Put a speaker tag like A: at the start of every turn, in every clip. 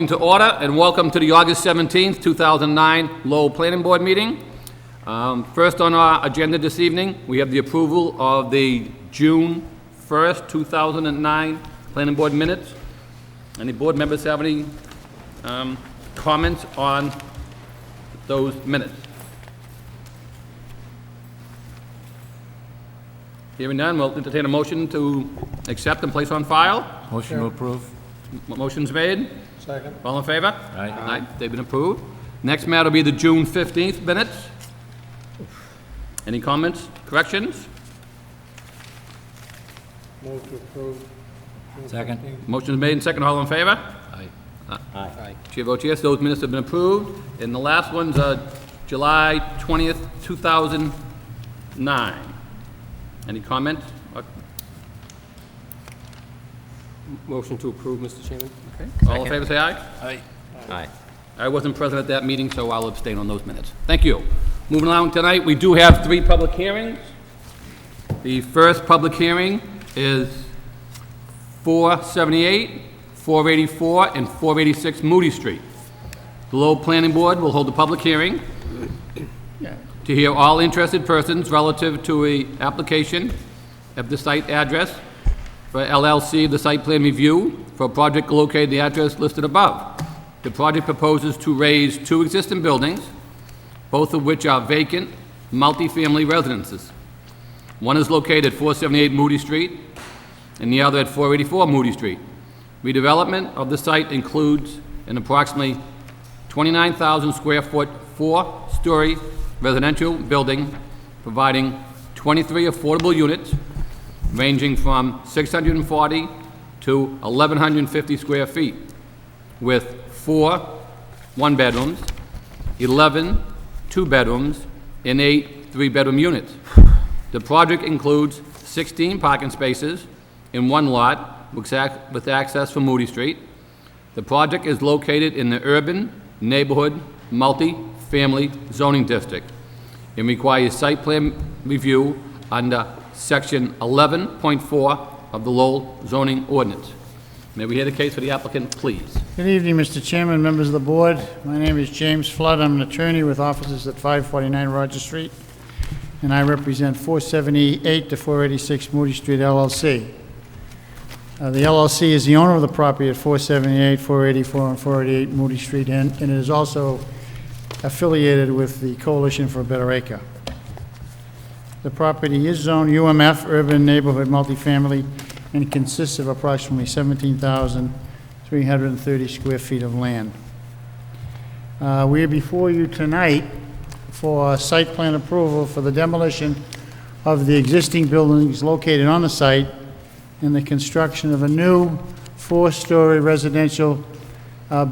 A: To order and welcome to the August 17th, 2009 Lowell Planning Board meeting. First on our agenda this evening, we have the approval of the June 1st, 2009 Planning Board minutes. Any board members have any comments on those minutes? Hearing none, we'll entertain a motion to accept and place on file.
B: Motion to approve.
A: Motion's made.
C: Second.
A: All in favor?
B: Aye.
A: Aye. They've been approved. Next matter will be the June 15th minutes. Any comments, corrections?
C: Move to approve. June
B: Second.
C: 15th.
A: Motion's made and second. All in favor?
B: Aye.
C: Aye.
A: Chair votes yes. Those minutes have been approved. And the last one's July 20th, 2009. Any comments?
C: Motion to approve, Mr. Chairman.
A: Okay. All in favor, say aye.
B: Aye.
C: Aye.
A: I wasn't present at that meeting, so I'll abstain on those minutes. Thank you. Moving along tonight, we do have 3 public hearings. The first public hearing is 478, 484, and 486 Moody Street. The Lowell Planning Board will hold a public hearing to hear all interested persons relative to an application of the site address for LLC, the site plan review for a project located at the address listed above. The project proposes to raise 2 existing buildings, both of which are vacant, multifamily residences. One is located at 478 Moody Street, and the other at 484 Moody Street. Redevelopment of the site includes an approximately 29,000 square foot, 4-story residential building, providing 23 affordable units, ranging from 640 to 1,150 square feet, with 4 one-bedrooms, 11 two-bedrooms, and 8 three-bedroom units. The project includes 16 parking spaces in one lot with access from Moody Street. The project is located in the urban neighborhood multi-family zoning district and requires site plan review under Section 11.4 of the Lowell zoning ordinance. May we hear the case for the applicant, please?
D: Good evening, Mr. Chairman, members of the board. My name is James Flood. I'm an attorney with offices at 549 Roger Street, and I represent 478 to 486 Moody Street LLC. The LLC is the owner of the property at 478, 484, and 488 Moody Street, and it is also affiliated with the Coalition for a Better Acre. The property is zoned UMF, Urban Neighborhood Multifamily, and consists of approximately 17,330 square feet of land. We are before you tonight for site plan approval for the demolition of the existing buildings located on the site and the construction of a new 4-story residential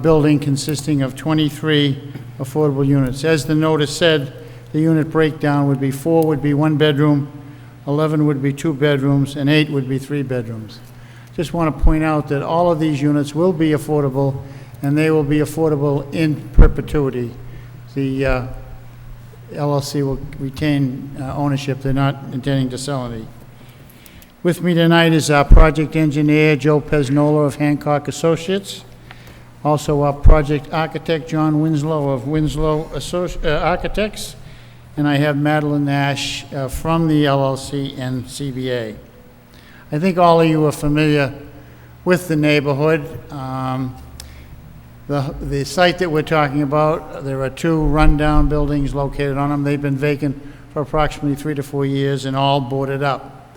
D: building consisting of 23 affordable units. As the notice said, the unit breakdown would be 4 would be 1 bedroom, 11 would be 2 bedrooms, and 8 would be 3 bedrooms. Just want to point out that all of these units will be affordable, and they will be affordable in perpetuity. The LLC will retain ownership. They're not intending to sell any. With me tonight is our project engineer, Joe Pesnola of Hancock Associates. Also our project architect, John Winslow of Winslow Architects. And I have Madeline Nash from the LLC and CBA. I think all of you are familiar with the neighborhood. The site that we're talking about, there are 2 rundown buildings located on them. They've been vacant for approximately 3 to 4 years and all boarded up.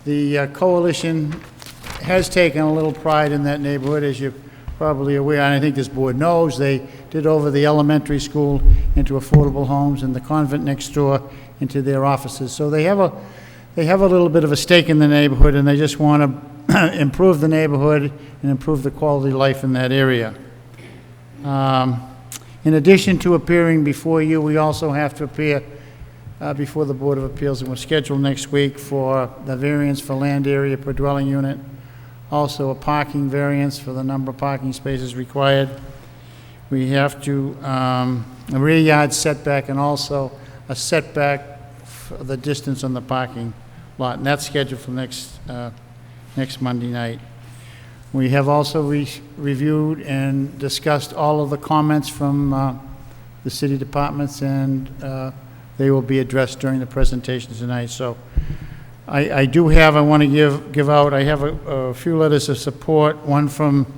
D: The coalition has taken a little pride in that neighborhood, as you're probably aware, and I think this board knows. They did over the elementary school into affordable homes and the convent next door into their offices. So they have a little bit of a stake in the neighborhood, and they just want to improve the neighborhood and improve the quality of life in that area. In addition to appearing before you, we also have to appear before the Board of Appeals, and we're scheduled next week for the variance for land area per dwelling unit, also a parking variance for the number of parking spaces required. We have to, a rear yard setback, and also a setback for the distance on the parking lot, and that's scheduled for next Monday night. We have also reviewed and discussed all of the comments from the city departments, and they will be addressed during the presentation tonight. So I want to give out, I have a few letters of support, one from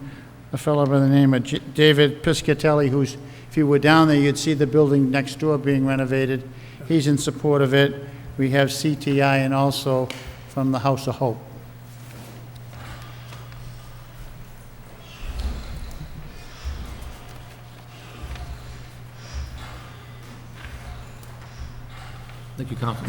D: a fellow by the name of David Piscatelli, who's, if you were down there, you'd see the building next door being renovated. He's in support of it. We have CTI and also from the House of Hope.
A: Thank you, Council.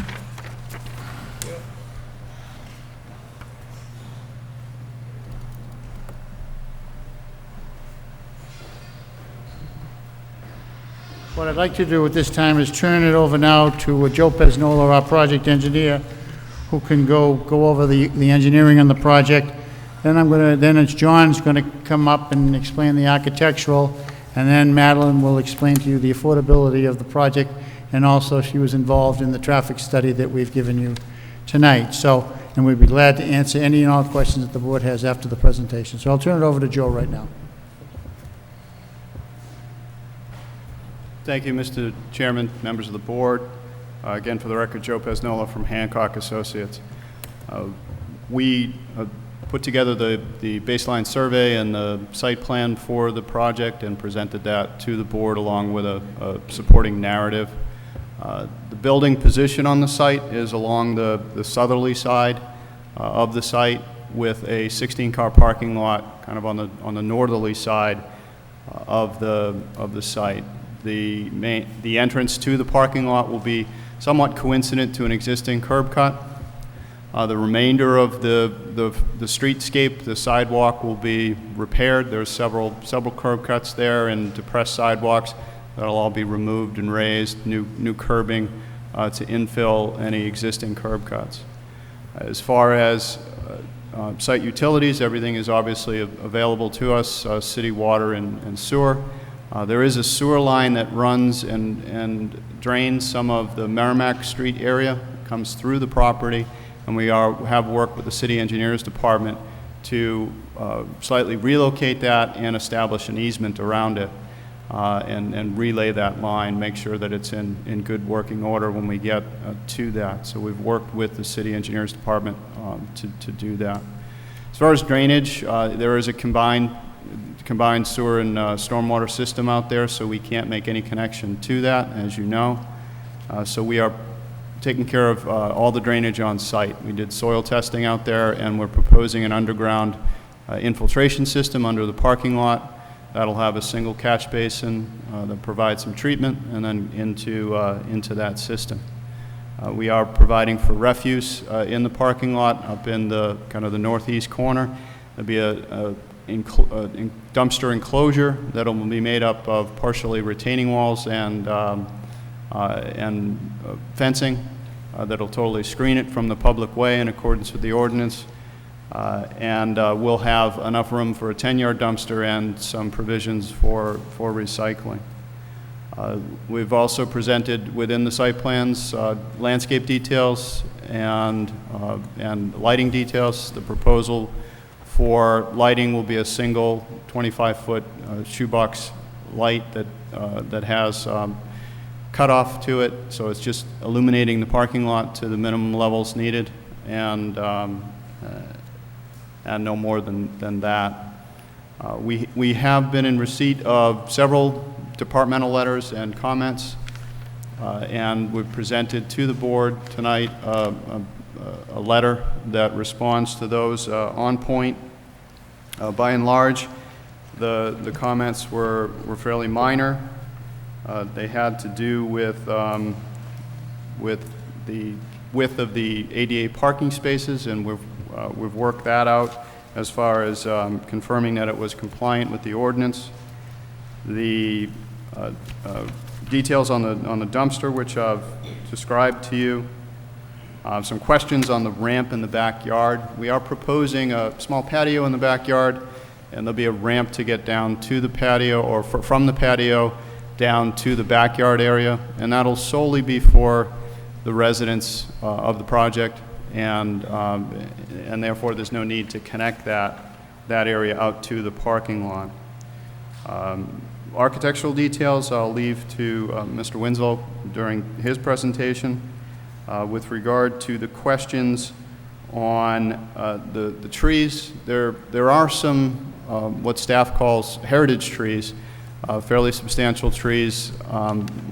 D: What I'd like to do at this time is turn it over now to Joe Pesnola, our project engineer, who can go over the engineering on the project. Then it's John's gonna come up and explain the architectural, and then Madeline will explain to you the affordability of the project, and also she was involved in the traffic study that we've given you tonight. So, and we'd be glad to answer any and all questions that the board has after the presentation. So I'll turn it over to Joe right now.
B: Thank you, Mr. Chairman, members of the board. Again, for the record, Joe Pesnola from Hancock Associates. We put together the baseline survey and the site plan for the project and presented that to the board along with a supporting narrative. The building position on the site is along the southerly side of the site with a 16-car parking lot kind of on the northerly side of the site. The entrance to the parking lot will be somewhat coincident to an existing curb cut. The remainder of the streetscape, the sidewalk, will be repaired. There's several curb cuts there and depressed sidewalks that'll all be removed and raised. New curbing to infill any existing curb cuts. As far as site utilities, everything is obviously available to us: city water and sewer. There is a sewer line that runs and drains some of the Merrimack Street area, comes through the property, and we have worked with the city engineers department to slightly relocate that and establish an easement around it and relay that line, make sure that it's in good working order when we get to that. So we've worked with the city engineers department to do that. As far as drainage, there is a combined sewer and stormwater system out there, so we can't make any connection to that, as you know. So we are taking care of all the drainage on site. We did soil testing out there, and we're proposing an underground infiltration system under the parking lot. That'll have a single catch basin that provides some treatment, and then into that system. We are providing for refuse in the parking lot up in the kind of the northeast corner. There'll be a dumpster enclosure that'll be made up of partially retaining walls and fencing that'll totally screen it from the public way in accordance with the ordinance. We'll have enough room for a 10-yard dumpster and some provisions for recycling. We've also presented within the site plans landscape details and lighting details. The proposal for lighting will be a single 25-foot shoebox light that has cutoff to it, so it's just illuminating the parking lot to the minimum levels needed, and no more than that. We have been in receipt of several departmental letters and comments, and we've presented to the board tonight a letter that responds to those on point. By and large, the comments were fairly minor. They had to do with the width of the ADA parking spaces, and we've worked that out as far as confirming that it was compliant with the ordinance. The details on the dumpster, which I've described to you. Some questions on the ramp in the backyard. We are proposing a small patio in the backyard, and there'll be a ramp to get down to the patio, or from the patio down to the backyard area, and that'll solely be for the residents of the project, and therefore there's no need to connect that that area out to the parking lot. Architectural details I'll leave to Mr. Winslow during his presentation. With regard to the questions on the trees, there are some what staff calls heritage trees, fairly substantial trees,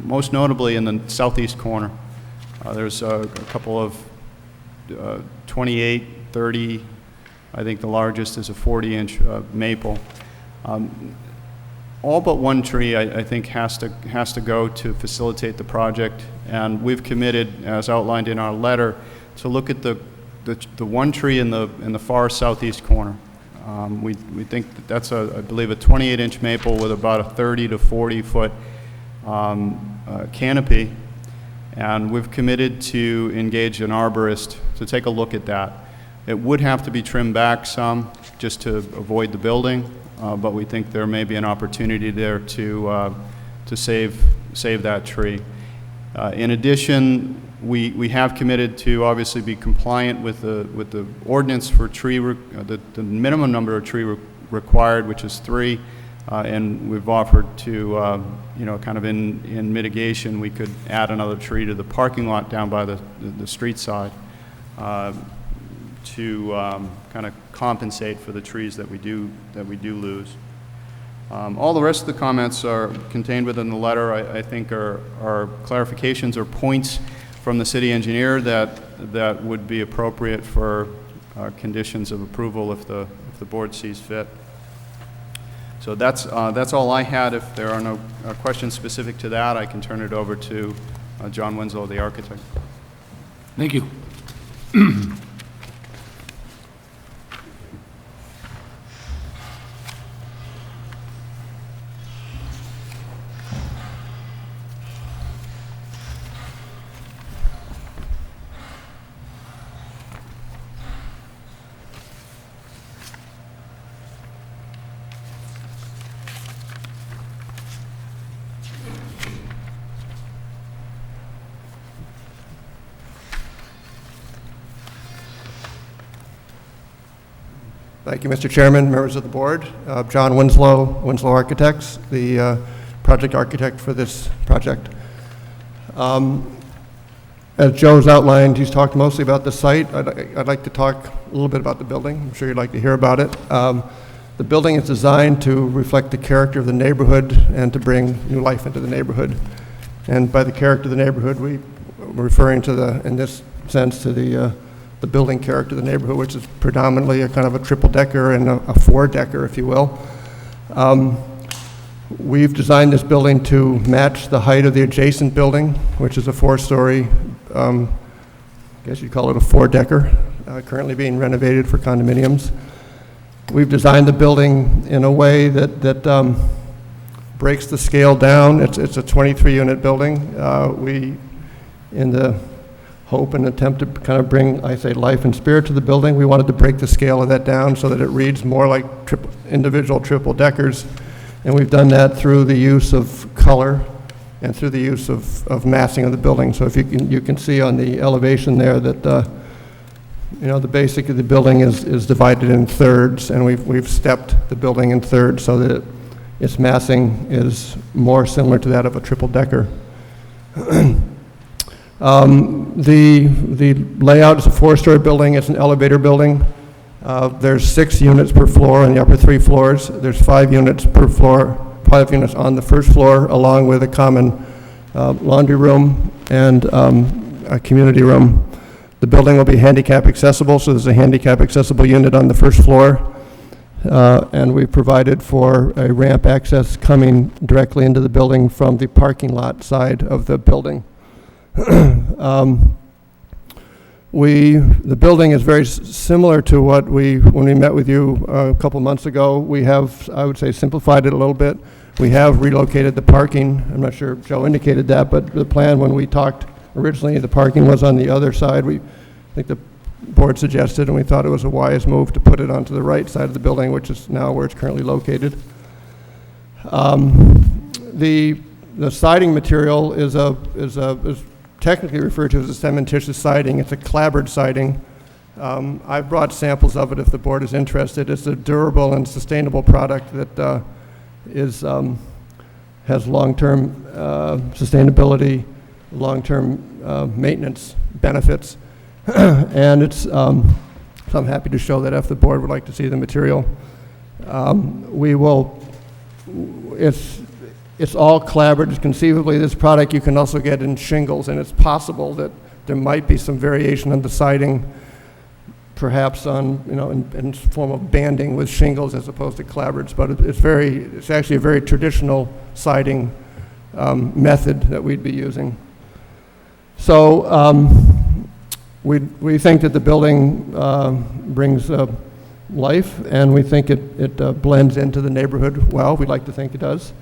B: most notably in the southeast corner. There's a couple of 28, 30, I think the largest is a 40-inch maple. All but one tree, I think, has to go to facilitate the project, and we've committed, as outlined in our letter, to look at the one tree in the far southeast corner. We think that's I believe a 28-inch maple with about a 30 to 40 foot canopy, and we've committed to engage an arborist to take a look at that. It would have to be trimmed back some just to avoid the building. But we think there may be an opportunity there to save that tree. In addition, we have committed to obviously be compliant with the ordinance for tree, the minimum number of tree required, which is 3, and we've offered to, kind of in mitigation, we could add another tree to the parking lot down by the street side to kind of compensate for the trees that we do lose. All the rest of the comments are contained within the letter. I think are clarifications or points from the city engineer that would be appropriate for conditions of approval if the board sees fit. So that's all I had. If there are no questions specific to that, I can turn it over to John Winslow, the architect.
A: Thank you.
E: Thank you, Mr. Chairman, members of the board. John Winslow, Winslow Architects, the project architect for this project. As Joe's outlined, he's talked mostly about the site. I'd like to talk a little bit about the building. I'm sure you'd like to hear about it. The building is designed to reflect the character of the neighborhood and to bring new life into the neighborhood. And by the character of the neighborhood, we're referring to in this sense, to the building character of the neighborhood, which is predominantly a kind of a triple-decker and a four-decker, if you will. We've designed this building to match the height of the adjacent building, which is a 4-story, I guess you'd call it a 4-decker, currently being renovated for condominiums. We've designed the building in a way that breaks the scale down. It's a 23-unit building. In the hope and attempt to kind of bring, I say, life and spirit to the building, we wanted to break the scale of that down so that it reads more like individual triple-deckers. And we've done that through the use of color and through the use of massing of the building. So if you can see on the elevation there that the basic of the building is divided in thirds, and we've stepped the building in thirds so that its massing is more similar to that of a triple-decker. The layout is a 4-story building. It's an elevator building. There's 6 units per floor on the upper 3 floors. There's 5 units per floor, 5 units on the first floor, along with a common laundry room and a community room. The building will be handicap accessible, so there's a handicap accessible unit on the first floor. And we've provided for a ramp access coming directly into the building from the parking lot side of the building. The building is very similar to what when we met with you a couple months ago. We have, I would say, simplified it a little bit. We have relocated the parking. I'm not sure if Joe indicated that, but the plan when we talked originally, the parking was on the other side. I think the board suggested, and we thought it was a wise move to put it onto the right side of the building, which is now where it's currently located. The siding material is technically referred to as a cementitious siding. It's a clapboard siding. I've brought samples of it if the board is interested. It's a durable and sustainable product that has long-term sustainability, long-term maintenance benefits. And so I'm happy to show that if the board would like to see the material. It's all clapboard. Conceivably, this product you can also get in shingles, and it's possible that there might be some variation on the siding, perhaps on, in form of banding with shingles as opposed to clapboards, but it's actually a very traditional siding method that we'd be using. So we think that the building brings life, and we think it blends into the neighborhood well. We'd like to think it does.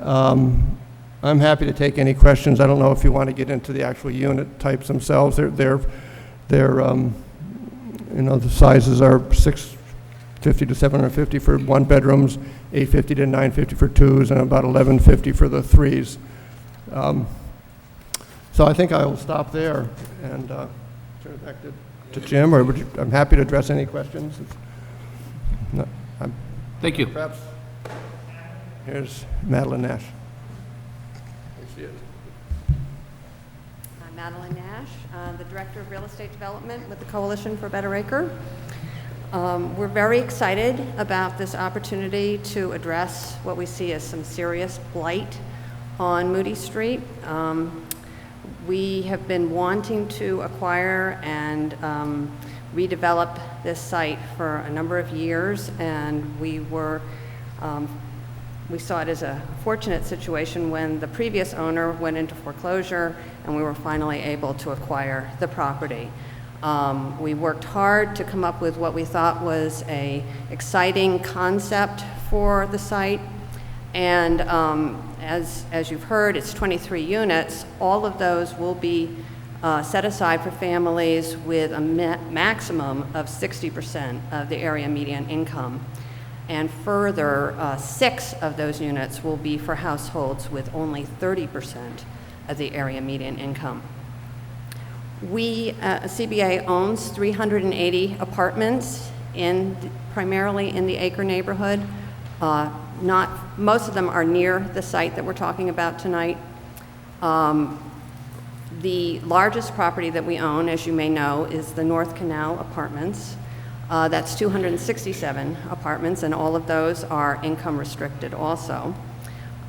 E: I'm happy to take any questions. I don't know if you want to get into the actual unit types themselves. They're the sizes are 650 to 750 for one bedrooms, 850 to 950 for twos, and about 1150 for the threes. So I think I will stop there and turn it back to Jim, or I'm happy to address any questions.
A: Thank you.
E: Perhaps here's Madeline Nash. There she is.
F: I'm Madeline Nash, the Director of Real Estate Development with the Coalition for a Better Acre. We're very excited about this opportunity to address what we see as some serious blight on Moody Street. We have been wanting to acquire and redevelop this site for a number of years, and we saw it as a fortunate situation when the previous owner went into foreclosure and we were finally able to acquire the property. We worked hard to come up with what we thought was an exciting concept for the site, and as you've heard, it's 23 units. All of those will be set aside for families with a maximum of 60% of the area median income. And further, 6 of those units will be for households with only 30% of the area median income. CBA owns 380 apartments primarily in the Acre neighborhood. Most of them are near the site that we're talking about tonight. The largest property that we own, as you may know, is the North Canal Apartments. That's 267 apartments, and all of those are income restricted also.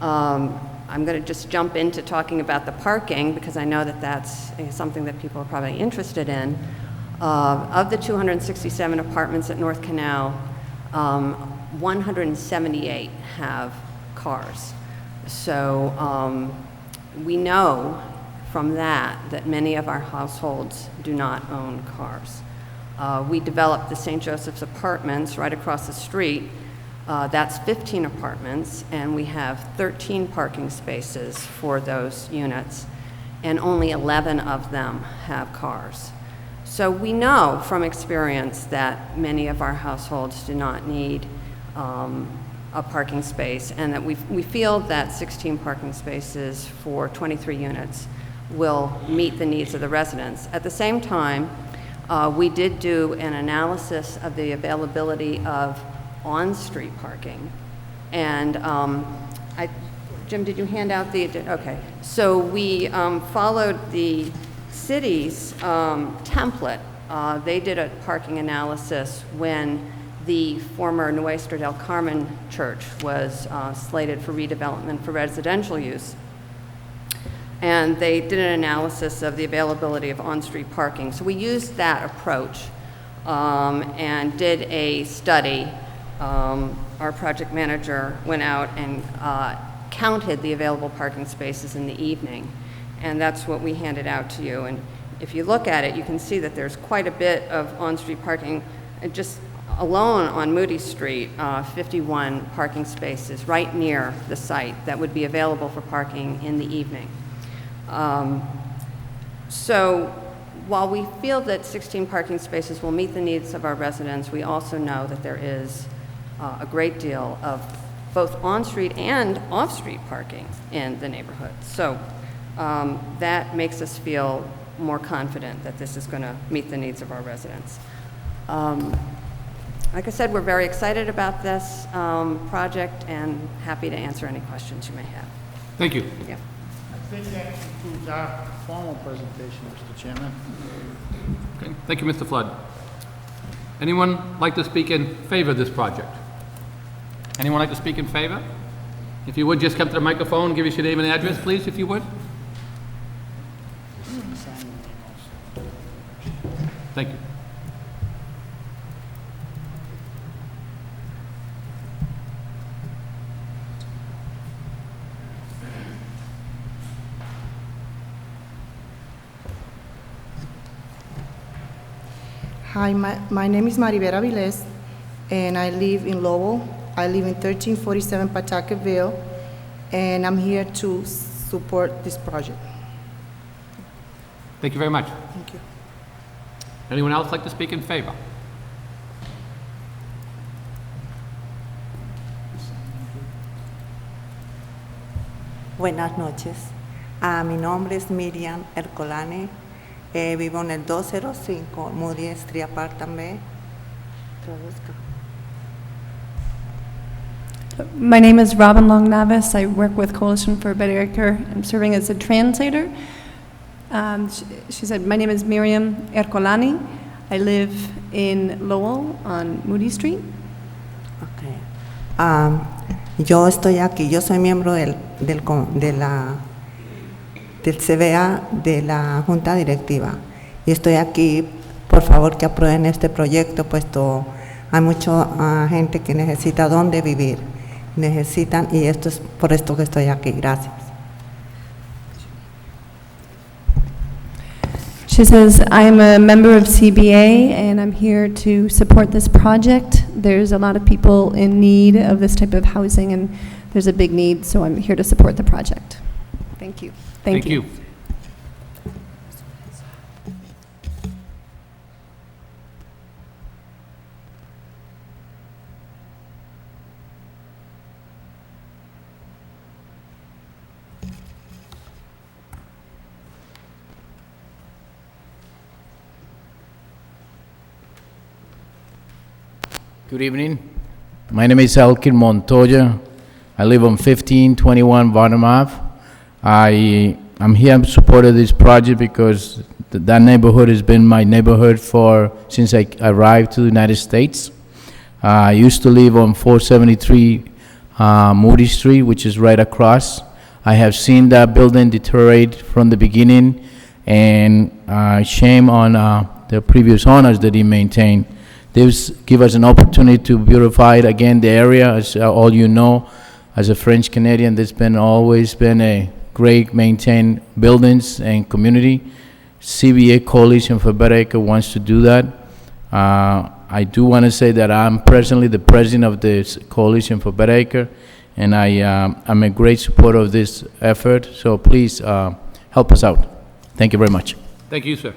F: I'm going to just jump into talking about the parking because I know that that's something that people are probably interested in. Of the 267 apartments at North Canal, 178 have cars. So we know from that many of our households do not own cars. We developed the St. Joseph's Apartments right across the street. That's 15 apartments, and we have 13 parking spaces for those units, and only 11 of them have cars. So we know from experience that many of our households do not need a parking space, and that we feel that 16 parking spaces for 23 units will meet the needs of the residents. At the same time, we did do an analysis of the availability of on-street parking. And Jim, did you hand out the, okay. So we followed the city's template. They did a parking analysis when the former Nuestra del Carmen Church was slated for redevelopment for residential use. And they did an analysis of the availability of on-street parking. So we used that approach and did a study. Our project manager went out and counted the available parking spaces in the evening. And that's what we handed out to you. And if you look at it, you can see that there's quite a bit of on-street parking. Just alone on Moody Street, 51 parking spaces right near the site that would be available for parking in the evening. So while we feel that 16 parking spaces will meet the needs of our residents, we also know that there is a great deal of both on-street and off-street parking in the neighborhood. So that makes us feel more confident that this is going to meet the needs of our residents. Like I said, we're very excited about this project and happy to answer any questions you may have.
A: Thank you.
F: Yeah.
D: I think that concludes our formal presentation, Mr. Chairman.
A: Okay. Thank you, Mr. Flood. Anyone like to speak in favor of this project? Anyone like to speak in favor? If you would, just come to the microphone, give us your name and address, please, if you would. Thank you.
G: Hi, my name is Maribel Aviles, and I live in Lowell. I live in 1347 Pawtuckettville, and I'm here to support this project.
A: Thank you very much.
G: Thank you.
A: Anyone else like to speak in favor?
H: Buenas noches. Mi nombre es Miriam Ercolani. Vivo en el 205 Moody Street, Apartment B. Traduzca.
I: My name is Robin Long Navis. I work with Coalition for a Better Acre. I'm serving as a translator. She said, my name is Miriam Ercolani. I live in Lowell on Moody Street.
H: Okay. Yo estoy aquí, yo soy miembro del CBA de la Junta Directiva y estoy aquí, por favor, que aprueben este proyecto, puesto hay mucha gente que necesita dónde vivir, necesitan, y esto es por esto que estoy aquí. Gracias.
I: She says, I'm a member of CBA and I'm here to support this project. There's a lot of people in need of this type of housing and there's a big need, so I'm here to support the project. Thank you.
A: Thank you.
J: Good evening. My name is Elkin Montoya. I live on 1521 Varnum Ave. I'm here in support of this project because that neighborhood has been my neighborhood since I arrived to the United States. I used to live on 473 Moody Street, which is right across. I have seen that building deteriorate from the beginning, and shame on the previous owners that he maintained. This give us an opportunity to beautify it again, the area. As all you know, as a French Canadian, there's always been a great maintained buildings and community. CBA Coalition for Better Acre wants to do that. I do want to say that I'm presently the president of this Coalition for Better Acre, and I'm a great supporter of this effort. So please help us out. Thank you very much.
A: Thank you, sir.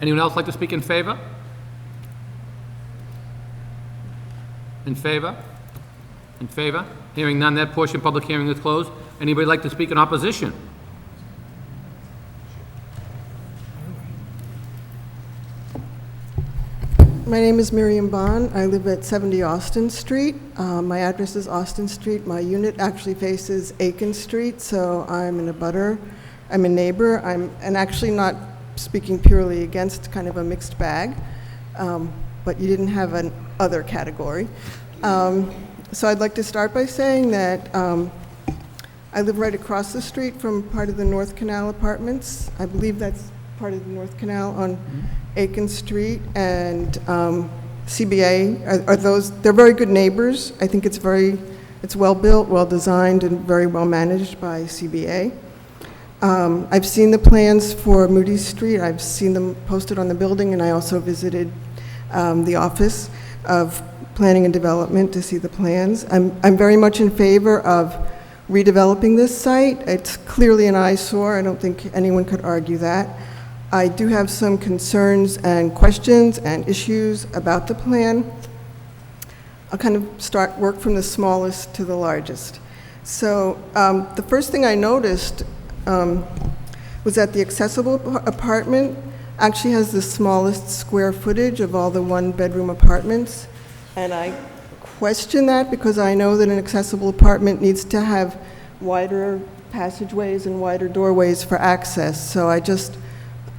A: Anyone else like to speak in favor? In favor? In favor? Hearing none, that portion of public hearing is closed. Anybody like to speak in opposition?
K: My name is Miriam Bond. I live at 70 Austin Street. My address is Austin Street. My unit actually faces Aiken Street, so I'm in a butter. I'm a neighbor. And actually not speaking purely against, kind of a mixed bag, but you didn't have an other category. So I'd like to start by saying that I live right across the street from part of the North Canal Apartments. I believe that's part of the North Canal on Aiken Street, and CBA are those. They're very good neighbors. I think it's well built, well designed, and very well managed by CBA. I've seen the plans for Moody Street. I've seen them posted on the building, and I also visited the Office of Planning and Development to see the plans. I'm very much in favor of redeveloping this site. It's clearly an eyesore. I don't think anyone could argue that. I do have some concerns and questions and issues about the plan. I'll kind of work from the smallest to the largest. So the first thing I noticed was that the accessible apartment actually has the smallest square footage of all the one-bedroom apartments. And I question that because I know that an accessible apartment needs to have wider passageways and wider doorways for access. So I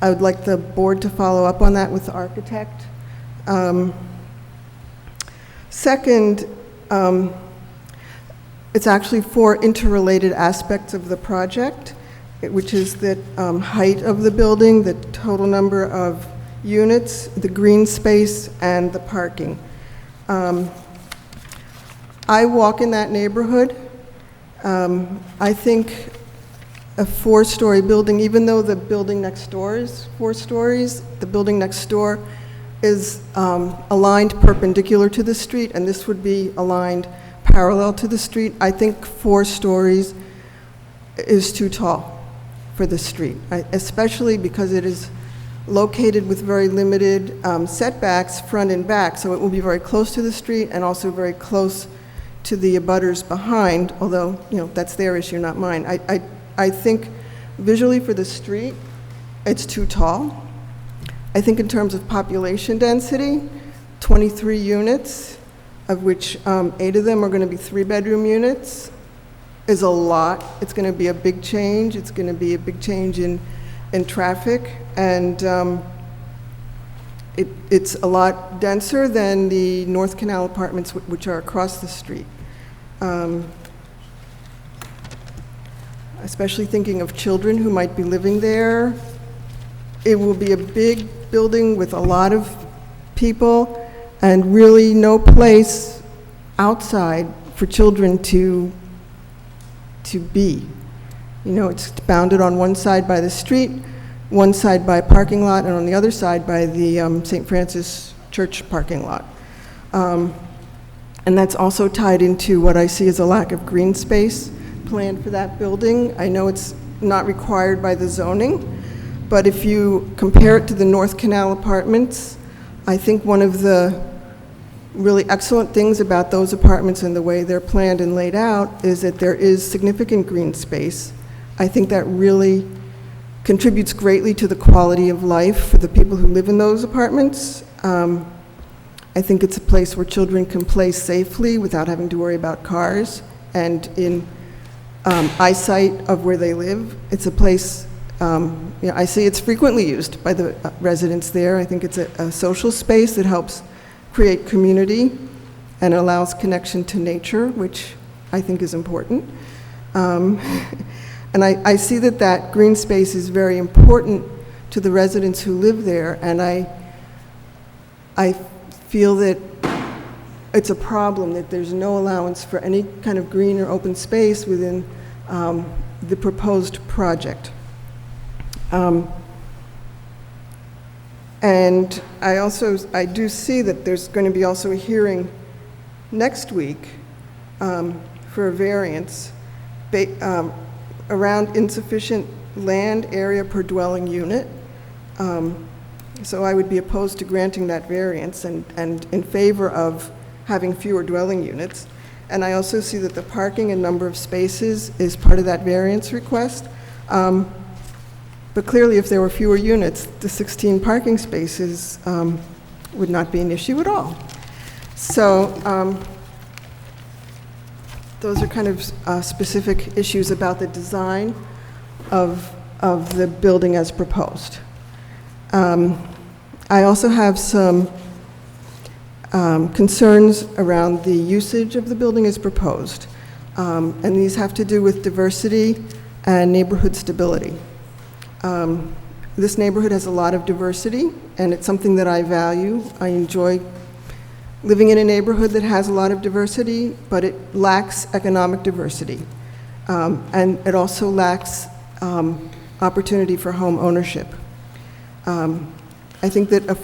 K: would like the board to follow up on that with the architect. Second, it's actually 4 interrelated aspects of the project, which is the height of the building, the total number of units, the green space, and the parking. I walk in that neighborhood. I think a 4-story building, even though the building next door is 4 stories, the building next door is aligned perpendicular to the street, and this would be aligned parallel to the street. I think 4 stories is too tall for the street, especially because it is located with very limited setbacks front and back, so it will be very close to the street and also very close to the abutters behind, although, that's their issue, not mine. I think visually for the street, it's too tall. I think in terms of population density, 23 units, of which 8 of them are going to be 3-bedroom units, is a lot. It's going to be a big change. It's going to be a big change in traffic, and it's a lot denser than the North Canal apartments, which are across the street. Especially thinking of children who might be living there. It will be a big building with a lot of people and really no place outside for children to be. It's bounded on one side by the street, one side by a parking lot, and on the other side by the St. Francis Church parking lot. And that's also tied into what I see as a lack of green space planned for that building. I know it's not required by the zoning, but if you compare it to the North Canal apartments, I think one of the really excellent things about those apartments and the way they're planned and laid out is that there is significant green space. I think that really contributes greatly to the quality of life for the people who live in those apartments. I think it's a place where children can play safely without having to worry about cars and in eyesight of where they live. It's a place, I see it's frequently used by the residents there. I think it's a social space that helps create community and allows connection to nature, which I think is important. And I see that green space is very important to the residents who live there, and I feel that it's a problem that there's no allowance for any kind of green or open space within the proposed project. And I do see that there's going to be also a hearing next week for a variance around insufficient land area per dwelling unit. So I would be opposed to granting that variance and in favor of having fewer dwelling units. And I also see that the parking and number of spaces is part of that variance request. But clearly, if there were fewer units, the 16 parking spaces would not be an issue at all. So those are kind of specific issues about the design of the building as proposed. I also have some concerns around the usage of the building as proposed. And these have to do with diversity and neighborhood stability. This neighborhood has a lot of diversity, and it's something that I value. I enjoy living in a neighborhood that has a lot of diversity, but it lacks economic diversity. And it also lacks opportunity for home ownership. I think that,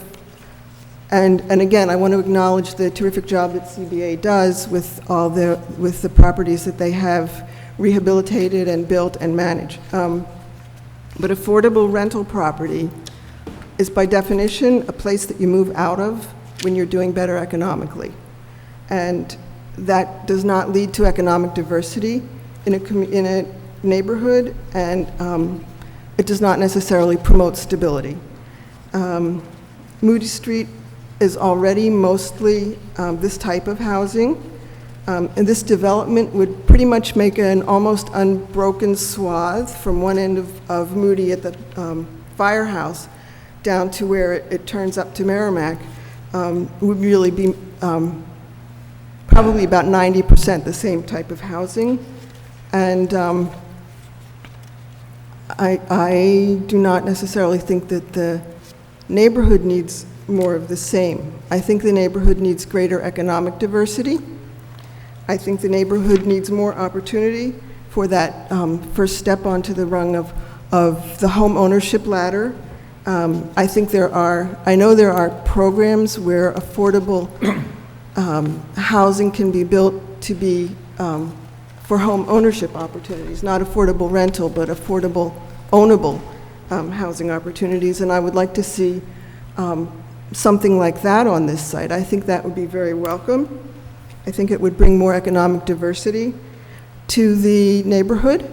K: and again, I want to acknowledge the terrific job that CBA does with with the properties that they have rehabilitated and built and managed. But affordable rental property is by definition a place that you move out of when you're doing better economically. And that does not lead to economic diversity in a neighborhood, and it does not necessarily promote stability. Moody Street is already mostly this type of housing, and this development would pretty much make an almost unbroken swath from one end of Moody at the firehouse down to where it turns up to Merrimack. Would really be probably about 90% the same type of housing. And I do not necessarily think that the neighborhood needs more of the same. I think the neighborhood needs greater economic diversity. I think the neighborhood needs more opportunity for that first step onto the rung of the home ownership ladder. I know there are programs where affordable housing can be built to be for home ownership opportunities, not affordable rental, but affordable ownable housing opportunities, and I would like to see something like that on this site. I think that would be very welcome. I think it would bring more economic diversity to the neighborhood.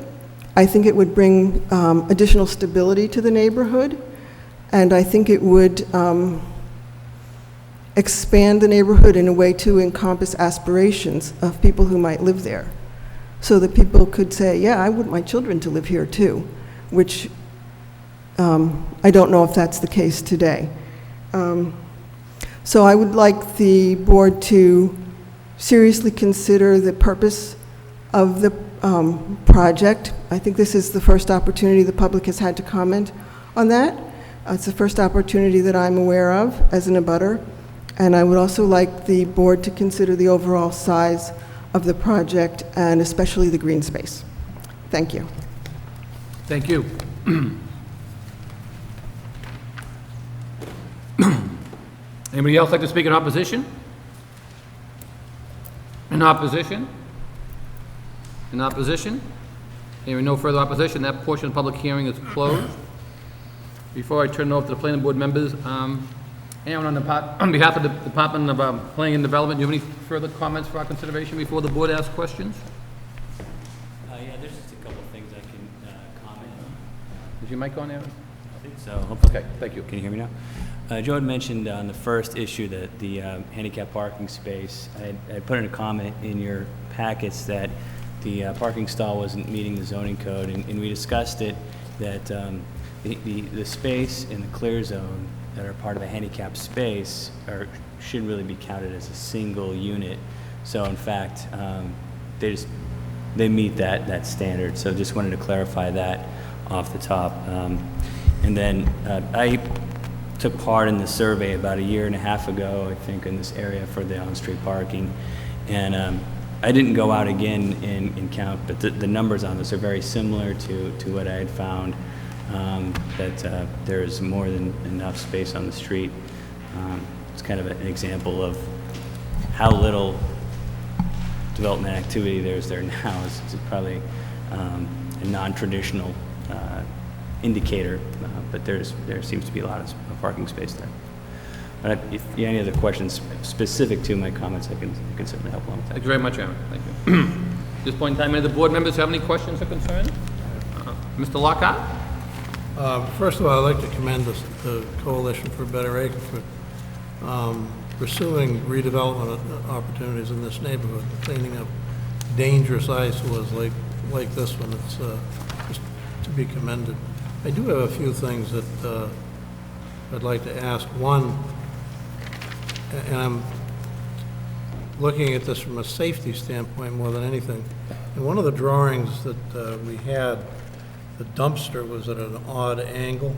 K: I think it would bring additional stability to the neighborhood, and I think it would expand the neighborhood in a way to encompass aspirations of people who might live there, so that people could say, yeah, I want my children to live here too, which I don't know if that's the case today. So I would like the board to seriously consider the purpose of the project. I think this is the first opportunity the public has had to comment on that. It's the first opportunity that I'm aware of as an abutter. And I would also like the board to consider the overall size of the project and especially the green space. Thank you.
A: Thank you. Anybody else like to speak in opposition? In opposition? In opposition? Hearing no further opposition, that portion of the public hearing is closed. Before I turn it over to the planning board members, Aaron, on behalf of the Department of Planning and Development, do you have any further comments for our consideration before the board asks questions?
L: Yeah, there's just a couple of things I can comment on.
A: Is your mic on, Aaron?
L: I think so. Hopefully.
A: Okay, thank you.
L: Can you hear me now? Joe had mentioned on the first issue that the handicap parking space, I had put in a comment in your packets that the parking stall wasn't meeting the zoning code, and we discussed it, that the space in the clear zone that are part of a handicap space shouldn't really be counted as a single unit. So in fact, they meet that standard. So just wanted to clarify that off the top. And then I took part in the survey about 1.5 years ago, I think, in this area for the on-street parking. And I didn't go out again and count, but the numbers on this are very similar to what I had found, that there's more than enough space on the street. It's kind of an example of how little development activity there's there now. It's probably a non-traditional indicator, but there seems to be a lot of parking space there. But if you have any other questions specific to my comments, I can certainly help along with that.
A: Thank you very much, Aaron. Thank you. At this point in time, any of the board members have any questions or concerns? Mr. Lockhart?
M: First of all, I'd like to commend the Coalition for a Better Acre for pursuing redevelopment opportunities in this neighborhood, cleaning up dangerous eyesores like this one. It's just to be commended. I do have a few things that I'd like to ask. One, and I'm looking at this from a safety standpoint more than anything. In one of the drawings that we had, the dumpster was at an odd angle.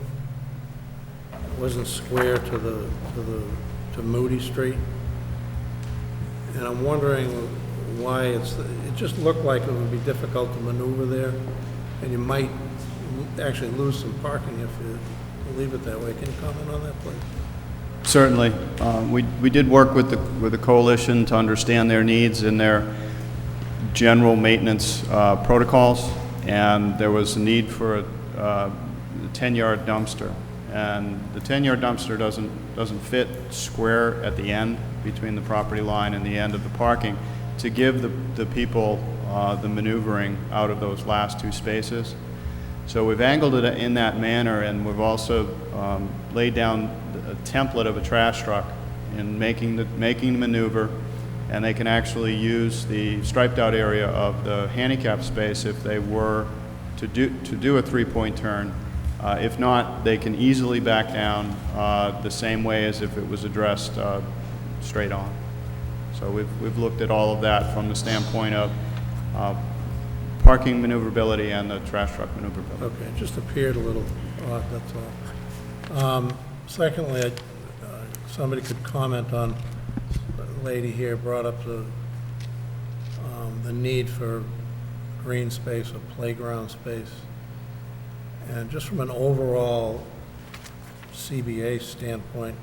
M: It wasn't square to Moody Street. And I'm wondering why it just looked like it would be difficult to maneuver there, and you might actually lose some parking if you leave it that way. Can you comment on that, please?
B: Certainly. We did work with the coalition to understand their needs and their general maintenance protocols, and there was a need for a 10-yard dumpster. and the 10-yard dumpster doesn't fit square at the end between the property line and the end of the parking to give the people the maneuvering out of those last two spaces. So we've angled it in that manner, and we've also laid down a template of a trash truck in making the maneuver, and they can actually use the striped out area of the handicap space if they were to do a three-point turn. If not, they can easily back down the same way as if it was addressed straight on. So we've looked at all of that from the standpoint of parking maneuverability and the trash truck maneuverability.
M: Okay, it just appeared a little odd, that's all. Secondly, somebody could comment on, a lady here brought up the need for green space or playground space. And just from an overall CBA standpoint,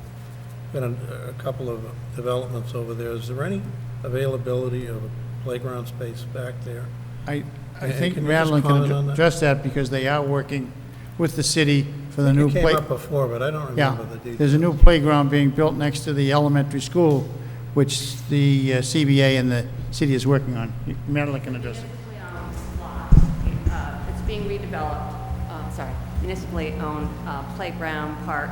M: been a couple of developments over there. Is there any availability of a playground space back there?
D: I
M: And
D: think
M: can you just
D: Madeline
M: comment on
D: can
M: that?
D: address that because they are working with the city for the new
M: It came
D: play.
M: up before, but I don't
D: Yeah,
M: remember the details.
D: there's a new playground being built next to the elementary school, which the CBA and the city is working on. Madeline can address it.
F: It's being redeveloped, municipally owned playground, park,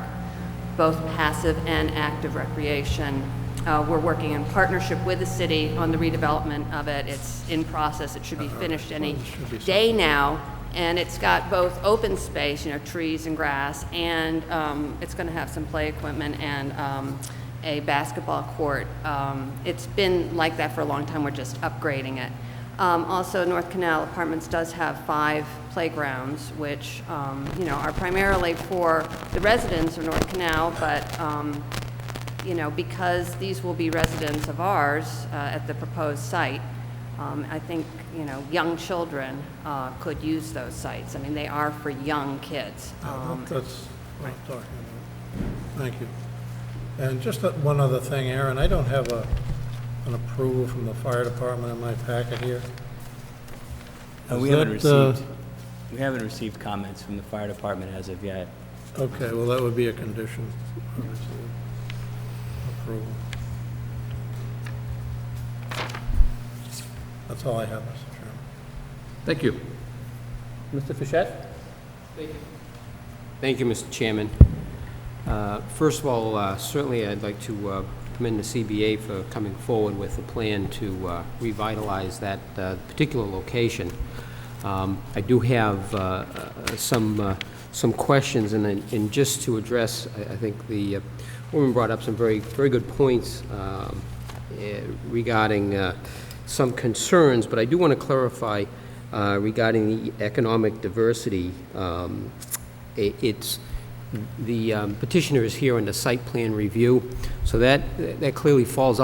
F: both passive and active recreation. We're working in partnership with the city on the redevelopment of it. It's in process. It should be finished any day now. And it's got both open space, trees and grass, and it's going to have some play equipment and a basketball court. It's been like that for a long time. We're just upgrading it. Also, North Canal Apartments does have 5 playgrounds, which are primarily for the residents of North Canal, but because these will be residents of ours at the proposed site, I think young children could use those sites. I mean, they are for young kids.
M: That's what I'm talking about. Thank you. And just one other thing, Aaron, I don't have an approval from the fire department in my packet here.
L: We haven't received comments from the fire department as of yet.
M: Okay, well, that would be a condition, obviously, approval. That's all I have, Mr. Chairman.
A: Thank you. Mr. Fischett?
C: Thank you, Mr. Chairman. First of all, certainly I'd like to commend the CBA for coming forward with a plan to revitalize that particular location. I do have some questions, and just to address, I think the woman brought up some very good points regarding some concerns, but I do want to clarify regarding the economic diversity. The petitioner is here in the site plan review, so that clearly falls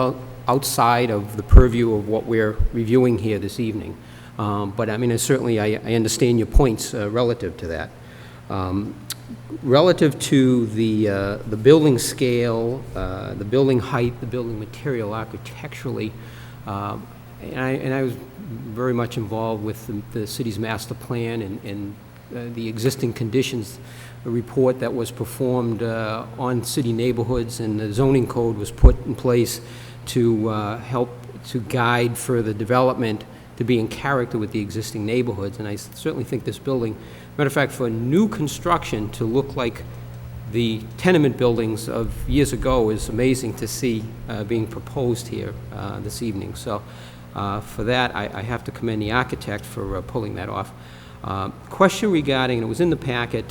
C: outside of the purview of what we're reviewing here this evening. But I mean, certainly I understand your points relative to that. Relative to the building scale, the building height, the building material architecturally, and I was very much involved with the city's master plan and the existing conditions report that was performed on city neighborhoods, and the zoning code was put in place to help to guide further development to be in character with the existing neighborhoods. And I certainly think this building, matter of fact, for new construction to look like the tenement buildings of years ago is amazing to see being proposed here this evening. So for that, I have to commend the architect for pulling that off. Question regarding, and it was in the packet,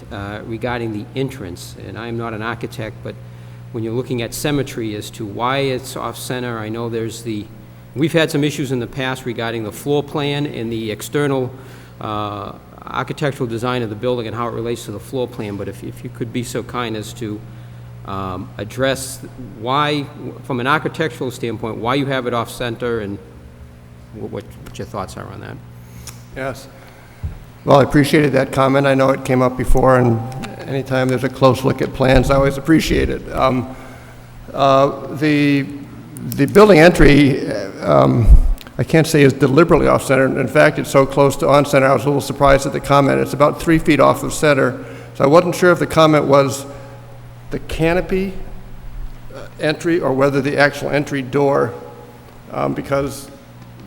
C: regarding the entrance, and I'm not an architect, but when you're looking at symmetry as to why it's off-center, I know we've had some issues in the past regarding the floor plan and the external architectural design of the building and how it relates to the floor plan, but if you could be so kind as to address why, from an architectural standpoint, why you have it off-center and what your thoughts are on that.
E: Yes. Well, I appreciated that comment. I know it came up before, and anytime there's a close look at plans, I always appreciate it. The building entry, I can't say is deliberately off-center. In fact, it's so close to on-center, I was a little surprised at the comment. It's about 3 feet off of center. So I wasn't sure if the comment was the canopy entry or whether the actual entry door, because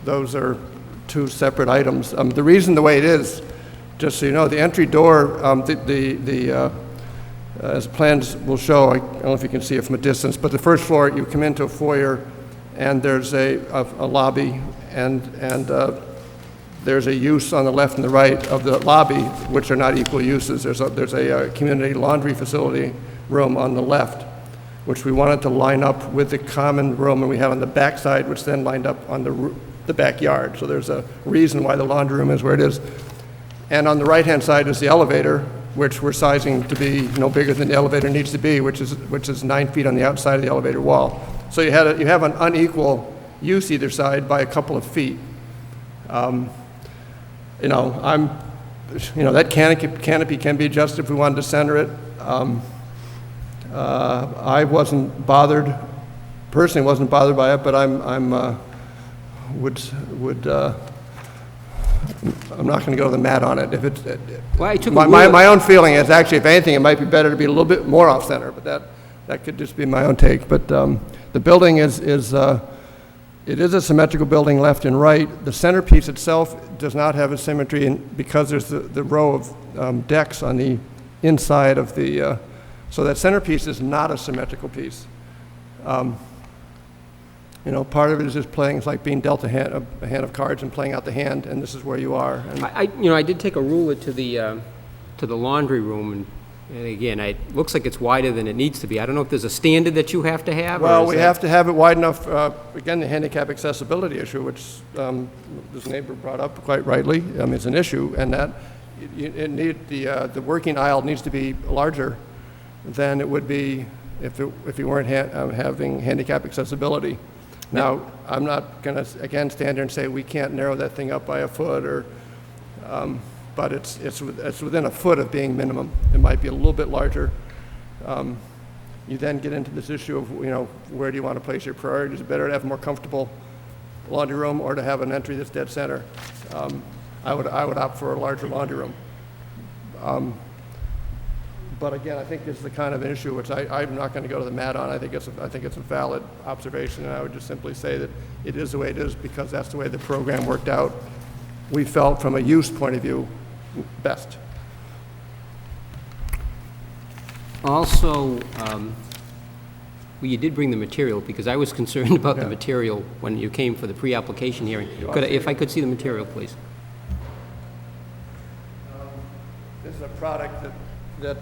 E: those are two separate items. The reason the way it is, just so you know, the entry door, as plans will show, I don't know if you can see it from a distance, but the first floor, you come into a foyer, and there's a lobby, and there's a use on the left and the right of the lobby, which are not equal uses. There's a community laundry facility room on the left, which we wanted to line up with the common room that we have on the back side, which then lined up on the backyard. So there's a reason why the laundry room is where it is. And on the right-hand side is the elevator, which we're sizing to be no bigger than the elevator needs to be, which is 9 feet on the outside of the elevator wall. So you have an unequal use either side by a couple of feet. That canopy can be adjusted if we wanted to center it. I wasn't bothered, personally wasn't bothered by it, but I'm not going to go to the mat on it. If it's, my own feeling is actually, if anything, it might be better to be a little bit more off center, but that could just be my own take. But the building it is a symmetrical building left and right. The centerpiece itself does not have a symmetry because there's the row of decks on the inside of the, so that centerpiece is not a symmetrical piece. Part of it is just playing, it's like being dealt a hand of cards and playing out the hand, and this is where you are. And
C: I did take a ruler to the laundry room, and again, it looks like it's wider than it needs to be. I don't know if there's a standard that you have to have?
E: Well, we have to have it wide enough, again, the handicap accessibility issue, which this neighbor brought up quite rightly, it's an issue, and that the working aisle needs to be larger than it would be if you weren't having handicap accessibility. Now, I'm not going to, again, stand there and say we can't narrow that thing up by a foot, but it's within a foot of being minimum. It might be a little bit larger. You then get into this issue of, where do you want to place your priorities? Is it better to have a more comfortable laundry room or to have an entry that's dead center? I would opt for a larger laundry room. But again, I think this is the kind of issue which I'm not going to go to the mat on. I think it's a valid observation, and I would just simply say that it is the way it is because that's the way the program worked out. We felt, from a use point of view, best.
C: Also, you did bring the material, because I was concerned about the material when you came for the pre-application hearing. If I could see the material, please.
E: This is a product that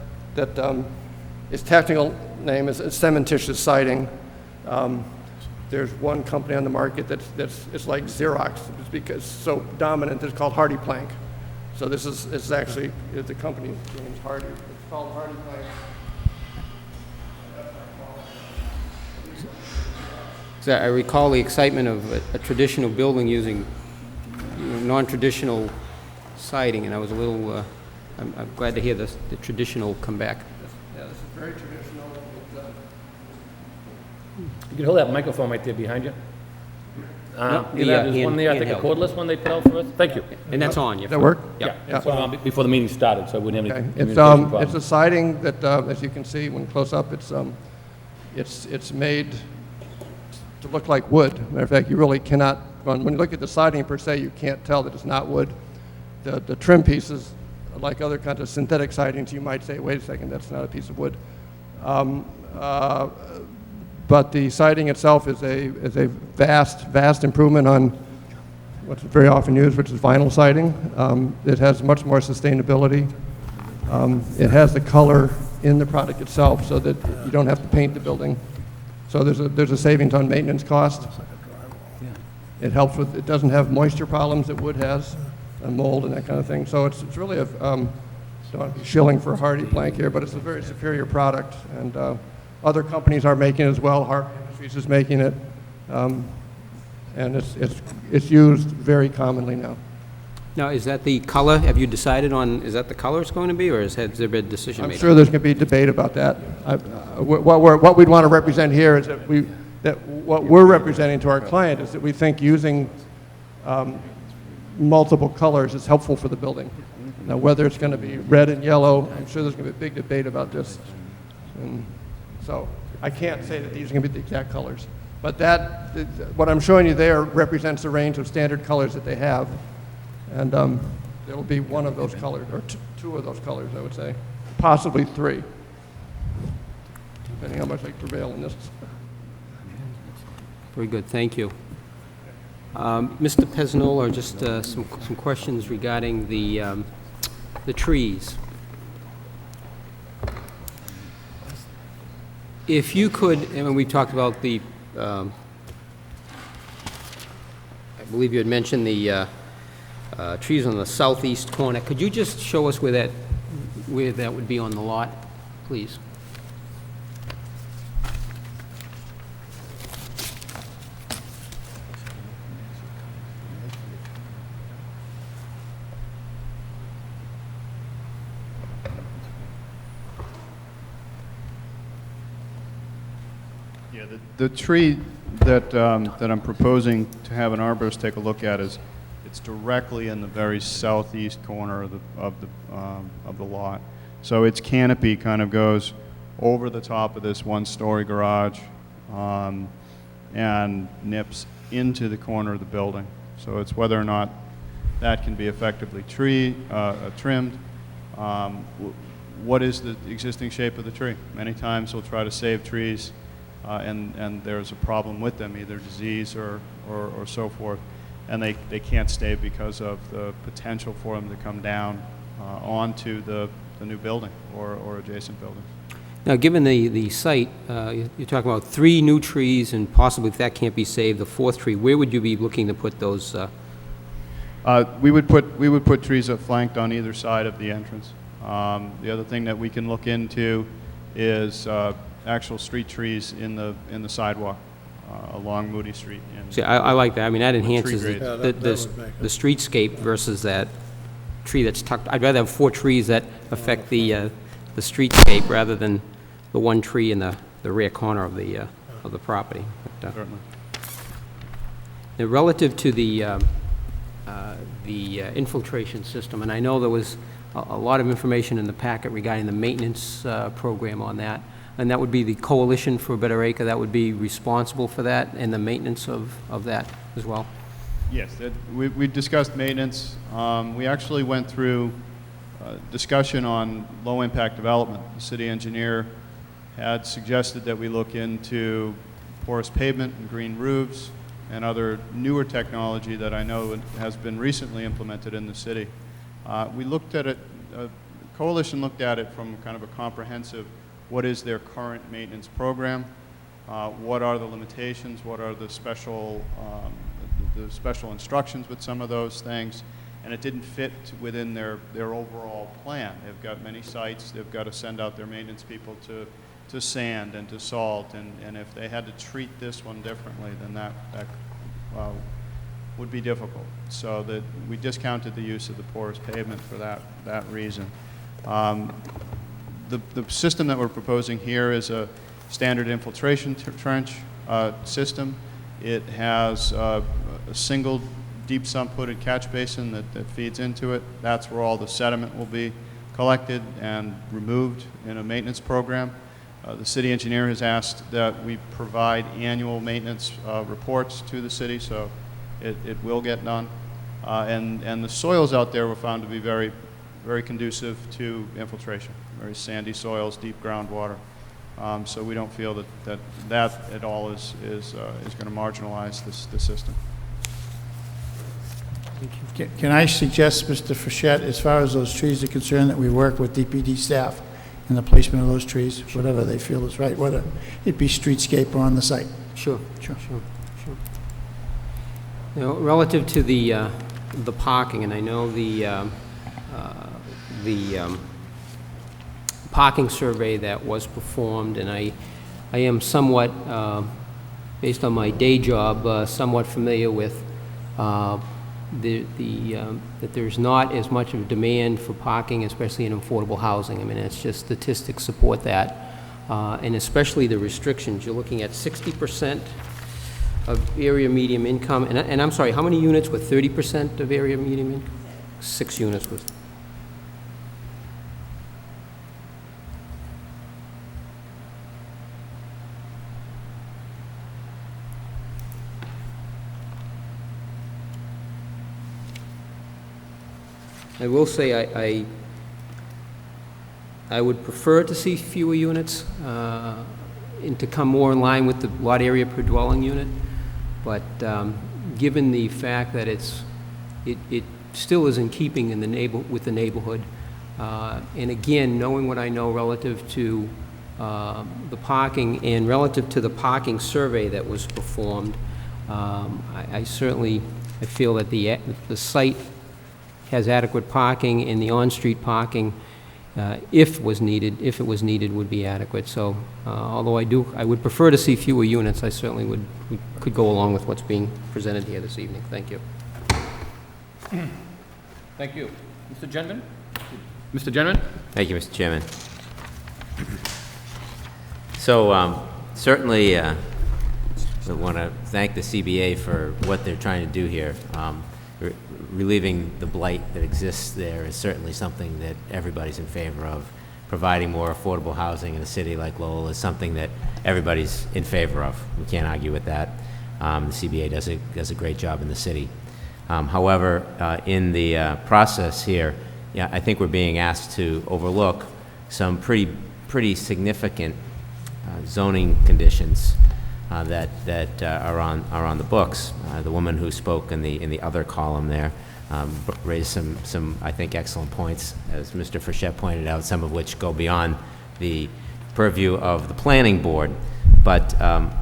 E: its technical name is cementitious siding. There's one company on the market it's like Xerox. It's because it's so dominant. It's called Hardy Plank. So it's actually the company's name is Hardy. It's called Hardy Plank.
C: So I recall the excitement of a traditional building using non-traditional siding, and I was a little. I'm glad to hear the traditional come back.
E: Yeah, this is very traditional.
N: You can hold that microphone right there behind you. There's one there, I think a
C: handheld.
N: cordless one they put out for us. Thank you.
C: And that's on.
E: Does that work?
C: Yeah.
N: It's on before the meeting started, so I wouldn't have any
E: Okay.
N: communication problems.
E: It's a siding that, as you can see when close up, it's made to look like wood. Matter of fact, you really cannot, when you look at the siding per se, you can't tell that it's not wood. The trim pieces, like other kinds of synthetic sidings, you might say, wait a second, that's not a piece of wood. But the siding itself is a vast improvement on what's very often used, which is vinyl siding. It has much more sustainability. It has the color in the product itself so that you don't have to paint the building. So there's a savings on maintenance cost. It helps with, it doesn't have moisture problems that wood has, and mold and that kind of thing. So it's really a, don't want to be shilling for Hardy Plank here, but it's a very superior product. And other companies are making it as well. Harvey Industries is making it. And it's used very commonly now.
C: Now, is that the color? Have you decided on, is that the color it's going to be, or has there been a decision made?
E: I'm sure there's going to be debate about that. What we'd want to represent here is that what we're representing to our client is that we think using multiple colors is helpful for the building. Now, whether it's going to be red and yellow, I'm sure there's going to be a big debate about this. And So I can't say that these are going to be the exact colors. But that, what I'm showing you there represents the range of standard colors that they have. And it'll be one of those colors, or two of those colors, I would say. Possibly three, depending how much I prevail in this.
C: Very good, thank you. Mr. Pesnola, just some questions regarding the trees. If you could, and we talked about the, I believe you had mentioned the trees on the southeast corner. Could you just show us where that would be on the lot, please?
B: Yeah, the tree that I'm proposing to have an arborist take a look at it's directly in the very southeast corner of the lot. So its canopy kind of goes over the top of this one-story garage and nips into the corner of the building. So it's whether or not that can be effectively trimmed. What is the existing shape of the tree? Many times we'll try to save trees and there's a problem with them, either disease or so forth, and they can't stay because of the potential for them to come down onto the new building or adjacent buildings.
C: Now, given the site, you're talking about 3 new trees, and possibly if that can't be saved, the 4th tree, where would you be looking to put those?
B: We would put trees that flanked on either side of the entrance. The other thing that we can look into is actual street trees in the sidewalk along Moody Street.
C: See, I like that. I mean, that enhances
B: grades.
M: Yeah,
C: the streetscape versus that tree that's tucked. I'd rather have 4 trees that affect the streetscape rather than the one tree in the rear corner of the property. But,
B: Certainly.
C: now, relative to the infiltration system, and I know there was a lot of information in the packet regarding the maintenance program on that, and that would be the Coalition for a Better Acre that would be responsible for that and the maintenance of that as well?
B: Yes, we discussed maintenance. We actually went through discussion on low-impact development. The city engineer had suggested that we look into porous pavement and green roofs and other newer technology that I know has been recently implemented in the city. We looked at it, Coalition looked at it from kind of a comprehensive, what is their current maintenance program, what are the limitations, what are the special instructions with some of those things, and it didn't fit within their overall plan. They've got many sites, they've got to send out their maintenance people to sand and to salt, and if they had to treat this one differently, then that would be difficult. So that we discounted the use of the porous pavement for that reason. The system that we're proposing here is a standard infiltration trench system. It has a single deep sump hooded catch basin that feeds into it. That's where all the sediment will be collected and removed in a maintenance program. The city engineer has asked that we provide annual maintenance reports to the city, so it will get done. And the soils out there were found to be very, very conducive to infiltration. Very sandy soils, deep groundwater. So we don't feel that at all is going to marginalize the system.
D: Can I suggest, Mr. Frechette, as far as those trees are concerned, that we work with DPD staff in the placement of those trees, whatever they feel is right, whether it be streetscape or on the site?
C: Sure. Now, relative to the parking, and I know the parking survey that was performed, and I am somewhat, based on my day job, somewhat familiar with that there's not as much of a demand for parking, especially in affordable housing. I mean, it's just statistics support that, and especially the restrictions. You're looking at 60% of area medium income, and I'm sorry, how many units with 30% of area medium income? 6 units with. I will say I would prefer to see fewer units and to come more in line with the lot area per dwelling unit, but given the fact that it still is in keeping in with the neighborhood, and again, knowing what I know relative to the parking and relative to the parking survey that was performed, I feel that the site has adequate parking, and the on-street parking, if it was needed, would be adequate. So, although I would prefer to see fewer units, I certainly could go along with what's being presented here this evening. Thank you.
A: Thank you. Mr. Genman? Mr. Genman?
O: Thank you, Mr. Chairman. So, certainly, I want to thank the CBA for what they're trying to do here. Relieving the blight that exists there is certainly something that everybody's in favor of. Providing more affordable housing in a city like Lowell is something that everybody's in favor of. We can't argue with that. The CBA does a great job in the city. However, in the process here, I think we're being asked to overlook some pretty significant zoning conditions that are on the books. The woman who spoke in the other column there raised some I think excellent points, as Mr. Frechette pointed out, some of which go beyond the purview of the planning board. But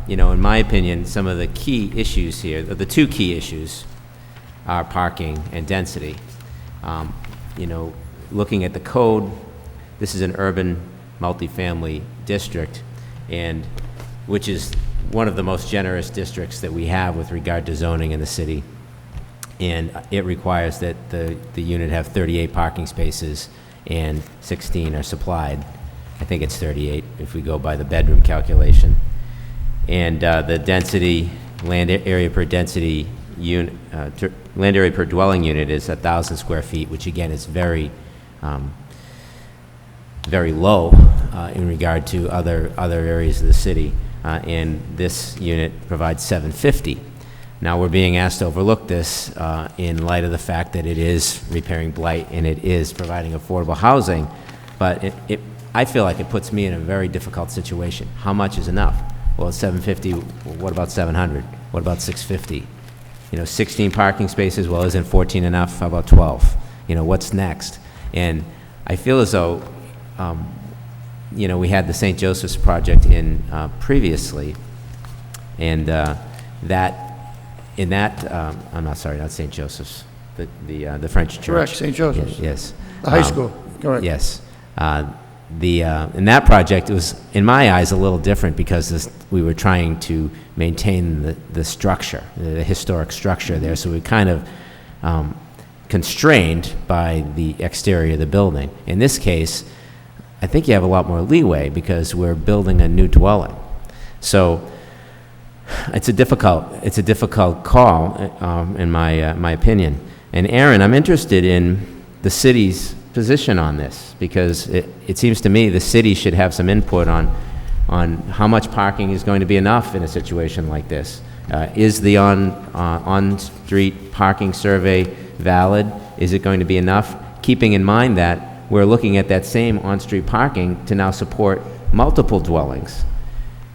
O: in my opinion, some of the key issues here, the two key issues, are parking and density. Looking at the code, this is an urban multifamily district, and which is one of the most generous districts that we have with regard to zoning in the city. And it requires that the unit have 38 parking spaces and 16 are supplied. I think it's 38 if we go by the bedroom calculation. And the density, land area per density unit, land area per dwelling unit is 1,000 square feet, which again is very low in regard to other areas of the city. And this unit provides 750. Now we're being asked to overlook this in light of the fact that it is repairing blight and it is providing affordable housing, but I feel like it puts me in a very difficult situation. How much is enough? Well, it's 750. What about 700? What about 650? 16 parking spaces. Well, isn't 14 enough? How about 12? What's next? And I feel as though we had the St. Joseph's project in previously, and I'm not sorry, not St. Joseph's, the French church.
D: Correct, St. Joseph's.
O: Yes.
D: The high school, correct.
O: Yes. In that project, it was, in my eyes, a little different because we were trying to maintain the structure, the historic structure there, so we kind of constrained by the exterior of the building. In this case, I think you have a lot more leeway because we're building a new dwelling. So it's a difficult call, in my opinion. And Aaron, I'm interested in the city's position on this because it seems to me the city should have some input on how much parking is going to be enough in a situation like this. Is the on-street parking survey valid? Is it going to be enough? Keeping in mind that we're looking at that same on-street parking to now support multiple dwellings.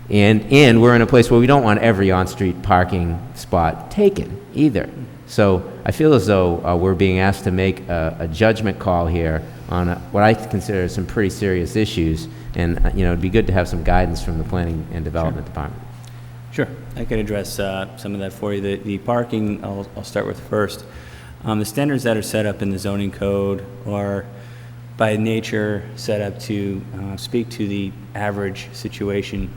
O: And we're in a place where we don't want every on-street parking spot taken either. So I feel as though we're being asked to make a judgment call here on what I consider some pretty serious issues, and it'd be good to have some guidance from the Planning and Development Department.
L: Sure, I can address some of that for you. The parking, I'll start with first. The standards that are set up in the zoning code are by nature set up to speak to the average situation,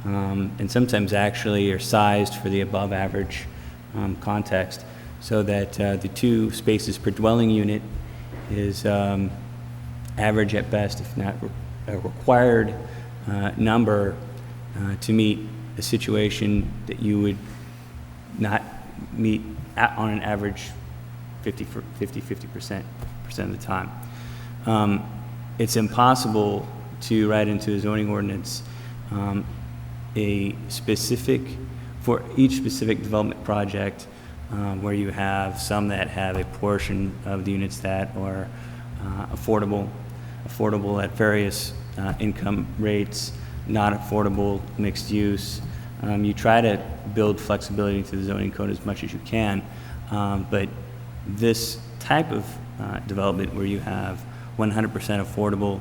L: and sometimes actually are sized for the above average context, so that the 2 spaces per dwelling unit is average at best, if not a required number to meet a situation that you would not meet on an average 50% of the time. It's impossible to write into a zoning ordinance for each specific development project where you have some that have a portion of the units that are affordable at various income rates, not affordable, mixed use. You try to build flexibility into the zoning code as much as you can, but this type of development where you have 100% affordable,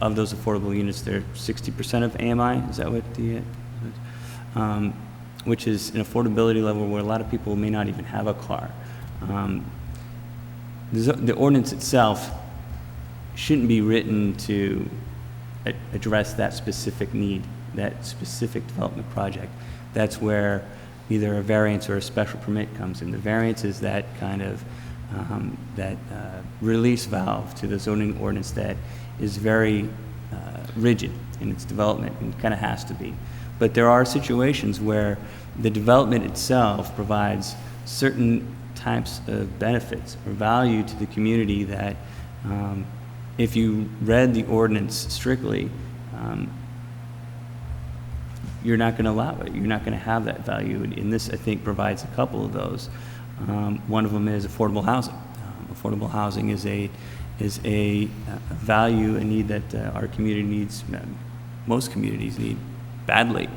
L: of those affordable units, they're 60% of AMI, is that what the, which is an affordability level where a lot of people may not even have a car. The ordinance itself shouldn't be written to address that specific need, that specific development project. That's where either a variance or a special permit comes in. The variance is that kind of release valve to the zoning ordinance that is very rigid in its development, and kind of has to be. But there are situations where the development itself provides certain types of benefits or value to the community that if you read the ordinance strictly, you're not going to allow it. You're not going to have that value. And this, I think, provides a couple of those. One of them is affordable housing. Affordable housing is a value, a need that our community needs, most communities need badly.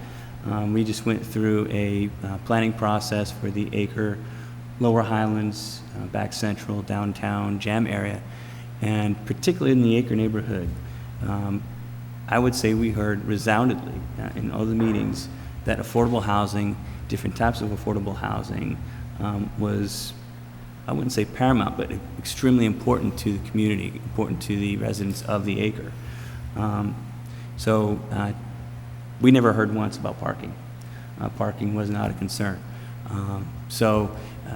L: We just went through a planning process for the Acre, Lower Highlands, Back Central, downtown, Jam area, and particularly in the Acre neighborhood. I would say we heard resoundingly in all the meetings that affordable housing, different types of affordable housing, was, I wouldn't say paramount, but extremely important to the community, important to the residents of the Acre. We never heard once about parking. Parking was not a concern.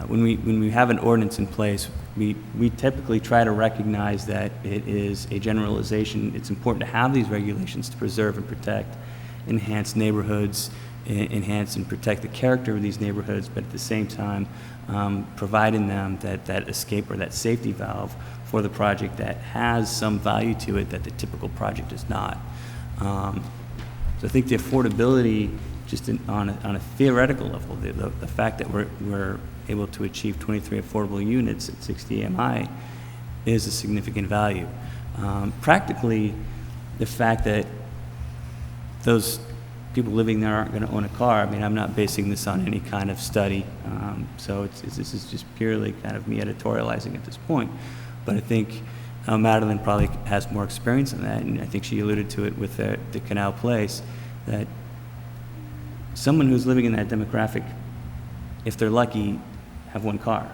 L: When we have an ordinance in place, we typically try to recognize that it is a generalization. It's important to have these regulations to preserve and protect, enhance neighborhoods, enhance and protect the character of these neighborhoods, but at the same time, providing them that escape or that safety valve for the project that has some value to it that the typical project does not. So I think the affordability, just on a theoretical level, the fact that we're able to achieve 23 affordable units at 60 AMI is a significant value. Practically, the fact that those people living there aren't going to own a car, I mean, I'm not basing this on any kind of study, so this is just purely kind of me editorializing at this point. But I think Madeline probably has more experience in that, and I think she alluded to it with the Canal Place, that someone who's living in that demographic, if they're lucky, have one car.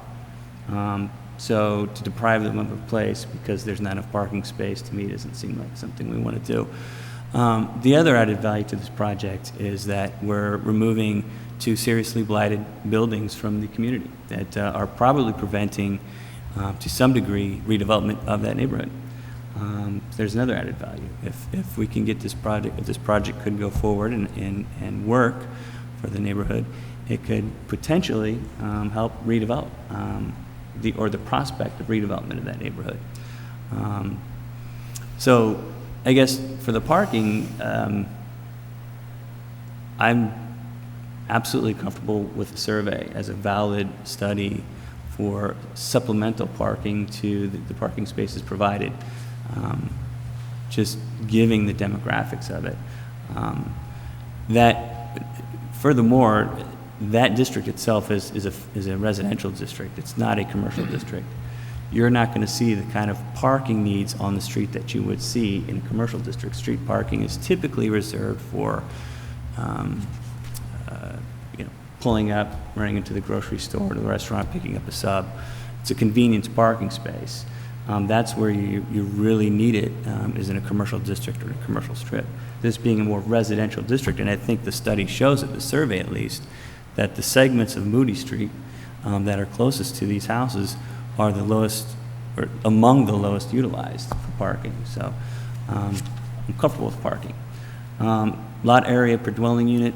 L: So to deprive them of a place because there's not enough parking space, to me, doesn't seem like something we want to do. The other added value to this project is that we're removing two seriously blighted buildings from the community that are probably preventing, to some degree, redevelopment of that neighborhood. There's another added value. If we can get this project, if this project could go forward and work for the neighborhood, it could potentially help redevelop the prospect of redevelopment of that neighborhood. So I guess for the parking, I'm absolutely comfortable with the survey as a valid study for supplemental parking to the parking spaces provided. Just giving the demographics of it. Furthermore, that district itself is a residential district. It's not a commercial district. You're not going to see the kind of parking needs on the street that you would see in a commercial district. Street parking is typically reserved for pulling up, running into the grocery store or the restaurant, picking up a sub. It's a convenience parking space. That's where you really need it, is in a commercial district or a commercial strip. This being a more residential district, and I think the study shows it, the survey at least, that the segments of Moody Street that are closest to these houses are the lowest, or among the lowest utilized for parking. So I'm comfortable with parking. Lot area per dwelling unit.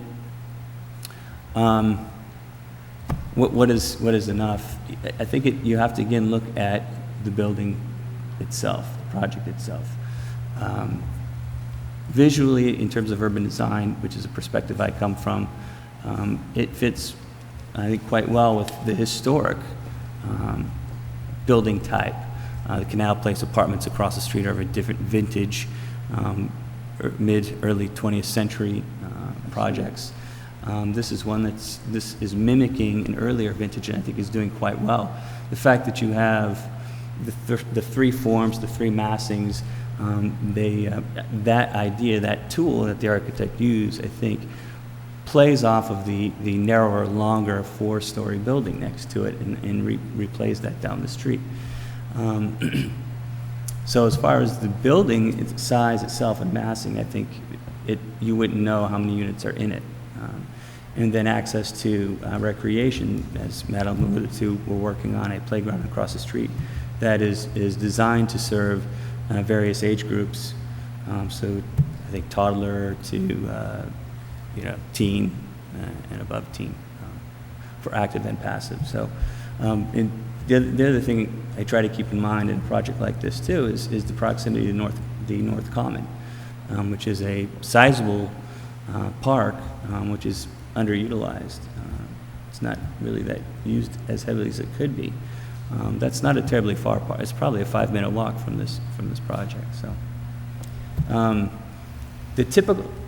L: What is enough? I think you have to again look at the building itself, the project itself. Visually, in terms of urban design, which is a perspective I come from, it fits I think, quite well with the historic building type. The Canal Place apartments across the street are of a different vintage, early 20th century projects. This is one this is mimicking an earlier vintage, and I think is doing quite well. The fact that you have the three forms, the three massings, that idea, that tool that the architect used, I think, plays off of the narrower, longer four-story building next to it and replays that down the street. So as far as the building size itself and massing, I think you wouldn't know how many units are in it. And then access to recreation, as Madam alluded to, we're working on a playground across the street that is designed to serve various age groups. So I think toddler to teen and above teen, for active and passive. So and the other thing I try to keep in mind in a project like this too is the proximity to the North Common, which is a sizable park, which is underutilized. It's not really that used as heavily as it could be. That's not a terribly far part. It's probably a 5-minute walk from this project.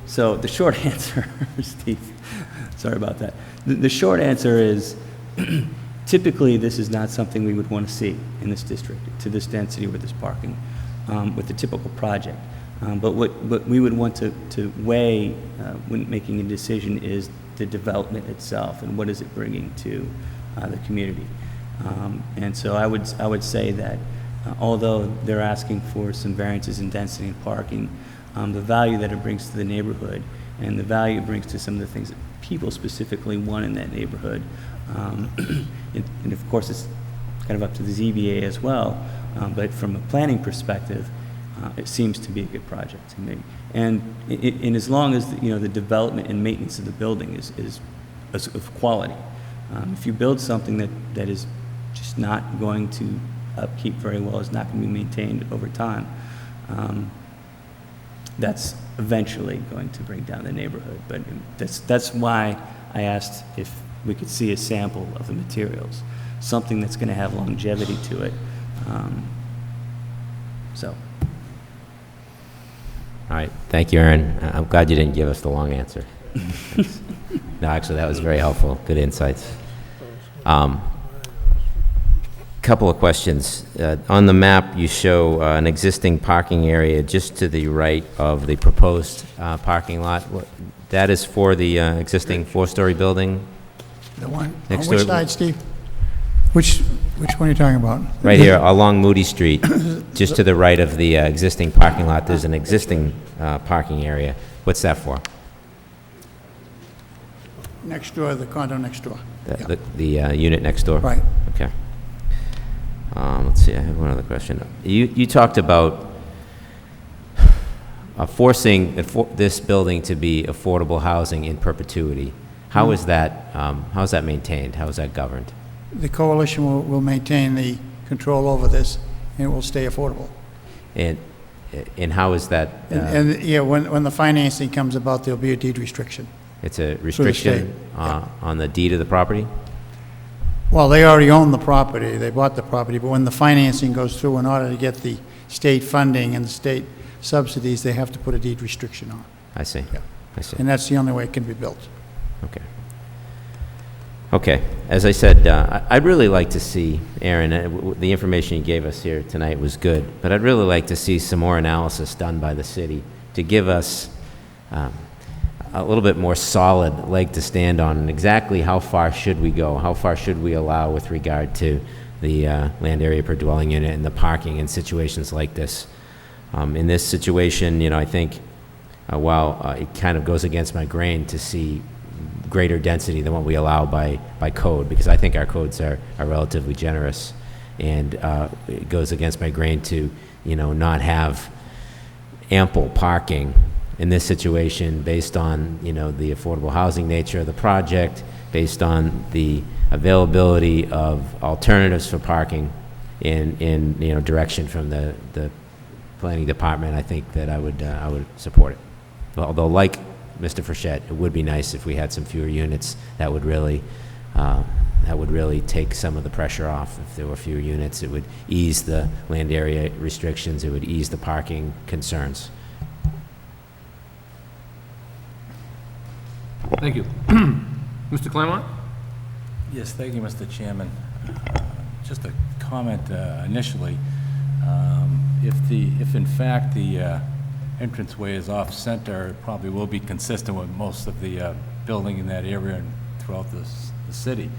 L: So the short answer, Steve, sorry about that. The short answer is typically this is not something we would want to see in this district to this density with this parking with the typical project. But what we would want to weigh when making a decision is the development itself and what is it bringing to the community. And so I would say that although they're asking for some variances in density and parking, the value that it brings to the neighborhood and the value it brings to some of the things that people specifically want in that neighborhood, and of course it's kind of up to the ZBA as well, but from a planning perspective, it seems to be a good project to me. And as long as the development and maintenance of the building is of quality. If you build something that is just not going to upkeep very well, is not going to be maintained over time, that's eventually going to bring down the neighborhood. But that's why I asked if we could see a sample of the materials, something that's going to have longevity to it.
O: All right, thank you, Aaron. I'm glad you didn't give us the long answer. No, actually, that was very helpful. Good insights. Couple of questions. On the map, you show an existing parking area just to the right of the proposed parking lot. That is for the existing four-story building?
D: The one,
O: next
D: on which
O: door?
D: side, Steve? Which one are you talking about?
O: Right here, along Moody Street, just to the right of the existing parking lot, there's an existing parking area. What's that for?
D: Next door, the condo next door.
O: The unit next door?
D: Right.
O: Okay. Let's see, I have one other question. You talked about forcing this building to be affordable housing in perpetuity. How is that maintained? How is that governed?
D: The coalition will maintain the control over this, and it will stay affordable.
O: And how is that?
D: Yeah, when the financing comes about, there'll be a deed restriction.
O: It's a restriction on the deed of the property?
D: Well, they already own the property, they bought the property, but when the financing goes through, in order to get the state funding and the state subsidies, they have to put a deed restriction on.
O: I see.
D: Yeah.
O: I see.
D: And that's the only way it can be built.
O: Okay. Okay. As I said, I'd really like to see, Aaron, the information you gave us here tonight was good, but I'd really like to see some more analysis done by the city to give us a little bit more solid leg to stand on, and exactly how far should we go? How far should we allow with regard to the land area per dwelling unit and the parking in situations like this? In this situation, I think while it kind of goes against my grain to see greater density than what we allow by code, because I think our codes are relatively generous, and it goes against my grain to not have ample parking in this situation based on the affordable housing nature of the project, based on the availability of alternatives for parking in direction from the planning department. I think that I would support it. Although, like Mr. Frechette, it would be nice if we had some fewer units that would really That would really take some of the pressure off. If there were fewer units, it would ease the land area restrictions, it would ease the parking concerns.
A: Thank you. Mr. Claremont?
P: Yes, thank you, Mr. Chairman. Just a comment initially. If in fact the entranceway is off-center, it probably will be consistent with most of the building in that area and throughout the city.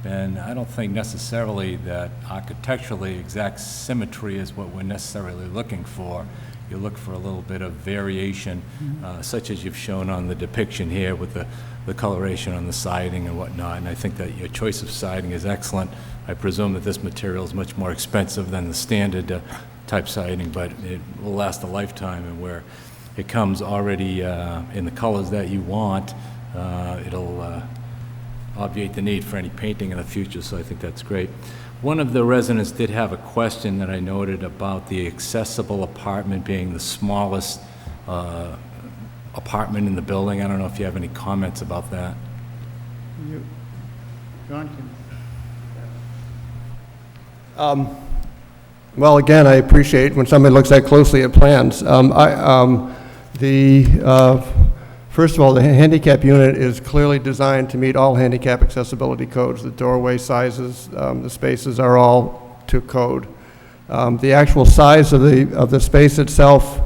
P: And I don't think necessarily that architecturally exact symmetry is what we're necessarily looking for. You look for a little bit of variation, such as you've shown on the depiction here with the coloration on the siding and whatnot. And I think that your choice of siding is excellent. I presume that this material is much more expensive than the standard type siding, but it will last a lifetime. And where it comes already in the colors that you want, it'll obviate the need for any painting in the future, so I think that's great. One of the residents did have a question that I noted about the accessible apartment being the smallest apartment in the building. I don't know if you have any comments about that.
D: John can.
E: Well, again, I appreciate when somebody looks that closely at plans. First of all, the handicap unit is clearly designed to meet all handicap accessibility codes. The doorway sizes, the spaces are all to code. The actual size of the space itself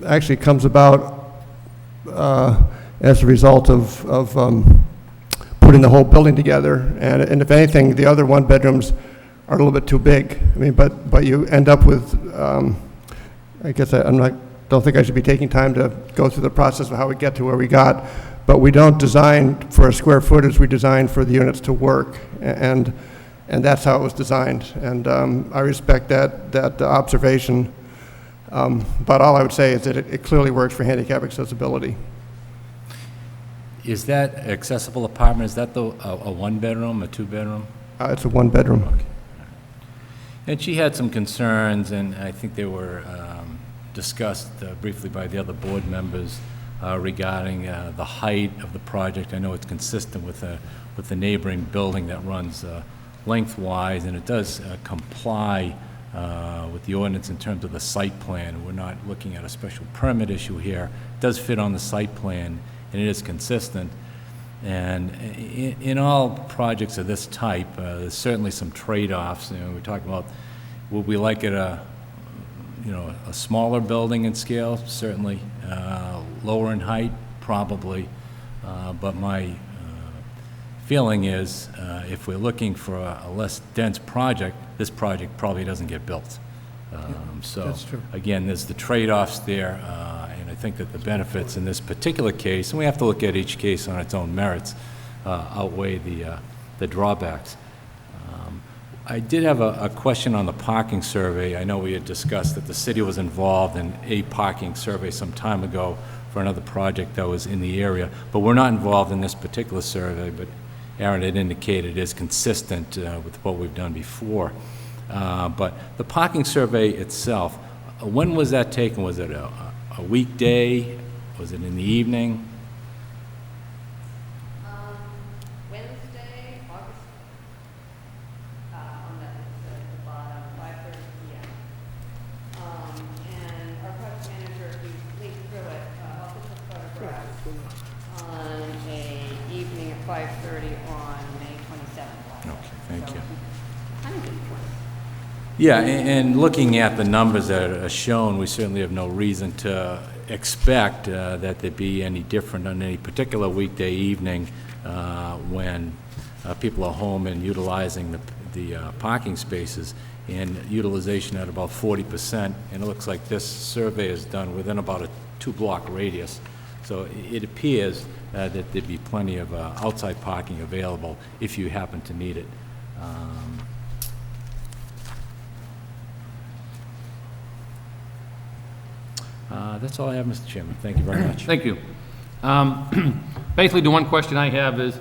E: actually comes about as a result of putting the whole building together. And if anything, the other one bedrooms are a little bit too big. I mean, but you end up with, I guess don't think I should be taking time to go through the process of how we get to where we got, but we don't design for a square footage, we design for the units to work, and that's how it was designed. And I respect that observation, but all I would say is that it clearly works for handicap accessibility.
P: Is that accessible apartment, is that a one-bedroom, a two-bedroom?
E: It's a one-bedroom.
P: Okay. And she had some concerns, and I think they were discussed briefly by the other board members regarding the height of the project. I know it's consistent with the neighboring building that runs lengthwise, and it does comply with the ordinance in terms of the site plan. We're not looking at a special permit issue here. It does fit on the site plan, and it is consistent. And in all projects of this type, there's certainly some trade-offs. You know, we're talking about, would we like it a smaller building in scale? Certainly. Lower in height? Probably. But my feeling is if we're looking for a less dense project, this project probably doesn't get built. So
D: that's true.
P: Again, there's the trade-offs there, and I think that the benefits in this particular case, and we have to look at each case on its own merits, outweigh the drawbacks. I did have a question on the parking survey. I know we had discussed that the city was involved in a parking survey some time ago for another project that was in the area, but we're not involved in this particular survey, but Aaron had indicated it is consistent with what we've done before. But the parking survey itself, when was that taken? Was it a weekday? Was it in the evening?
F: Wednesday, August, on the bottom, 5:30 p.m. And our project manager, who leafed through it, also took photographs on a evening at 5:30 on May 27th.
P: Okay, thank you.
F: Kind of good point.
P: Yeah, and looking at the numbers that are shown, we certainly have no reason to expect that there be any different on any particular weekday evening when people are home and utilizing the parking spaces, and utilization at about 40%, and it looks like this survey is done within about a 2-block radius. So it appears that there'd be plenty of outside parking available if you happen to need it. That's all I have, Mr. Chairman. Thank you very much.
A: Thank you. Basically, the one question I have is,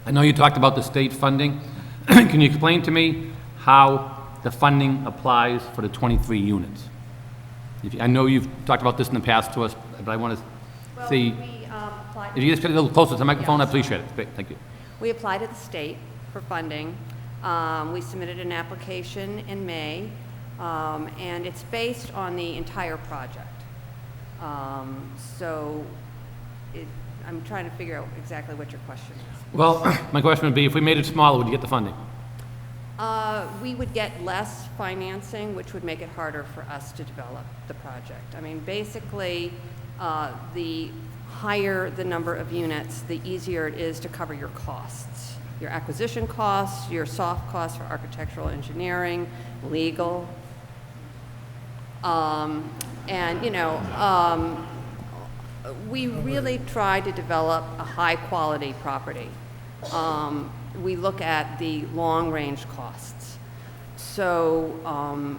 A: I know you talked about the state funding. Can you explain to me how the funding applies for the 23 units? I know you've talked about this in the past to us, but I want to see.
F: Well, we
A: If you just get a little closer to the microphone, I appreciate it. Great, thank you.
F: We applied to the state for funding. We submitted an application in May, and it's based on the entire project. So I'm trying to figure out exactly what your question is.
A: Well, my question would be, if we made it smaller, would you get the funding?
F: We would get less financing, which would make it harder for us to develop the project. I mean, basically, the higher the number of units, the easier it is to cover your costs. Your acquisition costs, your soft costs for architectural engineering, legal. And, you know, we really try to develop a high-quality property. We look at the long-range costs. So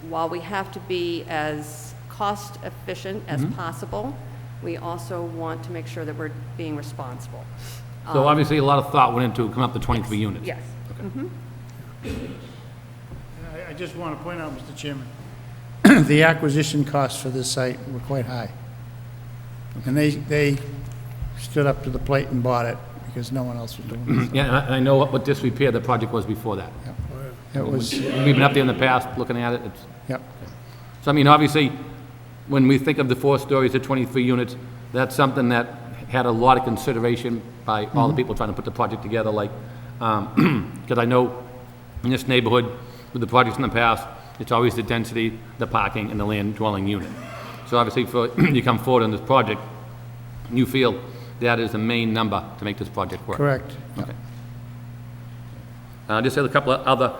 F: while we have to be as cost-efficient as possible, we also want to make sure that we're being responsible.
A: So obviously, a lot of thought went into coming up with 23 units.
F: Yes.
D: I just want to point out, Mr. Chairman, the acquisition costs for this site were quite high. And they stood up to the plate and bought it because no one else was doing it.
A: Yeah, and I know what disrepair the project was before that.
D: It was,
A: We've been up there in the past, looking at it. It's,
D: yep.
A: so, I mean, obviously, when we think of the 4 stories to 23 units, that's something that had a lot of consideration by all the people trying to put the project together, like, because I know in this neighborhood, with the projects in the past, it's always the density, the parking, and the land dwelling unit. So obviously, for you come forward on this project, you feel that is the main number to make this project work.
D: Correct.
A: Okay. Just a couple of other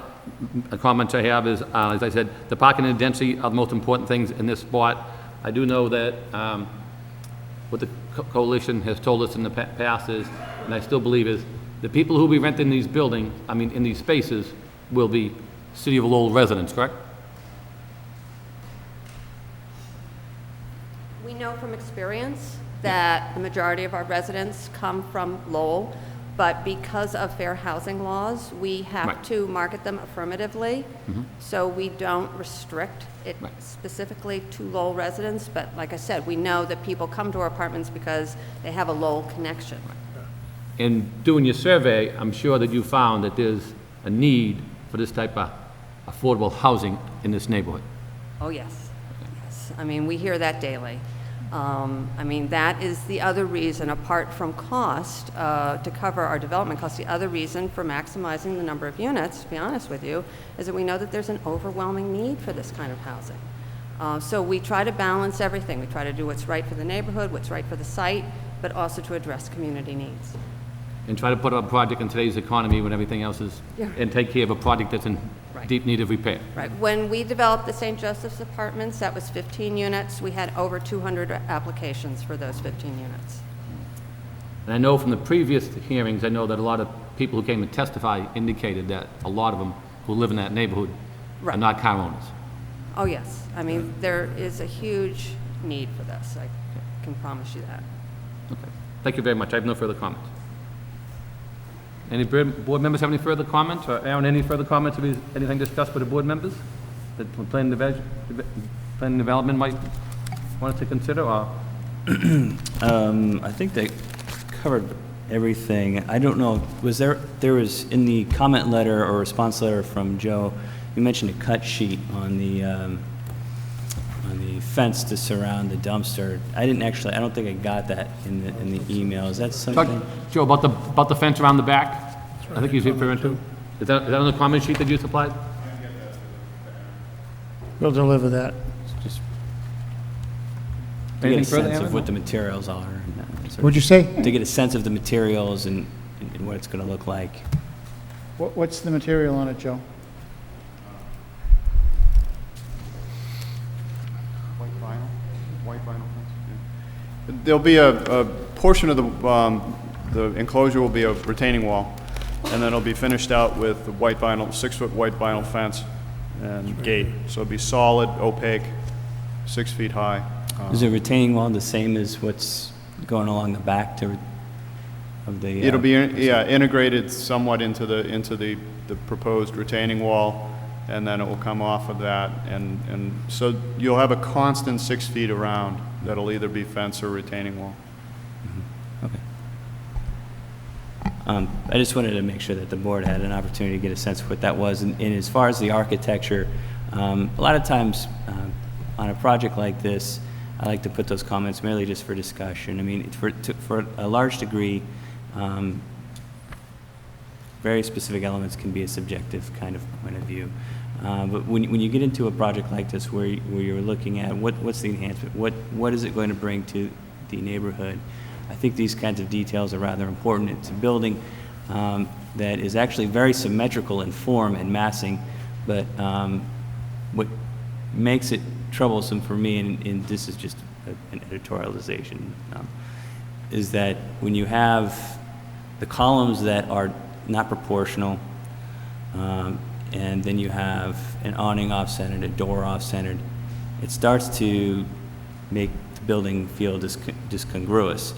A: comments I have is, as I said, the parking and density are the most important things in this spot. I do know that what the coalition has told us in the past is, and I still believe is, the people who will be renting these buildings, I mean, in these spaces, will be City of Lowell residents, correct?
F: We know from experience that the majority of our residents come from Lowell, but because of fair housing laws, we have to market them affirmatively. So we don't restrict it specifically to Lowell residents, but like I said, we know that people come to our apartments because they have a Lowell connection.
A: In doing your survey, I'm sure that you found that there's a need for this type of affordable housing in this neighborhood.
F: Oh, yes. Yes. I mean, we hear that daily. I mean, that is the other reason, apart from cost, to cover our development costs, the other reason for maximizing the number of units, to be honest with you, is that we know that there's an overwhelming need for this kind of housing. So we try to balance everything. We try to do what's right for the neighborhood, what's right for the site, but also to address community needs.
A: And try to put a project in today's economy when everything else is, and take care of a project that's in deep need of repair.
F: Right. When we developed the St. Joseph's Apartments, that was 15 units. We had over 200 applications for those 15 units.
A: And I know from the previous hearings, I know that a lot of people who came and testified indicated that a lot of them who live in that neighborhood are not car owners.
F: Oh, yes. I mean, there is a huge need for this. I can promise you that.
A: Okay. Thank you very much. I have no further comments. Any board members have any further comments? Or Aaron, any further comments? Anything discussed by the board members that planning development might want us to consider? Or?
L: I think they covered everything. I don't know, there was in the comment letter or response letter from Joe, you mentioned a cut sheet on the fence to surround the dumpster. I don't think I got that in the email. Is that something?
A: Joe, about the fence around the back? I think he's referring to. Is that on the comment sheet that you supplied?
D: We'll deliver that.
L: Just
A: Anything
L: to get a
A: further,
L: sense of
A: Aaron?
L: what the materials are.
D: What'd you say?
L: To get a sense of the materials and what it's going to look like.
D: What's the material on it, Joe?
B: White vinyl fence, yeah. There'll be a portion of the enclosure will be a retaining wall, and then it'll be finished out with the white vinyl, 6-foot white vinyl fence and gate. So it'll be solid, opaque, 6 feet high.
L: Is the retaining wall the same as what's going along the back of the?
B: It'll be integrated somewhat into the proposed retaining wall, and then it will come off of that, and so you'll have a constant 6 feet around that'll either be fence or retaining wall.
L: Okay. I just wanted to make sure that the board had an opportunity to get a sense of what that was. And as far as the architecture, a lot of times on a project like this, I like to put those comments merely just for discussion. I mean, for a large degree, very specific elements can be a subjective kind of point of view. But when you get into a project like this where you're looking at what's the enhancement, what is it going to bring to the neighborhood, I think these kinds of details are rather important. It's a building that is actually very symmetrical in form and massing, but what makes it troublesome for me, and this is just an editorialization, is that when you have the columns that are not proportional, and then you have an awning off-centered, a door off-centered, it starts to make the building feel discongruous.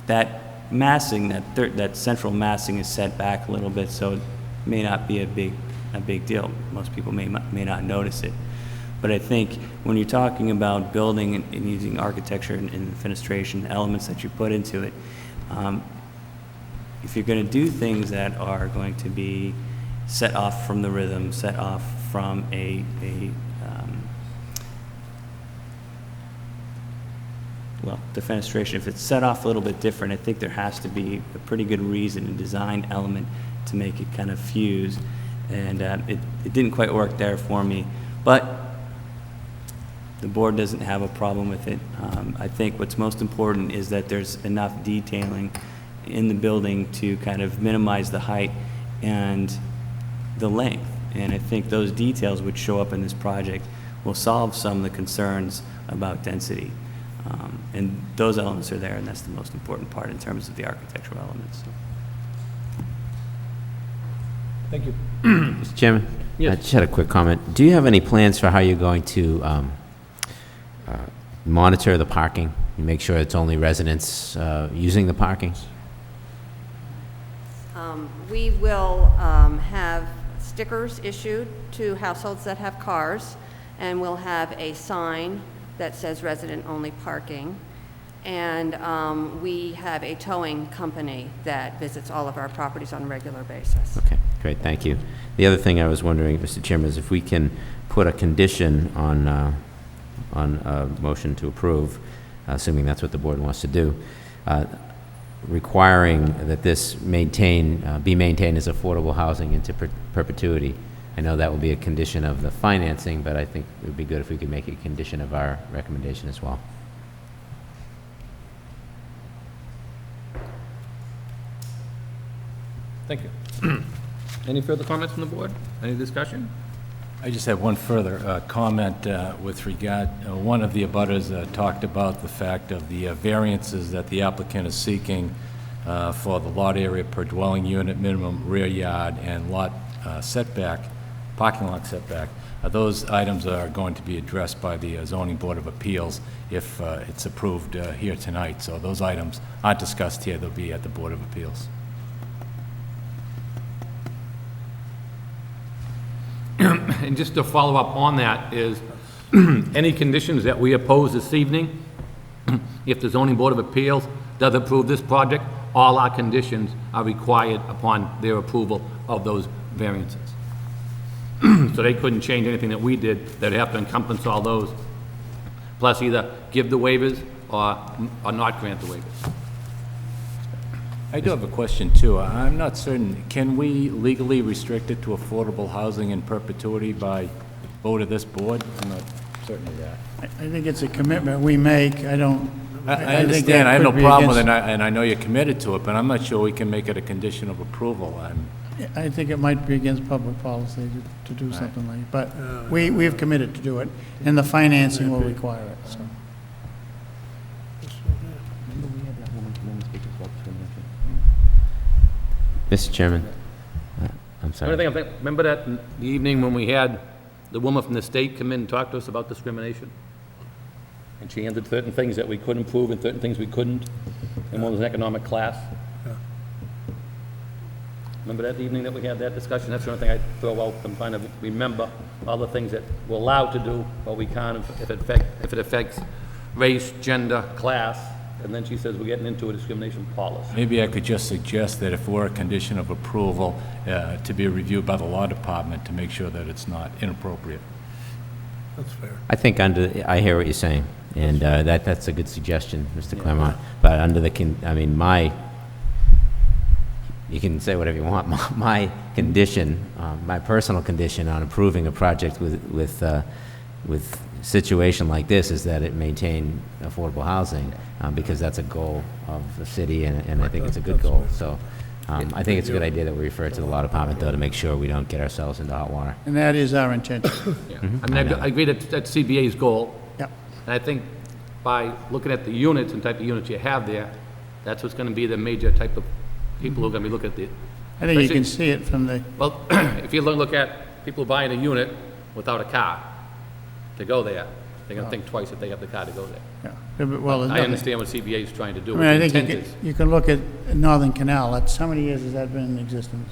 L: That massing, that central massing is set back a little bit, so it may not be a big deal. Most people may not notice it. But I think when you're talking about building and using architecture and fenestration, the elements that you put into it, if you're going to do things that are going to be set off from the rhythm, set off from well, the fenestration, if it's set off a little bit different, I think there has to be a pretty good reason, a design element to make it kind of fuse. And it didn't quite work there for me, but the board doesn't have a problem with it. I think what's most important is that there's enough detailing in the building to kind of minimize the height and the length. And I think those details which show up in this project will solve some of the concerns about density. And those elements are there, and that's the most important part in terms of the architectural elements.
N: Thank you.
O: Mr. Chairman?
A: Yes.
O: I just had a quick comment. Do you have any plans for how you're going to monitor the parking and make sure it's only residents using the parking?
F: We will have stickers issued to households that have cars, and we'll have a sign that says resident-only parking. And we have a towing company that visits all of our properties on a regular basis.
O: Okay, great, thank you. The other thing I was wondering, Mr. Chairman, is if we can put a condition on a motion to approve, assuming that's what the board wants to do, requiring that this be maintained as affordable housing into perpetuity. I know that will be a condition of the financing, but I think it would be good if we could make it a condition of our recommendation as well.
A: Thank you. Any further comments from the board? Any discussion?
P: I just have one further comment with regard, one of the abutters talked about the fact of the variances that the applicant is seeking for the lot area per dwelling unit, minimum rear yard, and lot setback, parking lot setback. Those items are going to be addressed by the Zoning Board of Appeals if it's approved here tonight. So those items aren't discussed here, they'll be at the Board of Appeals.
A: And just to follow up on that is, any conditions that we oppose this evening, if the Zoning Board of Appeals does approve this project, all our conditions are required upon their approval of those variances. So they couldn't change anything that we did, they'd have to encompass all those, plus either give the waivers or not grant the waivers.
P: I do have a question, too. I'm not certain, can we legally restrict it to affordable housing in perpetuity by vote of this board? I'm not certain of that.
D: I think it's a commitment we make. I
P: understand, I have no problem with it, and I know you're committed to it, but I'm not sure we can make it a condition of approval.
D: I think it might be against public policy to do something like that. But we have committed to do it, and the financing will require it, so.
O: Mr. Chairman, I'm sorry.
A: Remember that the evening when we had the woman from the state come in and talk to us about discrimination? And she handed certain things that we couldn't prove and certain things we couldn't, and one was an economic class. Remember that evening that we had that discussion? That's the only thing I throw out. I'm trying to remember all the things that we're allowed to do, but we can't if it affects race, gender, class. and then she says we're getting into a discrimination policy.
P: Maybe I could just suggest that if we're a condition of approval, to be reviewed by the law department to make sure that it's not inappropriate.
M: That's fair.
O: I think I hear what you're saying, and that's a good suggestion, Mr. Claremont. But under the, you can say whatever you want. My condition, my personal condition on approving a project with situation like this is that it maintain affordable housing, because that's a goal of the city, and I think it's a good goal. So I think it's a good idea that we refer it to the law department, though, to make sure we don't get ourselves into hot water.
D: And that is our intention.
A: Yeah. I mean, I agree that's CBA's goal.
D: Yep.
A: And I think by looking at the units and type of units you have there, that's what's going to be the major type of people who are going to be looking at the...
D: I think you can see it from the...
A: Well, if you look at people buying a unit without a car to go there, they're going to think twice if they have the car to go there.
D: Yeah. Well, there's
A: I
D: nothing-
A: understand what CBA is trying to do.
D: I mean, I
A: The
D: think
A: intent is-
D: you can look at Northern Canal. That's, how many years has that been in existence?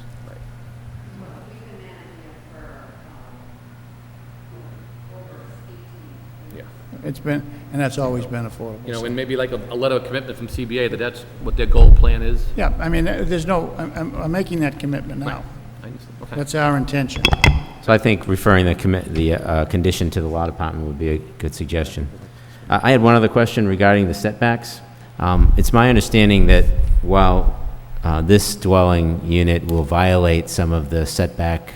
A: Yeah.
D: It's been, and that's always been affordable.
A: You know, and maybe like a letter of commitment from CBA that that's what their goal plan is.
D: Yeah, I mean, there's no, I'm making that commitment now.
A: I understand. Okay.
D: That's our intention.
O: So I think referring the condition to the law department would be a good suggestion. I had one other question regarding the setbacks. It's my understanding that while this dwelling unit will violate some of the setback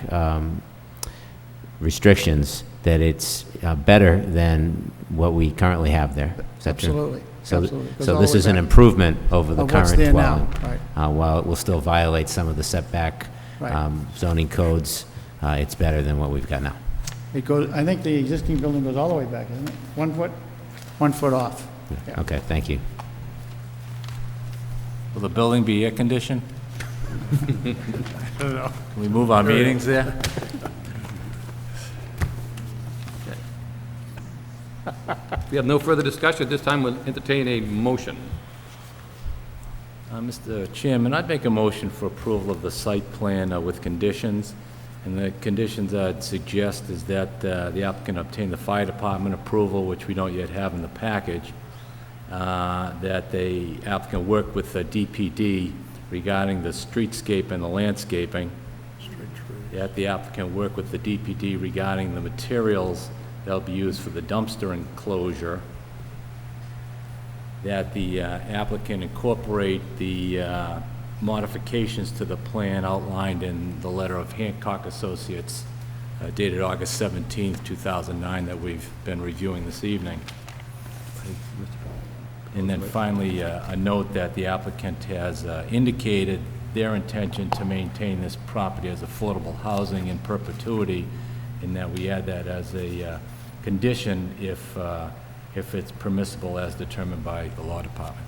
O: restrictions, that it's better than what we currently have there. Is that true?
D: Absolutely.
O: So,
D: Absolutely. Goes
O: so
D: all
O: this
D: the way
O: is an
D: back.
O: improvement over the
D: Of what's
O: current
D: there now,
O: dwelling.
D: right.
O: While it will still violate some of the setback
D: Right.
O: zoning codes, it's better than what we've got now.
D: It goes, I think the existing building goes all the way back, isn't it? 1 foot? 1 foot off. Yeah.
O: Okay, thank you.
P: Will the building be air-conditioned?
D: I don't know.
P: Can we move our meetings there?
A: We have no further discussion. At this time, we'll entertain a motion.
P: Mr. Chairman, I'd make a motion for approval of the site plan with conditions. And the conditions I'd suggest is that the applicant obtain the fire department approval, which we don't yet have in the package, that the applicant work with the DPD regarding the streetscape and the landscaping, that the applicant work with the DPD regarding the materials that'll be used for the dumpster enclosure, that the applicant incorporate the modifications to the plan outlined in the letter of Hancock Associates dated August 17th, 2009, that we've been reviewing this evening. And then finally, a note that the applicant has indicated their intention to maintain this property as affordable housing in perpetuity, and that we add that as a condition if it's permissible as determined by the law department.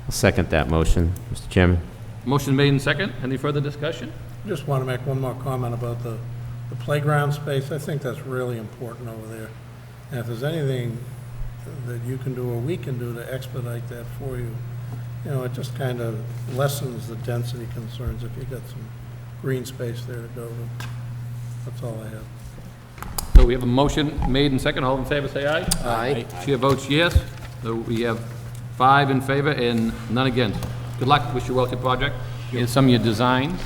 O: I'll second that motion, Mr. Chairman.
A: Motion made and second. Any further discussion?
M: Just want to make one more comment about the playground space. I think that's really important over there. And if there's anything that you can do or we can do to expedite that for you, you know, it just kind of lessens the density concerns if you got some green space there to go to. That's all I have.
A: So we have a motion made and second. All in favor, say aye.
C: Aye.
A: Chair votes yes. So we have 5 in favor and none against. Good luck. Wish you well with your project. Here's some of your designs.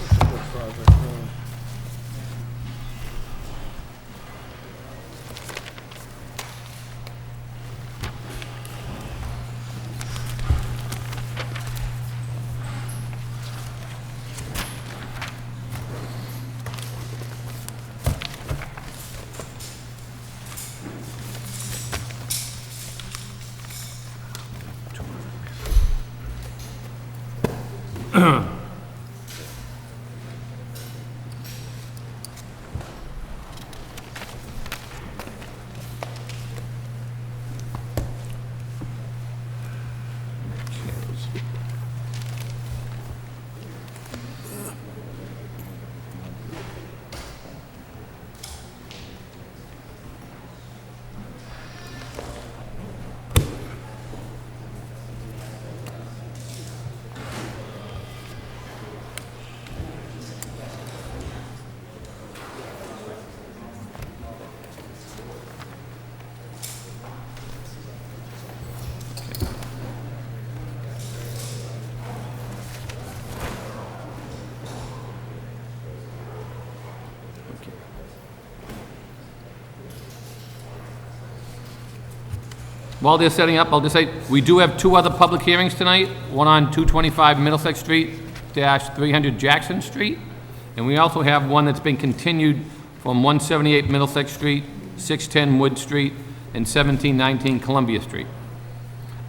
A: while they're setting up, I'll just say, we do have two other public hearings tonight, one on 225 Middlesex Street - 300 Jackson Street, and we also have one that's been continued from 178 Middlesex Street, 610 Wood Street, and 1719 Columbia Street.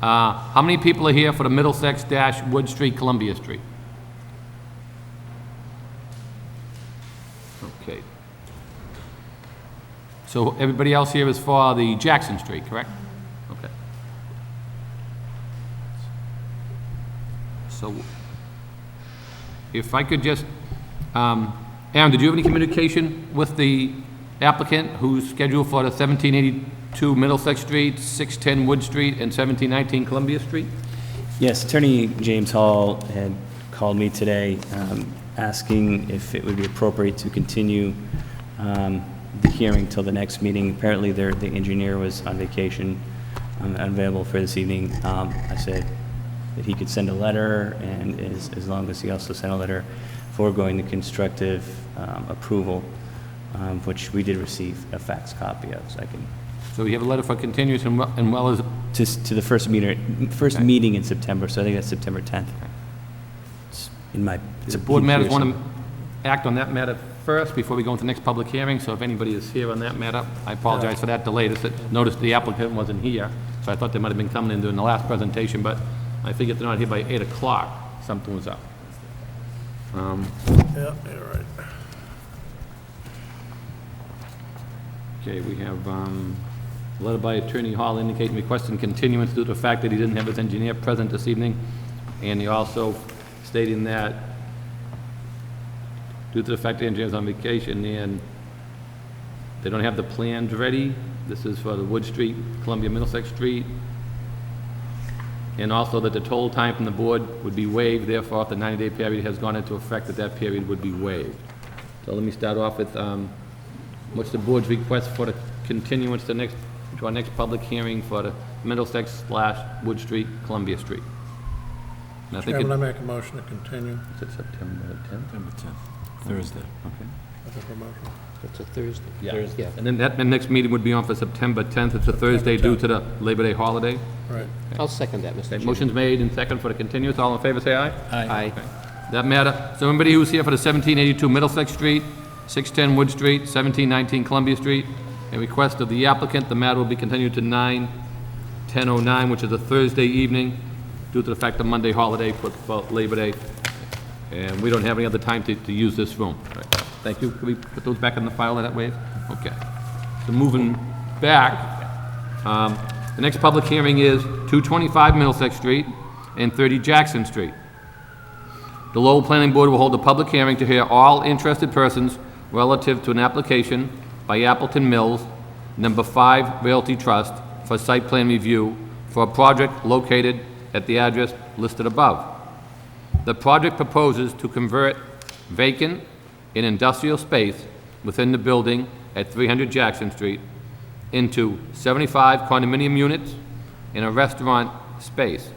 A: How many people are here for the Middlesex - Wood Street, Columbia Street? Okay. So everybody else here is for the Jackson Street, correct? Okay. So if I could just, Aaron, did you have any communication with the applicant who's scheduled for the 1782 Middlesex Street, 610 Wood Street, and 1719 Columbia Street?
L: Yes, Attorney James Hall had called me today asking if it would be appropriate to continue the hearing till the next meeting. Apparently, the engineer was on vacation, unavailable for this evening. I said that he could send a letter, and as long as he also sent a letter foregoing the constructive approval, which we did receive a fax copy of, so I can.
A: So we have a letter for continuance and well as...
L: To the first meeting in September, so I think that's September 10th. It's in my...
A: The board matters want to act on that matter first before we go into the next public hearing, so if anybody is here on that matter, I apologize for that delay. Noticed the applicant wasn't here, so I thought they might have been coming in during the last presentation, but I figured they're not here by 8 o'clock. Something was up.
M: Yeah, you're right.
A: Okay, we have a letter by Attorney Hall indicating requesting continuance due to the fact that he didn't have his engineer present this evening, and he also stating that due to the fact the engineer's on vacation and they don't have the plans ready. This is for the Wood Street, Columbia Middlesex Street. And also that the total time from the board would be waived, therefore, if the 90-day period has gone into effect, that period would be waived. So let me start off with, what's the board's request for the continuance to our next public hearing for the Middlesex / Wood Street, Columbia Street? And I think
M: Chairman, I make a motion to continue.
A: Is it September 10th?
P: September 10th, Thursday.
A: Okay.
M: I make a motion.
C: It's a Thursday.
A: Yeah.
C: Thursday. Yeah.
A: And then the next meeting would be on for September 10th. It's a Thursday due to the Labor Day holiday.
M: Right.
C: I'll second that, Mr. Chairman.
A: Motion's made and second for the continuance. All in favor, say aye.
C: Aye.
A: That matter. So anybody who's here for the 1782 Middlesex Street, 610 Wood Street, 1719 Columbia Street, a request of the applicant, the matter will be continued to 9/10/09, which is a Thursday evening, due to the fact of Monday holiday for Labor Day. And we don't have any other time to use this room. Right. Thank you. Can we put those back in the file that way? Okay. So moving back, the next public hearing is 225 Middlesex Street and 30 Jackson Street. The Lowell Planning Board will hold a public hearing to hear all interested persons relative to an application by Appleton Mills, number 5 Realty Trust, for site plan review for a project located at the address listed above. The project proposes to convert vacant and industrial space within the building at 300 Jackson Street into 75 condominium units and a restaurant space,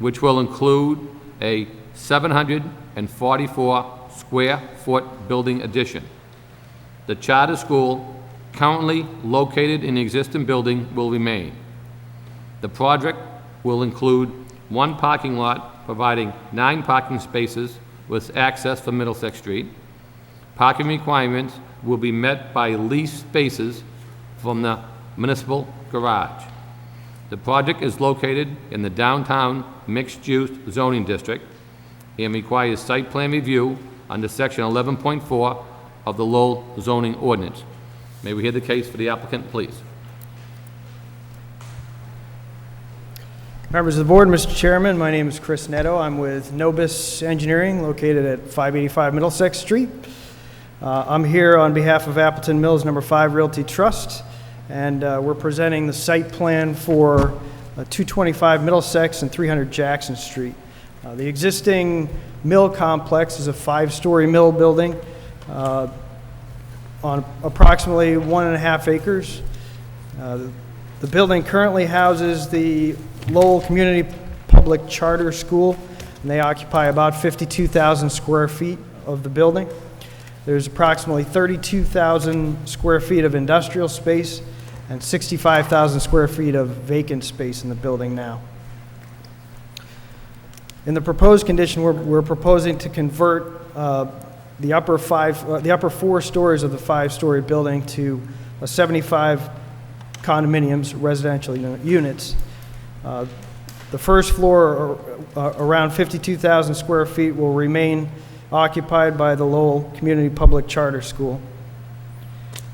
A: which will include a 744 square foot building addition. The charter school currently located in the existing building will remain. The project will include one parking lot providing 9 parking spaces with access from Middlesex Street. Parking requirements will be met by leased spaces from the municipal garage. The project is located in the downtown mixed-use zoning district and requires site plan review under section 11.4 of the Lowell zoning ordinance. May we hear the case for the applicant, please?
Q: Members of the board, Mr. Chairman, my name is Chris Netto. I'm with Nobis Engineering, located at 585 Middlesex Street. I'm here on behalf of Appleton Mills number 5 Realty Trust, and we're presenting the site plan for 225 Middlesex and 300 Jackson Street. The existing mill complex is a 5-story mill building on approximately 1.5 acres. The building currently houses the Lowell Community Public Charter School, and they occupy about 52,000 square feet of the building. There's approximately 32,000 square feet of industrial space and 65,000 square feet of vacant space in the building now. In the proposed condition, we're proposing to convert the upper 4 stories of the 5-story building to 75 condominiums, residential units. The first floor, around 52,000 square feet, will remain occupied by the Lowell Community Public Charter School.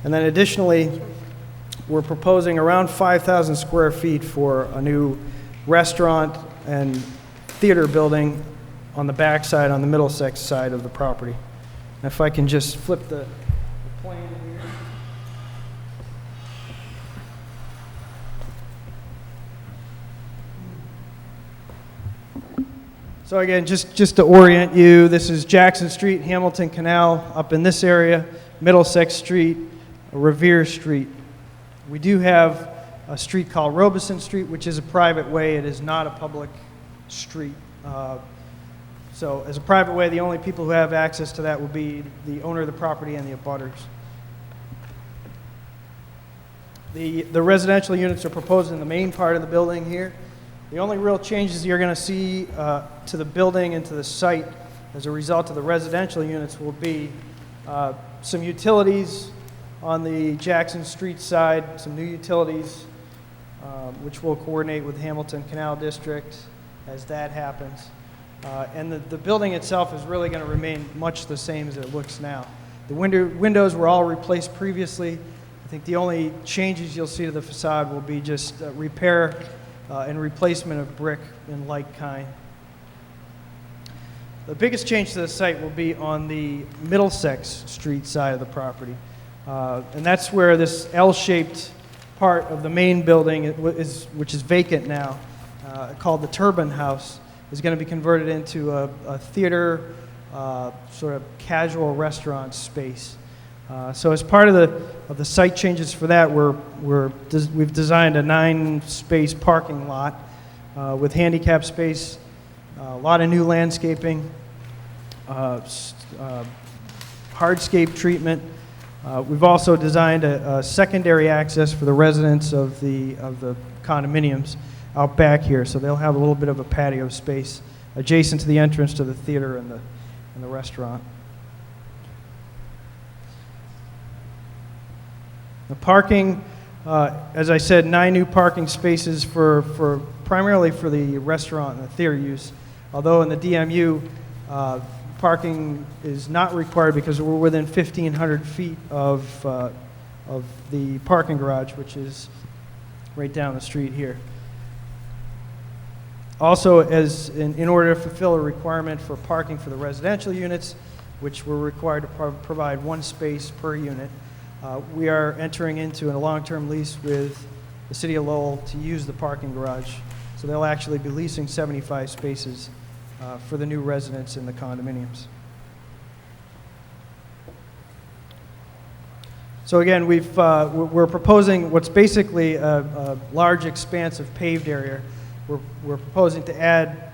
Q: And then additionally, we're proposing around 5,000 square feet for a new restaurant and theater building on the back side, on the Middlesex side of the property. And if I can just flip the plan here. So again, just to orient you, this is Jackson Street, Hamilton Canal, up in this area, Middlesex Street, Revere Street. We do have a street called Robeson Street, which is a private way. It is not a public street. So as a private way, the only people who have access to that will be the owner of the property and the abutters. The residential units are proposed in the main part of the building here. The only real changes you're going to see to the building and to the site as a result of the residential units will be some utilities on the Jackson Street side, some new utilities, which will coordinate with Hamilton Canal District as that happens. And the building itself is really going to remain much the same as it looks now. The windows were all replaced previously. I think the only changes you'll see to the facade will be just repair and replacement of brick in like kind. The biggest change to the site will be on the Middlesex Street side of the property. And that's where this L-shaped part of the main building, which is vacant now, called the Turbine House, is going to be converted into a theater, sort of casual restaurant space. So as part of the site changes for that, we've designed a 9-space parking lot with handicap space, a lot of new landscaping, hardscape treatment. We've also designed a secondary access for the residents of the condominiums out back here, so they'll have a little bit of a patio space adjacent to the entrance to the theater and the restaurant. The parking, as I said, 9 new parking spaces primarily for the restaurant and the theater use. Although in the DMU, parking is not required because we're within 1,500 feet of the parking garage, which is right down the street here. Also, in order to fulfill a requirement for parking for the residential units, which we're required to provide 1 space per unit, we are entering into a long-term lease with the City of Lowell to use the parking garage. So they'll actually be leasing 75 spaces for the new residents in the condominiums. So again, we're proposing what's basically a large expanse of paved area. We're proposing to add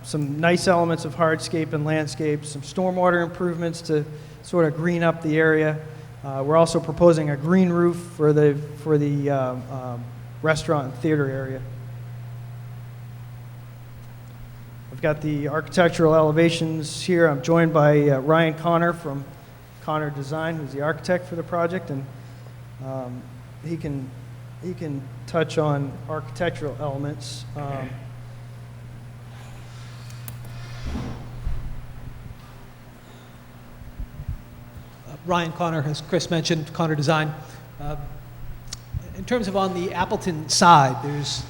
Q: some nice elements of hardscape and landscape, some stormwater improvements to sort of green up the area. We're also proposing a green roof for the restaurant and theater area. I've got the architectural elevations here. I'm joined by Ryan Connor from Connor Design, who's the architect for the project, and he can touch on architectural elements.
R: Ryan Connor, as Chris mentioned, Connor Design. In terms of on the Appleton side, there's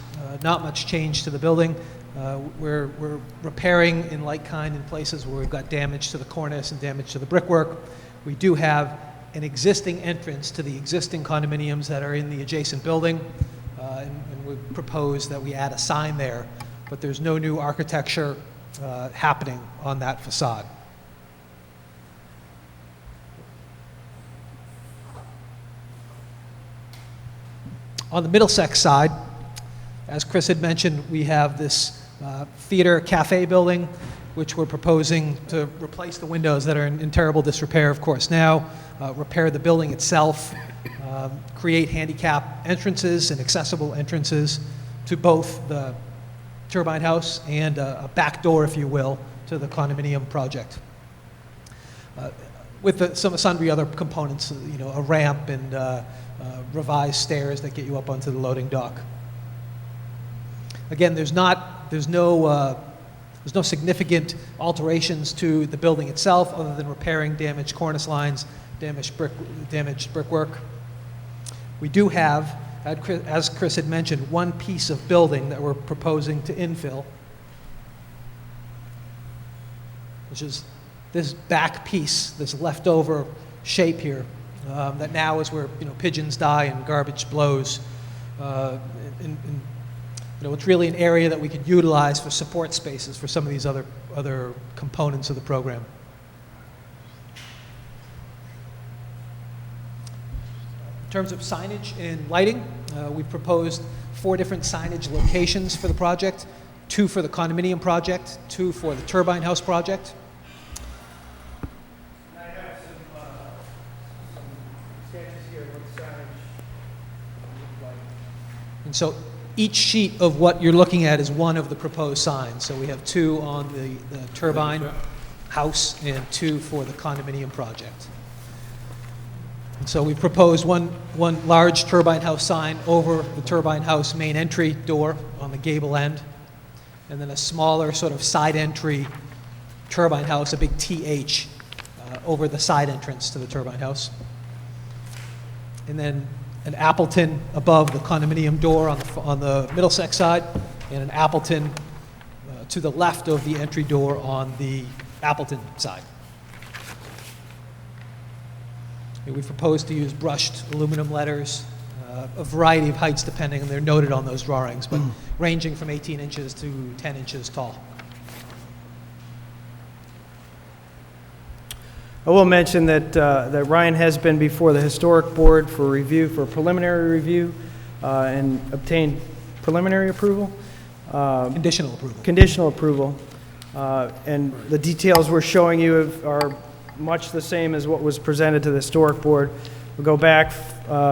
R: not much change to the building. We're repairing in like kind in places where we've got damage to the cornice and damage to the brickwork. We do have an existing entrance to the existing condominiums that are in the adjacent building, and we propose that we add a sign there, but there's no new architecture happening on that facade. On the Middlesex side, as Chris had mentioned, we have this theater cafe building, which we're proposing to replace the windows that are in terrible disrepair, of course, now, repair the building itself, create handicap entrances and accessible entrances to both the turbine house and a back door, if you will, to the condominium project. With some sundry other components, you know, a ramp and revised stairs that get you up onto the loading dock. Again, there's no significant alterations to the building itself other than repairing damaged cornice lines, damaged brickwork. We do have, as Chris had mentioned, one piece of building that we're proposing to infill, which is this back piece, this leftover shape here, that now is where, you know, pigeons die and garbage blows. You know, it's really an area that we could utilize for support spaces for some of these other components of the program. In terms of signage and lighting, we've proposed 4 different signage locations for the project, 2 for the condominium project, 2 for the turbine house project. I have some sketches here of what the signage looks like. And so each sheet of what you're looking at is one of the proposed signs. So we have 2 on the turbine house and 2 for the condominium project. And so we proposed one large turbine house sign over the turbine house main entry door on the gable end, and then a smaller sort of side entry turbine house, a big TH, over the side entrance to the turbine house. And then an Appleton above the condominium door on the Middlesex side, and an Appleton to the left of the entry door on the Appleton side. And we've proposed to use brushed aluminum letters, a variety of heights depending, and they're noted on those drawings, but ranging from 18 inches to 10 inches tall.
Q: I will mention that, that Ryan has been before the Historic Board for review, for preliminary review, and obtained preliminary approval.
R: Conditional approval.
Q: Conditional approval. And the details we're showing you are much the same as what was presented to the Historic Board. We'll go back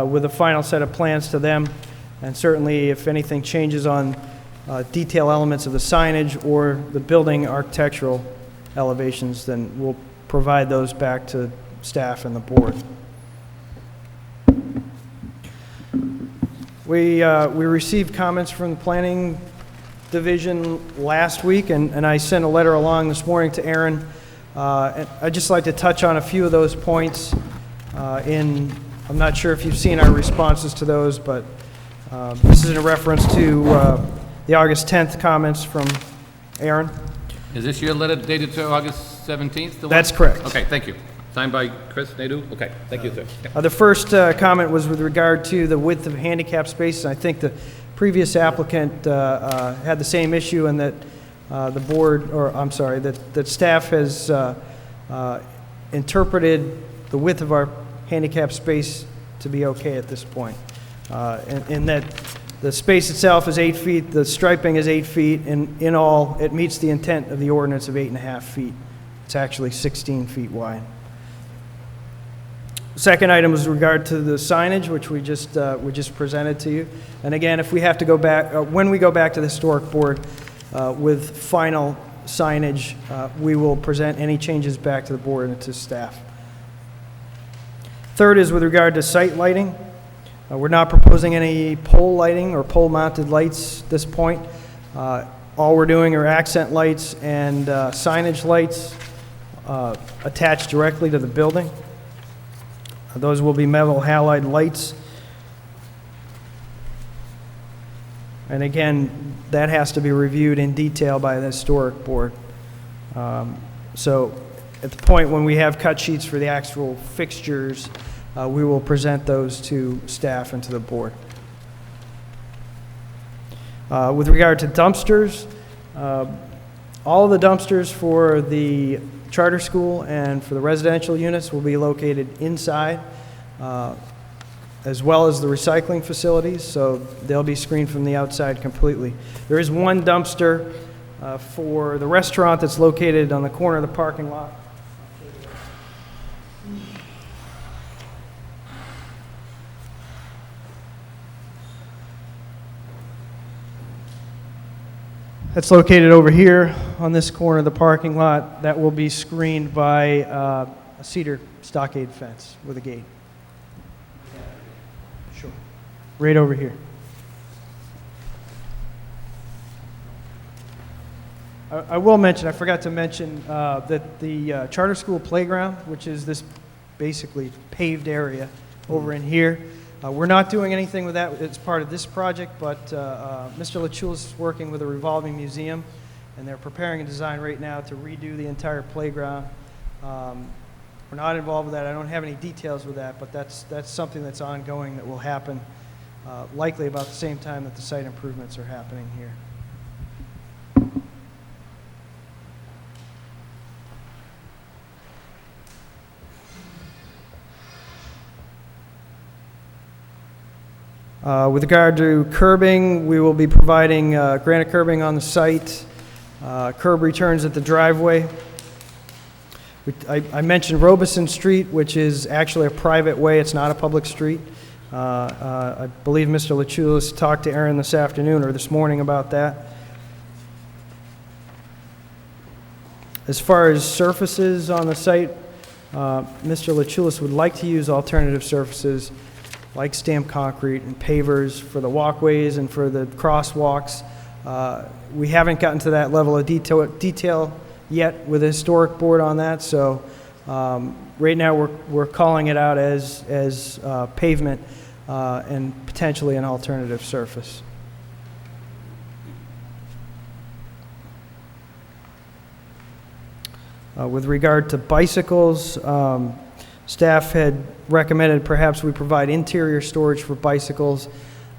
Q: with a final set of plans to them, and certainly if anything changes on detail elements of the signage or the building architectural elevations, then we'll provide those back to staff and the board. We received comments from the Planning Division last week, and I sent a letter along this morning to Aaron. And I'd just like to touch on a few of those points. I'm not sure if you've seen our responses to those, but this is in reference to the August 10th comments from Aaron.
A: Is this your letter dated to August 17th?
Q: That's correct.
A: Okay, thank you. Signed by Chris Nadeau? Okay, thank you, sir.
Q: The first comment was with regard to the width of handicap spaces. I think the previous applicant had the same issue, and that the board, or I'm sorry, that staff has interpreted the width of our handicap space to be okay at this point. In that the space itself is 8 feet, the striping is 8 feet, and in all, it meets the intent of the ordinance of 8.5 feet. It's actually 16 feet wide. Second item was with regard to the signage, which we just presented to you. And again, if we have to go back, when we go back to the Historic Board with final signage, we will present any changes back to the board and to staff. Third is with regard to site lighting. We're not proposing any pole lighting or pole-mounted lights at this point. All we're doing are accent lights and signage lights attached directly to the building. Those will be metal halide lights. And again, that has to be reviewed in detail by the Historic Board. So at the point when we have cut sheets for the actual fixtures, we will present those to staff and to the board. With regard to dumpsters, all of the dumpsters for the charter school and for the residential units will be located inside, as well as the recycling facilities, so they'll be screened from the outside completely. There is one dumpster for the restaurant that's located on the corner of the parking lot. That's located over here on this corner of the parking lot. That will be screened by a cedar stockade fence with a gate. Sure. Right over here. I will mention, I forgot to mention that the charter school playground, which is this basically paved area over in here, we're not doing anything with that. It's part of this project, but Mr. LaChulis is working with a revolving museum, and they're preparing a design right now to redo the entire playground. We're not involved with that. I don't have any details with that, but that's something that's ongoing that will happen likely about the same time that the site improvements are happening here. With regard to curbing, we will be providing granite curbing on the site, curb returns at the driveway. I mentioned Robeson Street, which is actually a private way. It's not a public street. I believe Mr. LaChulis talked to Aaron this afternoon or this morning about that. As far as surfaces on the site, Mr. LaChulis would like to use alternative surfaces like stamped concrete and pavers for the walkways and for the crosswalks. We haven't gotten to that level of detail yet with the historic board on that, so right now we're calling it out as pavement and potentially an alternative surface. With regard to bicycles, staff had recommended perhaps we provide interior storage for bicycles.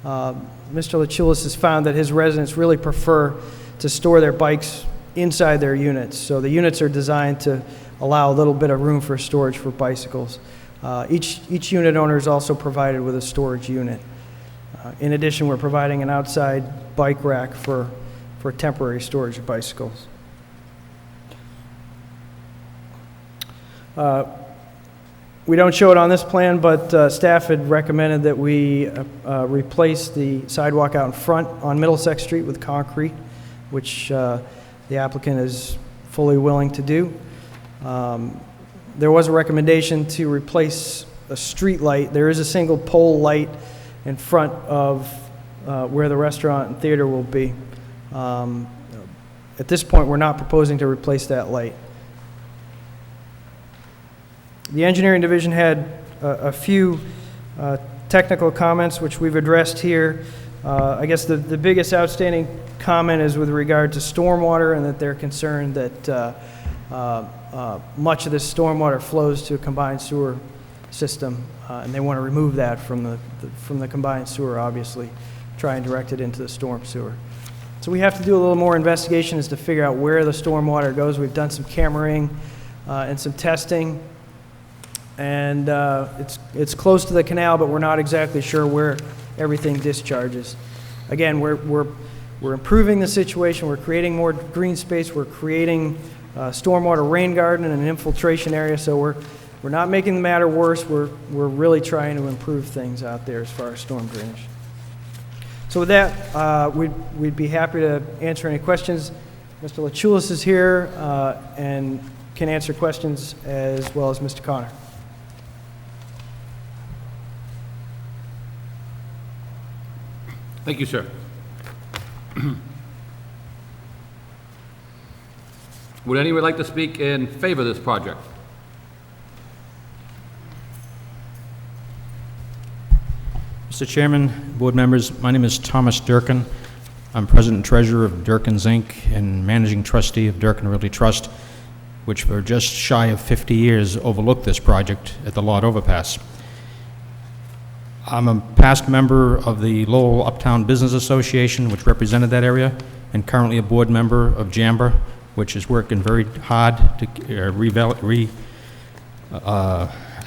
Q: Mr. LaChulis has found that his residents really prefer to store their bikes inside their units. So the units are designed to allow a little bit of room for storage for bicycles. Each unit owner is also provided with a storage unit. In addition, we're providing an outside bike rack for temporary storage of bicycles. We don't show it on this plan, but staff had recommended that we replace the sidewalk out in front on Middlesex Street with concrete, which the applicant is fully willing to do. There was a recommendation to replace a street light. There is a single pole light in front of where the restaurant and theater will be. At this point, we're not proposing to replace that light. The engineering division had a few technical comments, which we've addressed here. I guess the biggest outstanding comment is with regard to stormwater, and that they're concerned that much of this stormwater flows to a combined sewer system, and they want to remove that from the combined sewer, obviously, try and direct it into the storm sewer. So we have to do a little more investigation as to figure out where the stormwater goes. We've done some cameraing and some testing. And it's close to the canal, but we're not exactly sure where everything discharges. Again, we're improving the situation. We're creating more green space. We're creating stormwater rain garden and an infiltration area. So we're not making the matter worse. We're really trying to improve things out there as far as storm drainage. So with that, we'd be happy to answer any questions. Mr. LaChulis is here and can answer questions as well as Mr. Connor.
A: Thank you, sir. Would anyone like to speak in favor of this project?
S: Mr. Chairman, board members, my name is Thomas Durkin. I'm president and treasurer of Durkin's Inc. and managing trustee of Durkin Realty Trust, which for just shy of 50 years overlooked this project at the Lord Overpass. I'm a past member of the Lowell Uptown Business Association, which represented that area, and currently a board member of JAMBA, which is working very hard to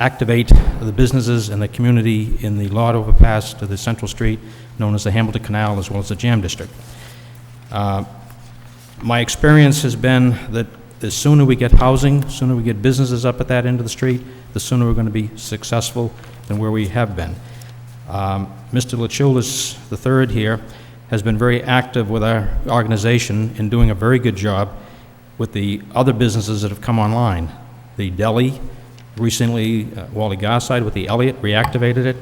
S: activate the businesses and the community in the Lord Overpass to the Central Street, known as the Hamilton Canal, as well as the Jam District. My experience has been that the sooner we get housing, the sooner we get businesses up at that end of the street, the sooner we're going to be successful than where we have been. Mr. LaChulis III here has been very active with our organization in doing a very good job with the other businesses that have come online. The deli, recently, Wally Garside with the Elliott reactivated it.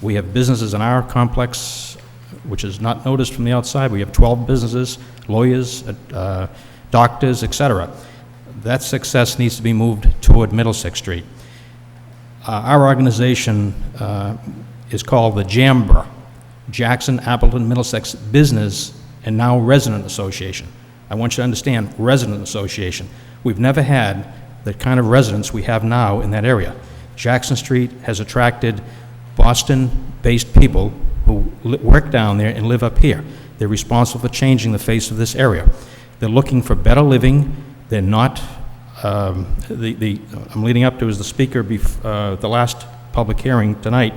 S: We have businesses in our complex, which is not noticed from the outside. We have 12 businesses, lawyers, doctors, etc. That success needs to be moved toward Middlesex Street. Our organization is called the JAMBR, Jackson Appleton Middlesex Business and now Resident Association. I want you to understand, Resident Association. We've never had the kind of residents we have now in that area. Jackson Street has attracted Boston-based people who work down there and live up here. They're responsible for changing the face of this area. They're looking for better living. They're not, I'm leading up to is the speaker, the last public hearing tonight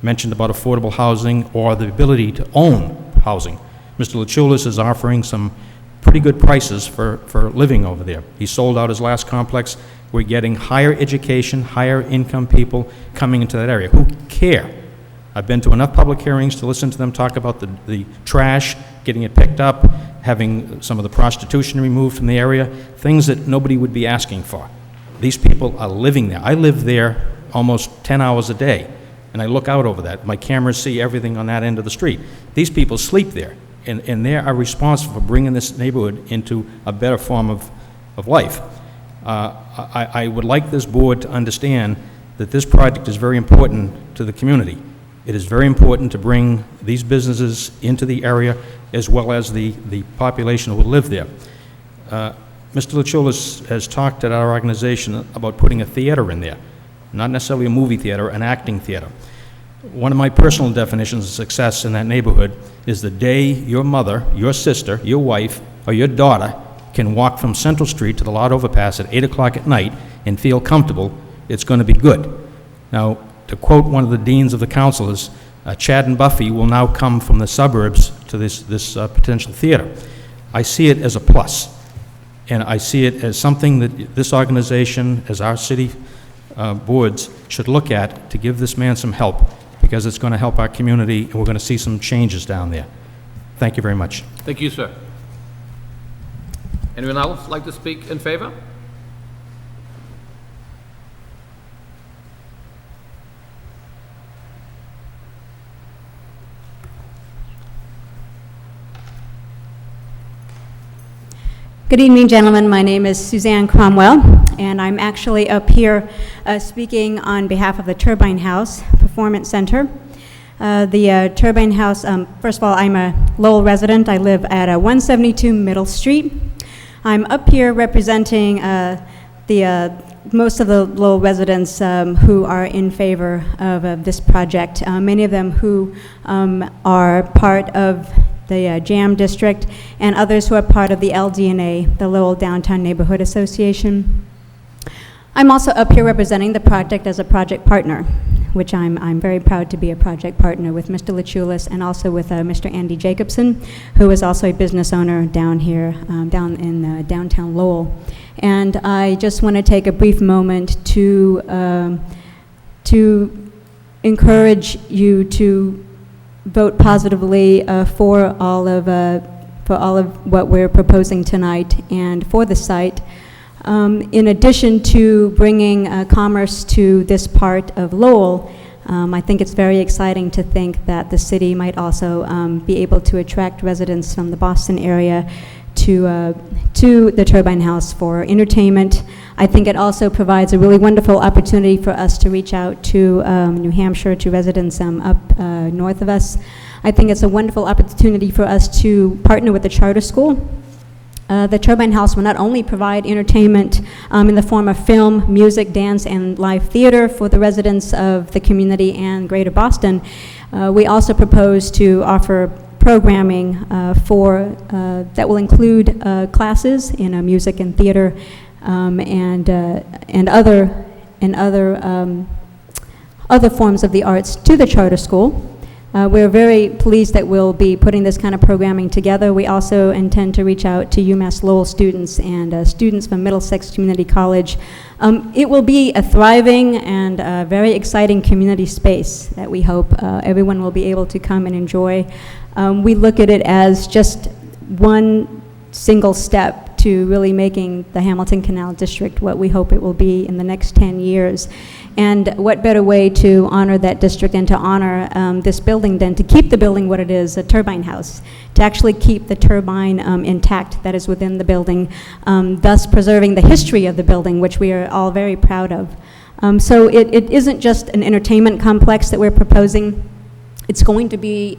S: mentioned about affordable housing or the ability to own housing. Mr. Luchulis is offering some pretty good prices for living over there. He sold out his last complex. We're getting higher education, higher income people coming into that area who care. I've been to enough public hearings to listen to them talk about the trash, getting it picked up, having some of the prostitution removed from the area, things that nobody would be asking for. These people are living there. I live there almost 10 hours a day, and I look out over that. My cameras see everything on that end of the street. These people sleep there, and they are responsible for bringing this neighborhood into a better form of life. I would like this board to understand that this project is very important to the community. It is very important to bring these businesses into the area as well as the population who will live there. Mr. Luchulis has talked at our organization about putting a theater in there, not necessarily a movie theater, an acting theater. One of my personal definitions of success in that neighborhood is the day your mother, your sister, your wife, or your daughter can walk from Central Street to the Loud Overpass at 8 o'clock at night and feel comfortable, it's going to be good. Now, to quote one of the deans of the councilors, Chad and Buffy will now come from the suburbs to this potential theater. I see it as a plus, and I see it as something that this organization, as our city boards, should look at to give this man some help, because it's going to help our community, and we're going to see some changes down there. Thank you very much.
A: Thank you, sir. Anyone else like to speak in favor?
T: Good evening, gentlemen. My name is Suzanne Cromwell, and I'm actually up here speaking on behalf of the Turbine House Performance Center. The Turbine House, first of all, I'm a Lowell resident. I live at 172 Middle Street. I'm up here representing most of the Lowell residents who are in favor of this project, many of them who are part of the JAM district, and others who are part of the LDNA, the Lowell Downtown Neighborhood Association. I'm also up here representing the project as a project partner, which I'm very proud to be a project partner with Mr. Luchulis and also with Mr. Andy Jacobson, who is also a business owner down here, down in downtown Lowell. And I just want to take a brief moment to encourage you to vote positively for all of what we're proposing tonight and for the site. In addition to bringing commerce to this part of Lowell, I think it's very exciting to think that the city might also be able to attract residents from the Boston area to the Turbine House for entertainment. I think it also provides a really wonderful opportunity for us to reach out to New Hampshire, to residents up north of us. I think it's a wonderful opportunity for us to partner with the charter school. The Turbine House will not only provide entertainment in the form of film, music, dance, and live theater for the residents of the community and Greater Boston, we also propose to offer programming that will include classes in music and theater and other forms of the arts to the charter school. We're very pleased that we'll be putting this kind of programming together. We also intend to reach out to UMass Lowell students and students from Middlesex Community College. It will be a thriving and very exciting community space that we hope everyone will be able to come and enjoy. We look at it as just one single step to really making the Hamilton Canal District what we hope it will be in the next 10 years. And what better way to honor that district and to honor this building than to keep the building what it is, a turbine house, to actually keep the turbine intact that is within the building, thus preserving the history of the building, which we are all very proud of. So it isn't just an entertainment complex that we're proposing. It's going to be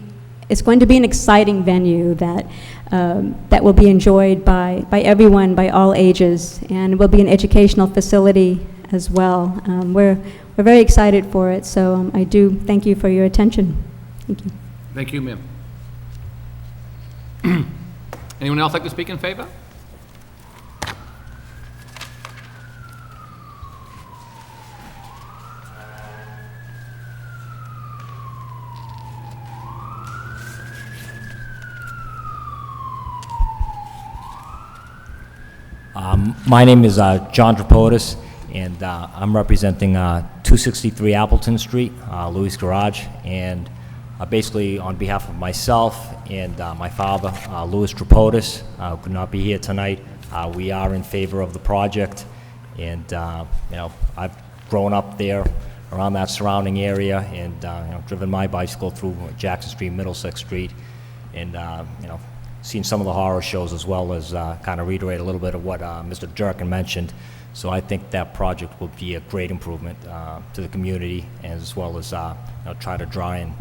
T: an exciting venue that that will be enjoyed by everyone, by all ages, and will be an educational facility as well. We're very excited for it, so I do thank you for your attention. Thank you.
A: Thank you, ma'am. Anyone else like to speak in favor?
U: My name is John Tripodis, and I'm representing 263 Appleton Street, Louis Garage, and basically on behalf of myself and my father, Louis Tripodis, who could not be here tonight, we are in favor of the project, and you know, I've grown up there around that surrounding area, and you know, driven my bicycle through Jackson Street, Middlesex Street, and you know, seen some of the horror shows, as well as kind of reiterate a little bit of what Mr. Durkin mentioned. So I think that project will be a great improvement to the community, as well as you know, try to draw in,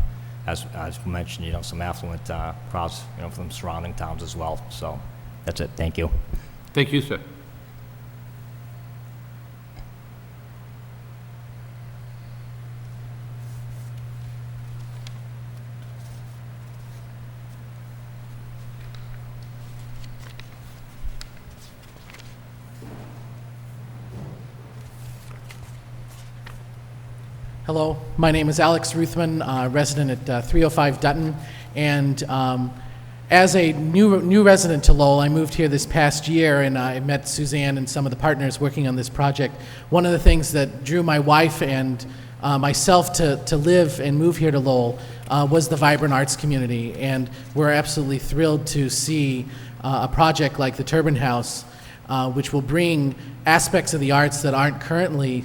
U: as mentioned, you know, some affluent crowds, you know, from surrounding towns as well. So that's it. Thank you.
A: Thank you, sir.
V: Hello, my name is Alex Ruthman, resident at 305 Dutton, and as a new resident to Lowell, I moved here this past year, and I met Suzanne and some of the partners working on this project. One of the things that drew my wife and myself to live and move here to Lowell was the vibrant arts community, and we're absolutely thrilled to see a project like the Turbine House, which will bring aspects of the arts that aren't currently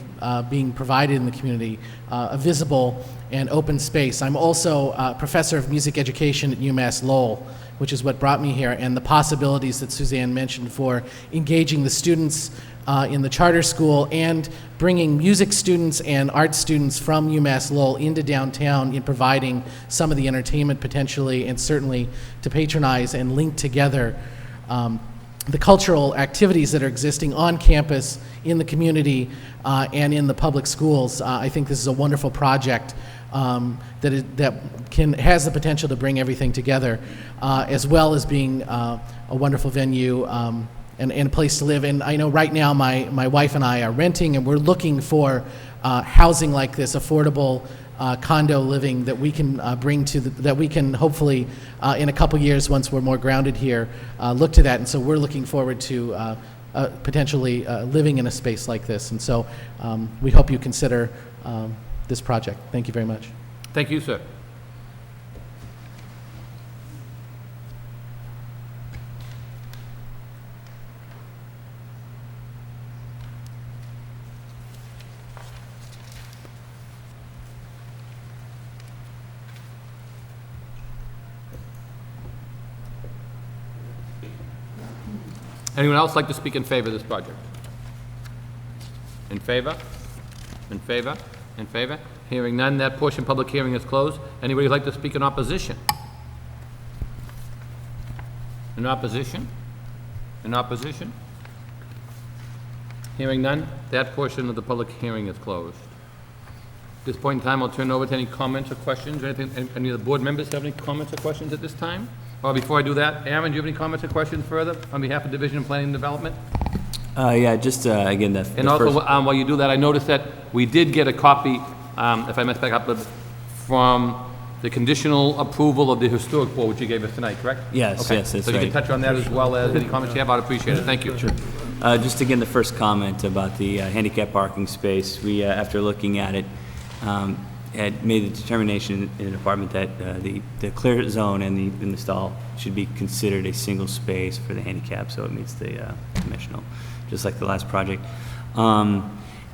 V: being provided in the community, a visible and open space. I'm also a professor of music education at UMass Lowell, which is what brought me here, and the possibilities that Suzanne mentioned for engaging the students in the charter school and bringing music students and art students from UMass Lowell into downtown in providing some of the entertainment potentially, and certainly to patronize and link together the cultural activities that are existing on campus, in the community, and in the public schools. I think this is a wonderful project that has the potential to bring everything together, as well as being a wonderful venue and a place to live. And I know right now my wife and I are renting, and we're looking for housing like this, affordable condo living that we can bring to that we can hopefully in a couple years, once we're more grounded here, look to that. And so we're looking forward to potentially living in a space like this. And so we hope you consider this project. Thank you very much.
A: Thank you, sir. Anyone else like to speak in favor of this project? In favor? In favor? In favor? Hearing none, that portion of public hearing is closed. Anybody like to speak in opposition? In opposition? In opposition? Hearing none, that portion of the public hearing is closed. At this point in time, I'll turn it over to any comments or questions, or anything. Any of the board members have any comments or questions at this time? Well, before I do that, Aaron, do you have any comments or questions further on behalf of Division of Planning and Development?
L: Yeah, just again,
A: And also, while you do that, I noticed that we did get a copy, if I messed back up, from the conditional approval of the historic board, which you gave us tonight, correct?
L: Yes,
A: Okay.
L: yes, that's
A: So you can
L: right.
A: touch on that as well as any comments you have, I'd appreciate it. Thank you. Sure.
L: Just again, the first comment about the handicap parking space, we, after looking at it, had made the determination in the department that the clear zone and the stall should be considered a single space for the handicap, so it meets the dimensional, just like the last project.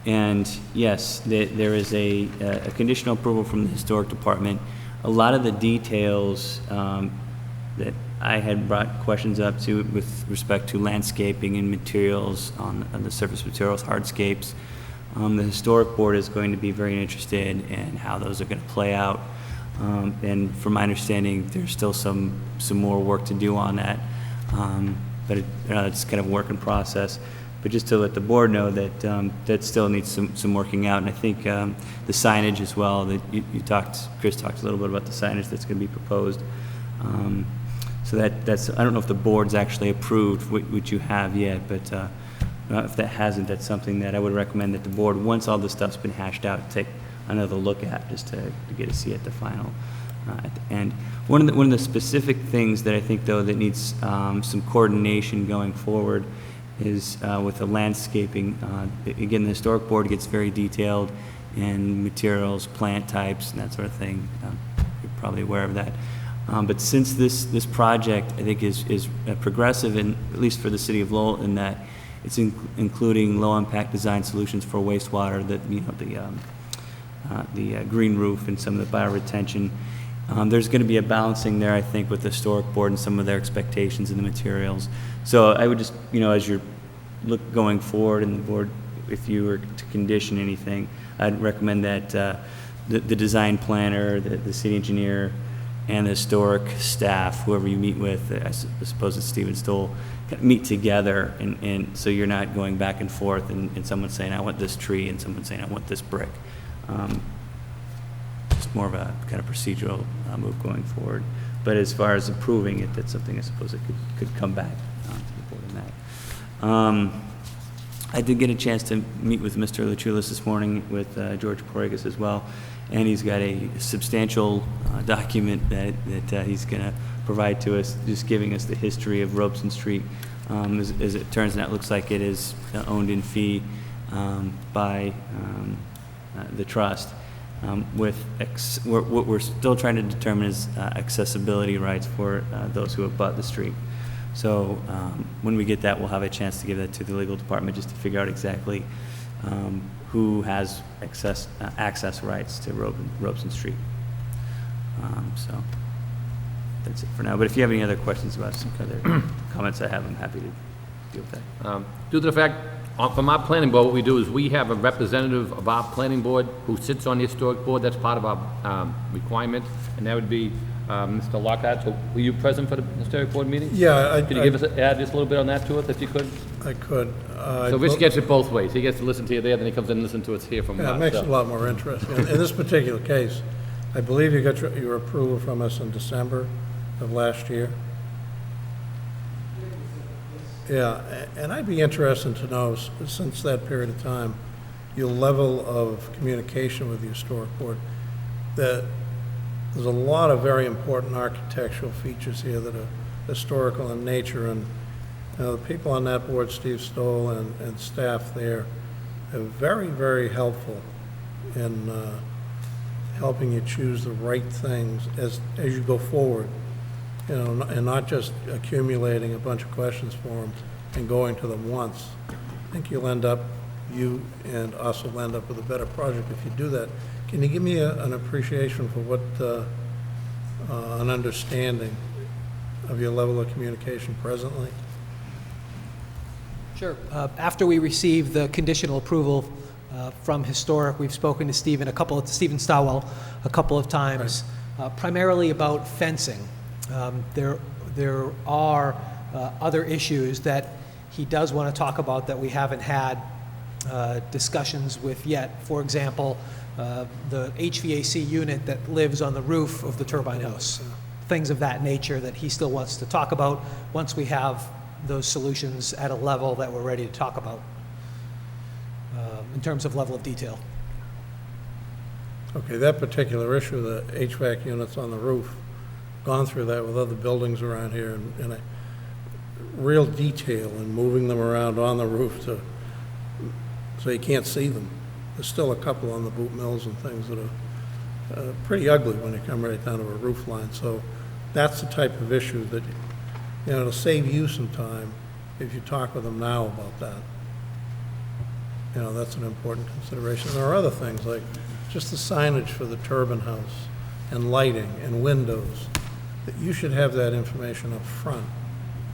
L: And yes, there is a conditional approval from the historic department. A lot of the details that I had brought questions up to with respect to landscaping and materials on the surface materials, hardscapes. The historic board is going to be very interested in how those are going to play out. And from my understanding, there's still some more work to do on that. But it's kind of a work in process. But just to let the board know that that still needs some working out. And I think the signage as well, that Chris talked a little bit about the signage that's going to be proposed. So that's, I don't know if the board's actually approved what you have yet, but if that hasn't, that's something that I would recommend that the board, once all this stuff's been hashed out, take another look at, just to get a see at the final, at the end. One of the specific things that I think, though, that needs some coordination going forward is with the landscaping. Again, the historic board gets very detailed in materials, plant types, and that sort of thing. You're probably aware of that. But since this project, I think, is progressive, and at least for the city of Lowell, in that it's including low-impact design solutions for wastewater, the green roof and some of the bioretention. There's going to be a balancing there, I think, with the historic board and some of their expectations in the materials. So I would just, as you're going forward, and the board, if you were to condition anything, I'd recommend that the design planner, the city engineer, and the historic staff, whoever you meet with, I suppose it's Stephen Stoll, meet together, and so you're not going back and forth, and someone's saying, I want this tree, and someone's saying, I want this brick. Just more of a kind of procedural move going forward. But as far as approving it, that's something I suppose it could come back to the board on that. I did get a chance to meet with Mr. Luchulis this morning with George Porregas as well, and he's got a substantial document that he's going to provide to us, just giving us the history of Robeson Street. As it turns out, it looks like it is owned in fee by the trust. What we're still trying to determine is accessibility rights for those who have bought the street. So when we get that, we'll have a chance to give that to the legal department, just to figure out exactly who has access rights to Robeson Street. So that's it for now. But if you have any other questions about some other comments I have, I'm happy to deal with that.
A: Due to the fact, from our planning board, what we do is we have a representative of our planning board who sits on the historic board. That's part of our requirement, and that would be Mr. Lockhart. So were you present for the historic board meeting?
M: Yeah.
A: Could you give us, add just a little bit on that to us, if you could?
M: I could.
A: So Rich gets it both ways. He gets to listen to you there, then he comes in and listens to us here from us.
M: Yeah, it makes it a lot more interesting. In this particular case, I believe you got your approval from us in December of last year. Yeah, and I'd be interested to know, since that period of time, your level of communication with the historic board, that there's a lot of very important architectural features here that are historical in nature, and the people on that board, Steve Stoll and staff there, are very, very helpful in helping you choose the right things as you go forward. And not just accumulating a bunch of questions for them and going to them once. I think you and us will end up with a better project if you do that. Can you give me an appreciation for what, an understanding of your level of communication presently?
R: Sure. After we received the conditional approval from Historic, we've spoken to Stephen Stowell a couple of times, primarily about fencing. There are other issues that he does want to talk about that we haven't had discussions with yet. For example, the HVAC unit that lives on the roof of the turbine house. Things of that nature that he still wants to talk about once we have those solutions at a level that we're ready to talk about in terms of level of detail.
M: Okay, that particular issue, the HVAC units on the roof, gone through that with other buildings around here in a real detail and moving them around on the roof so you can't see them. There's still a couple on the boot mills and things that are pretty ugly when you come right down to a roof line. So that's the type of issue that, it'll save you some time if you talk with them now about that. That's an important consideration. There are other things like just the signage for the turbine house and lighting and windows, that you should have that information up front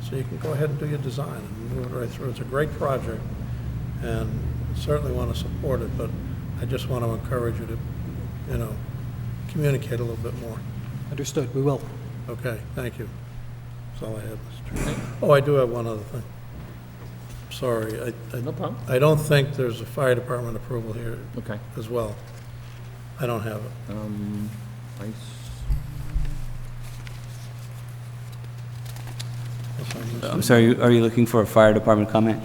M: so you can go ahead and do your design and move it right through. It's a great project and certainly want to support it, but I just want to encourage you to, communicate a little bit more.
R: Understood, we will.
M: Okay, thank you. That's all I have, Mr. Chairman. Oh, I do have one other thing. Sorry,
N: No problem.
M: I don't think there's a fire department approval here
N: Okay.
M: as well. I don't have it.
L: I'm sorry, are you looking for a fire department comment?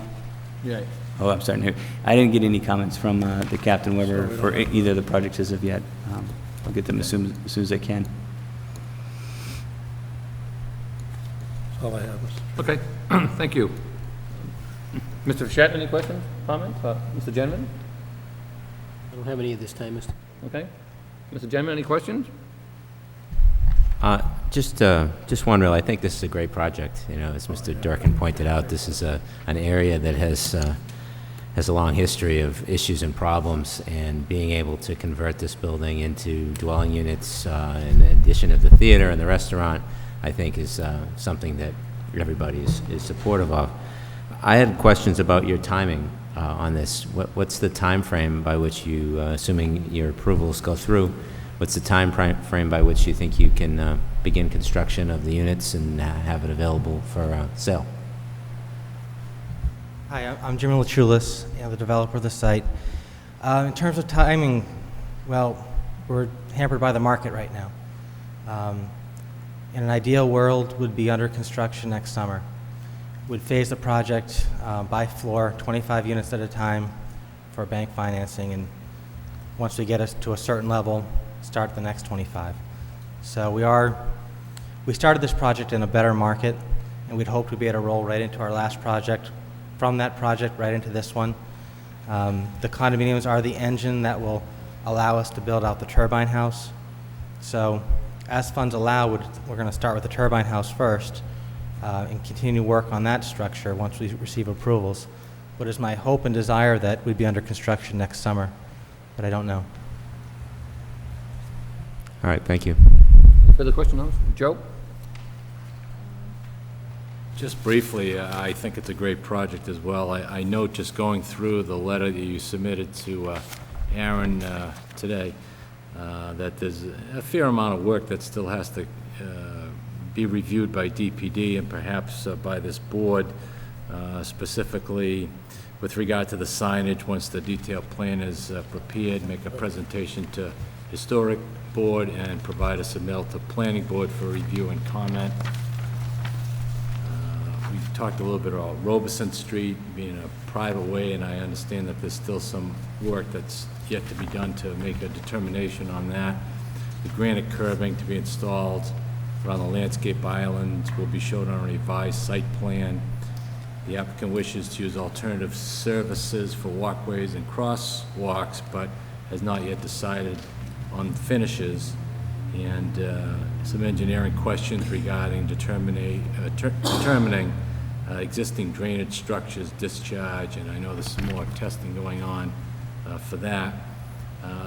N: Yeah.
L: Oh, I'm starting here. I didn't get any comments from the Captain Weber for either of the projects as of yet. I'll get them as soon as I can.
M: That's all I have, Mr.
A: Okay, thank you. Mr. Fischett, any questions, comments? Mr. Gentleman?
C: I don't have any at this time, Mr.
A: Okay. Mr. Gentleman, any questions?
O: Just one real, I think this is a great project. As Mr. Durkin pointed out, this is an area that has a long history of issues and problems, and being able to convert this building into dwelling units in addition of the theater and the restaurant, I think is something that everybody is supportive of. I had questions about your timing on this. What's the time frame by which you, assuming your approvals go through, what's the time frame by which you think you can begin construction of the units and have it available for sale?
G: Hi, I'm Jimmy Lachulis, the developer of the site. In terms of timing, well, we're hampered by the market right now. In an ideal world, would be under construction next summer. We'd phase the project by floor, 25 units at a time for bank financing, and once we get us to a certain level, start the next 25. So we started this project in a better market, and we'd hoped to be able to roll right into our last project, from that project right into this one. The condominiums are the engine that will allow us to build out the turbine house. So as funds allow, we're going to start with the turbine house first and continue work on that structure once we receive approvals. But it's my hope and desire that we'd be under construction next summer, but I don't know.
O: All right, thank you.
A: Further questions? Joe?
P: Just briefly, I think it's a great project as well. I note, just going through the letter that you submitted to Aaron today, that there's a fair amount of work that still has to be reviewed by DPD and perhaps by this board, specifically with regard to the signage. Once the detailed plan is prepared, make a presentation to Historic Board and provide a submittal to Planning Board for review and comment. We've talked a little bit about Robeson Street being a private way, and I understand that there's still some work that's yet to be done to make a determination on that. The granite curbing to be installed around the landscape islands will be shown on a revised site plan. The applicant wishes to use alternative services for walkways and crosswalks, but has not yet decided on finishes, and some engineering questions regarding determining existing drainage structures, discharge, and I know there's some more testing going on for that.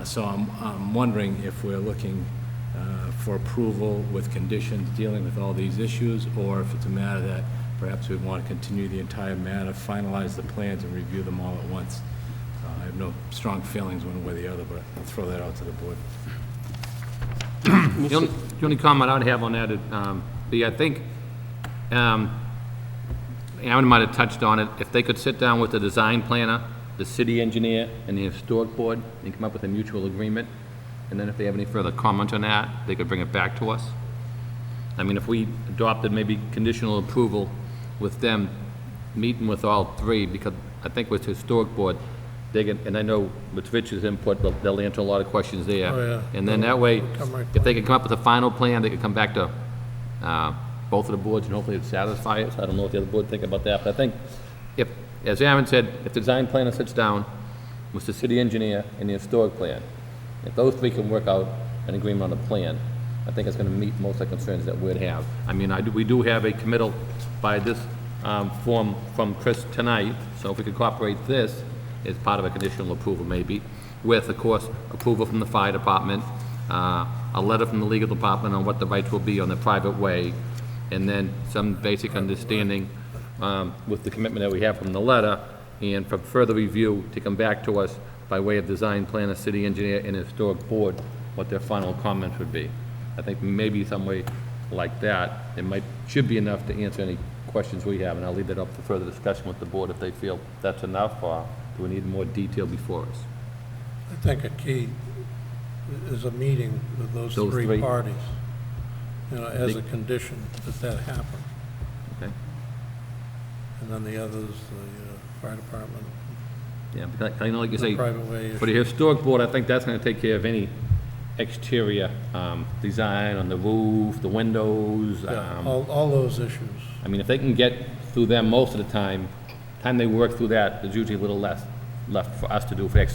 P: So I'm wondering if we're looking for approval with conditions dealing with all these issues, or if it's a matter that perhaps we want to continue the entire matter, finalize the plans, and review them all at once. I have no strong feelings one way or the other, but I'll throw that out to the board.
A: The only comment I'd have on that is, I think Aaron might have touched on it. If they could sit down with the design planner, the city engineer, and the historic board, and come up with a mutual agreement, and then if they have any further comment on that, they could bring it back to us. I mean, if we adopted maybe conditional approval with them, meeting with all three, because I think with historic board, and I know with Rich's input, they'll answer a lot of questions there.
M: Oh, yeah.
A: And then that way,
M: Come right
A: if they can come up with a final plan, they can come back to both of the boards and hopefully it'll satisfy us. I don't know what the other board think about that, but I think if, as Aaron said, if the design planner sits down with the city engineer and the historic plan, if those three can work out an agreement on the plan, I think it's gonna meet most of the concerns that we'd have. I mean, we do have a committal by this form from Chris tonight, so if we could incorporate this as part of a conditional approval maybe, with, of course, approval from the fire department, a letter from the legal department on what the rights will be on the private way, and then some basic understanding with the commitment that we have from the letter, and for further review to come back to us by way of design planner, city engineer, and historic board, what their final comments would be. I think maybe some way like that, should be enough to answer any questions we have, and I'll leave that up for further discussion with the board if they feel that's enough, or do we need more detail before us?
M: I think a key is a meeting with those three parties, you know, as a condition that happen.
A: Okay.
M: And then the others, the fire department.
A: Yeah, but I know, like you say,
M: private way
A: for the historic board, I think that's gonna take care of any exterior design on the roof, the windows.
M: Yeah, all those issues.
A: I mean, if they can get through them most of the time they work through that, there's usually a little less left for us to do for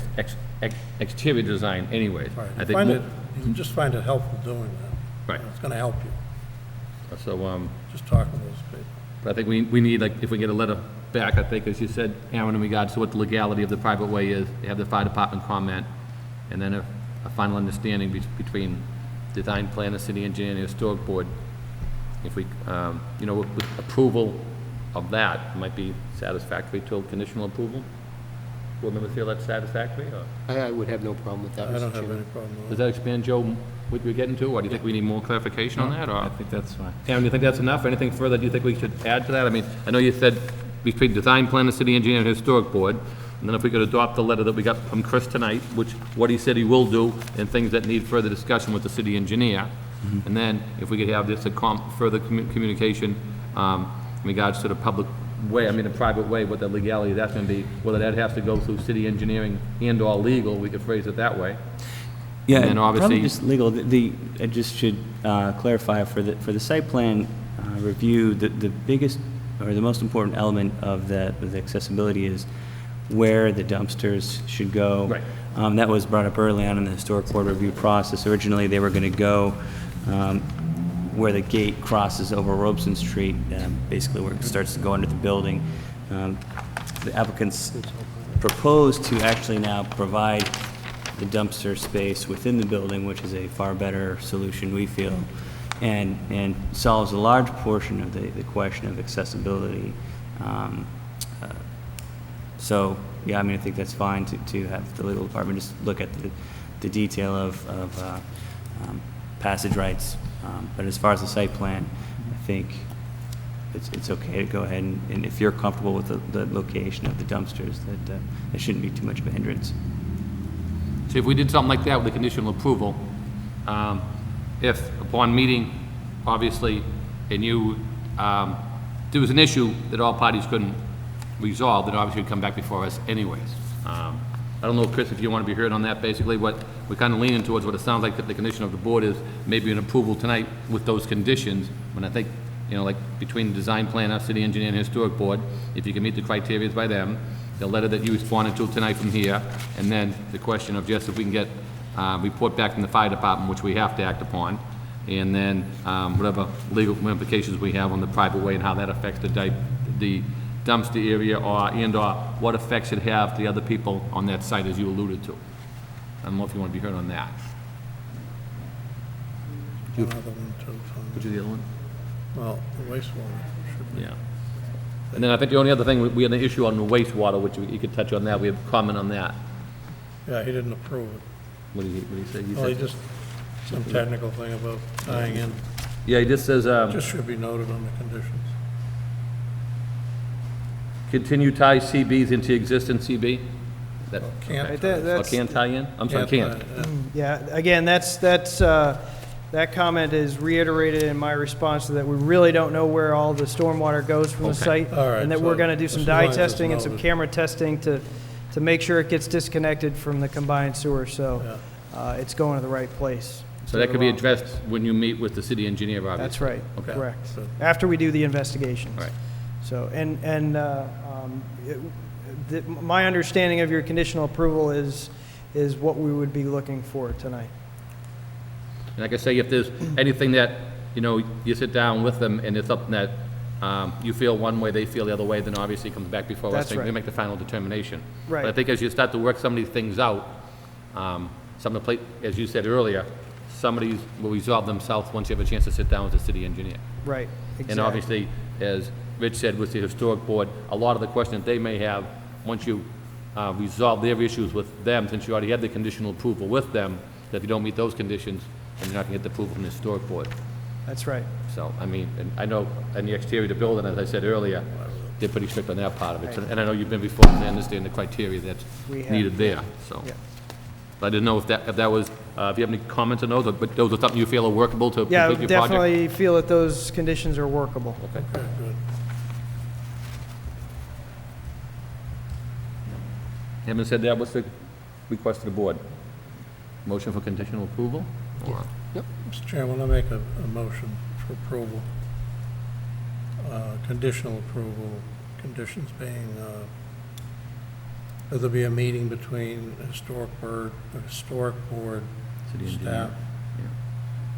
A: exterior design anyways.
M: Right.
A: I think
M: you just find it helpful doing that.
A: Right.
M: It's gonna help you.
A: So,
M: just talk to those people.
A: but I think we need, like, if we get a letter back, I think, as you said, Aaron, in regards to what the legality of the private way is, have the fire department comment, and then a final understanding between design planner, city engineer, and the historic board. If we, you know, with approval of that, it might be satisfactory till conditional approval. Board members feel that's satisfactory, or?
C: I would have no problem with that,
M: I
C: Mr.
M: don't have
C: Chairman.
M: any problem with
A: Does
M: that.
A: that expand, Joe, what you're getting to, or do you think we need more clarification on that, or?
P: I think that's fine.
A: Aaron, do you think that's enough? Anything further do you think we should add to that? I mean, I know you said between design planner, city engineer, and historic board, and then if we could adopt the letter that we got from Chris tonight, which, what he said he will do, and things that need further discussion with the city engineer, and then if we could have this further communication in regards to the public way, I mean, the private way, what the legality that's gonna be, whether that has to go through city engineering and/or legal, we could phrase it that way.
L: Yeah,
A: And then obviously-
L: probably just legal. I just should clarify for the site plan review, the biggest or the most important element of the accessibility is where the dumpsters should go.
A: Right.
L: That was brought up early on in the historic board review process. Originally, they were going to go where the gate crosses over Robeson Street, basically where it starts to go under the building. The applicants proposed to actually now provide the dumpster space within the building, which is a far better solution, we feel, and solves a large portion of the question of accessibility. So, yeah, I mean, I think that's fine to have the legal department just look at the detail of passage rights. But as far as the site plan, I think it's okay to go ahead and if you're comfortable with the location of the dumpsters, that it shouldn't be too much of a hindrance.
A: See, if we did something like that with the conditional approval, if upon meeting, obviously, and you, there was an issue that all parties couldn't resolve, then obviously it'd come back before us anyways. I don't know, Chris, if you want to be heard on that, basically, what we're kind of leaning towards, what it sounds like that the condition of the board is, maybe an approval tonight with those conditions, when I think, you know, like, between the design planner, city engineer, and historic board, if you can meet the criteria by them, the letter that you responded to tonight from here, and then the question of just if we can get report back from the fire department, which we have to act upon, and then whatever legal implications we have on the private way and how that affects the dumpster area, or what effects it have to the other people on that site, as you alluded to. I don't know if you want to be heard on that.
M: Another one, too, Tom.
A: Which is the other one?
M: Well, the wastewater should be.
A: Yeah. And then I think the only other thing, we had an issue on the wastewater, which you could touch on that. We have a comment on that.
M: Yeah, he didn't approve it.
A: What did he say?
M: Oh, he just, some technical thing about tying in.
A: Yeah, he just says,
M: Just should be noted on the conditions.
A: continue tie CBs into existing CB? That,
M: Can't.
A: okay.
Q: That's-
A: Or can't tie in? I'm sorry, can't.
Q: Yeah, again, that comment is reiterated in my response to that. We really don't know where all the stormwater goes from the
A: Okay.
Q: site.
M: All right,
Q: And that we're
M: so
Q: gonna do some
M: as
Q: dye
M: long as it's
Q: testing and some
M: noted.
Q: camera testing to to make sure it gets disconnected from the combined sewer, so it's going to the right place.
A: So that could be addressed when you meet with the city engineer, obviously?
Q: That's right,
A: Okay.
Q: correct. After we do the investigations.
A: Right.
Q: So, my understanding of your conditional approval is what we would be looking for tonight.
A: And like I say, if there's anything that, you sit down with them and it's something that you feel one way, they feel the other way, then obviously it comes back before us,
Q: That's
A: and we
Q: right.
A: make the final determination.
Q: Right.
A: But I think as you start to work some of these things out, some of the, as you said earlier, some of these will resolve themselves once you have a chance to sit down with the city engineer.
Q: Right, exactly.
A: And obviously, as Rich said with the historic board, a lot of the questions they may have, once you resolve their issues with them, since you already had the conditional approval with them, that if you don't meet those conditions, then you're not going to get the approval from the historic board.
Q: That's right.
A: So, I mean, and I know in the exterior of the building, as I said earlier, they're pretty strict on that part of it.
Q: Right.
A: And I know you've been before, and I understand the criteria that's
Q: We have.
A: needed there, so.
Q: Yeah.
A: But I didn't know if that was, if you have any comments on those, but those are something you feel are workable to
Q: Yeah,
A: complete your project?
Q: definitely feel that those conditions are workable.
A: Okay.
M: Okay, good.
A: Having said that, what's the request of the board? Motion for conditional approval? Or-
M: Mr. Chairman, I make a motion for approval, conditional approval, conditions being, that there be a meeting between the historic board,
A: City engineer.
M: staff.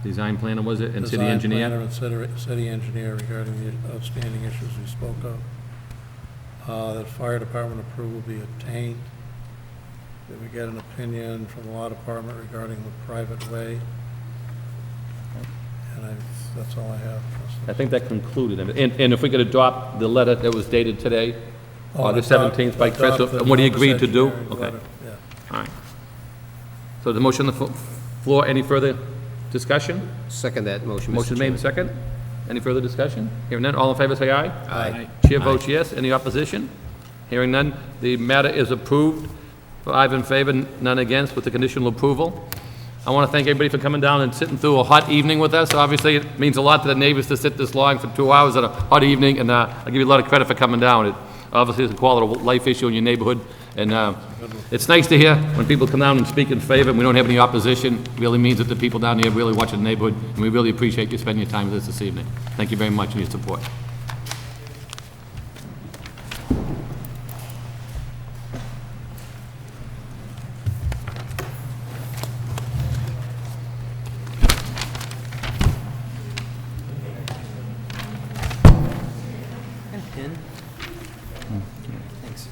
A: Design planner, was it, and city
M: design
A: engineer?
M: planner and city engineer regarding the outstanding issues we spoke of. That fire department approval be obtained. That we get an opinion from the law department regarding the private way. And that's all I have.
A: I think that concluded it. And if we could adopt the letter that was dated today, August 17th by Chris,
M: adopt the
A: and what he agreed to do?
M: engineering
A: Okay,
M: letter, yeah.
A: all right. So the motion on the floor, any further discussion?
C: Second that motion, Mr.
A: Motion made and
C: Chairman.
A: second. Any further discussion? Hearing none, all in favor say aye.
C: Aye.
A: Chair votes yes. Any opposition? Hearing none, the matter is approved. 5 in favor, none against, with the conditional approval. I want to thank everybody for coming down and sitting through a hot evening with us. Obviously, it means a lot to the neighbors to sit this long for 2 hours at a hot evening, and I give you a lot of credit for coming down. It obviously is a quality of life issue in your neighborhood, and it's nice to hear when people come down and speak in favor, and we don't have any opposition. It really means that the people down here really watch the neighborhood, and we really appreciate you spending your time with us this evening. Thank you very much for your support.
F: Thanks.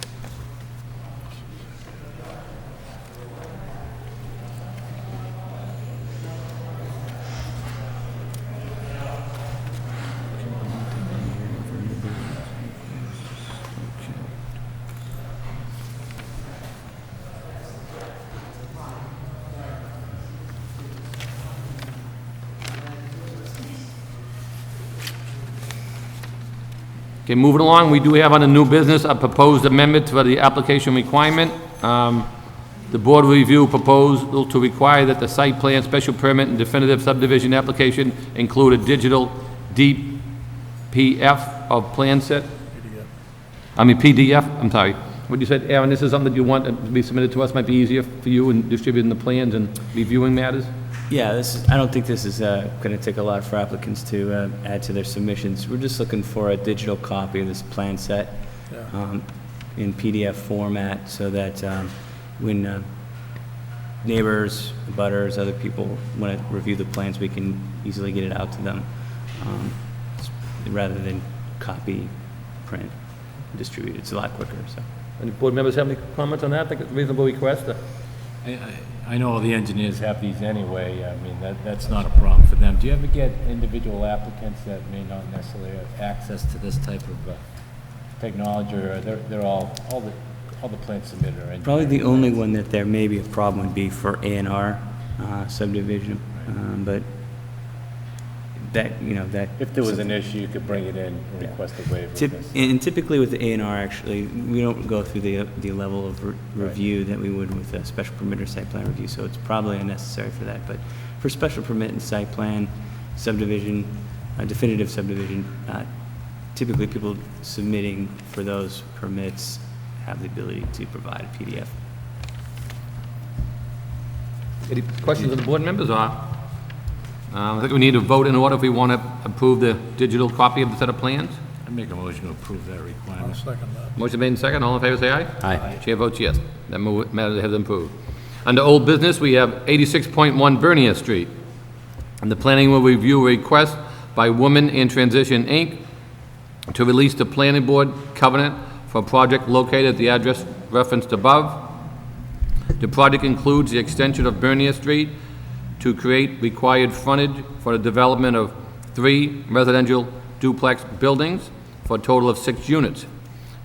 A: Okay, moving along, we do have on the new business a proposed amendment for the application requirement. The board will review proposal to require that the site plan, special permit, and definitive subdivision application include a digital DPF of plan set. PDF, I'm sorry. What you said, Aaron, this is something that you want to be submitted to us, might be easier for you in distributing the plans and reviewing matters?
L: Yeah, I don't think this is going to take a lot for applicants to add to their submissions. We're just looking for a digital copy of this plan set in PDF format so that when neighbors, butters, other people want to review the plans, we can easily get it out to them rather than copy, print, distribute. It's a lot quicker. So.
A: Any board members have any comments on that? I think it's a reasonable request.
P: I know all the engineers have these anyway. I mean, that's not a problem for them. Do you ever get individual applicants that may not necessarily have access to this type of technology, or they're all the plans submitted are engineered?
L: Probably the only one that there may be a problem would be for A&R subdivision, but that, that...
P: If there was an issue, you could bring it in and request a waiver.
L: And typically with the A&R, actually, we don't go through the level of review that we would with a special permit or site plan review, so it's probably unnecessary for that. But for special permit and site plan, subdivision, definitive subdivision, typically people submitting for those permits have the ability to provide a PDF.
A: Any questions of the board members, or? I think we need to vote in order if we want to approve the digital copy of the set of plans.
P: I make a motion to approve that requirement.
M: I'll second that.
A: Motion made in second. All in favor, say aye.
O: Aye.
A: Chair votes yes. That matter has been approved. Under old business, we have 86.1 Bernier Street. And the planning will review a request by Women in Transition, Inc. to release the planning board covenant for a project located at the address referenced above. The project includes the extension of Bernier Street to create required frontage for the development of 3 residential duplex buildings for a total of 6 units.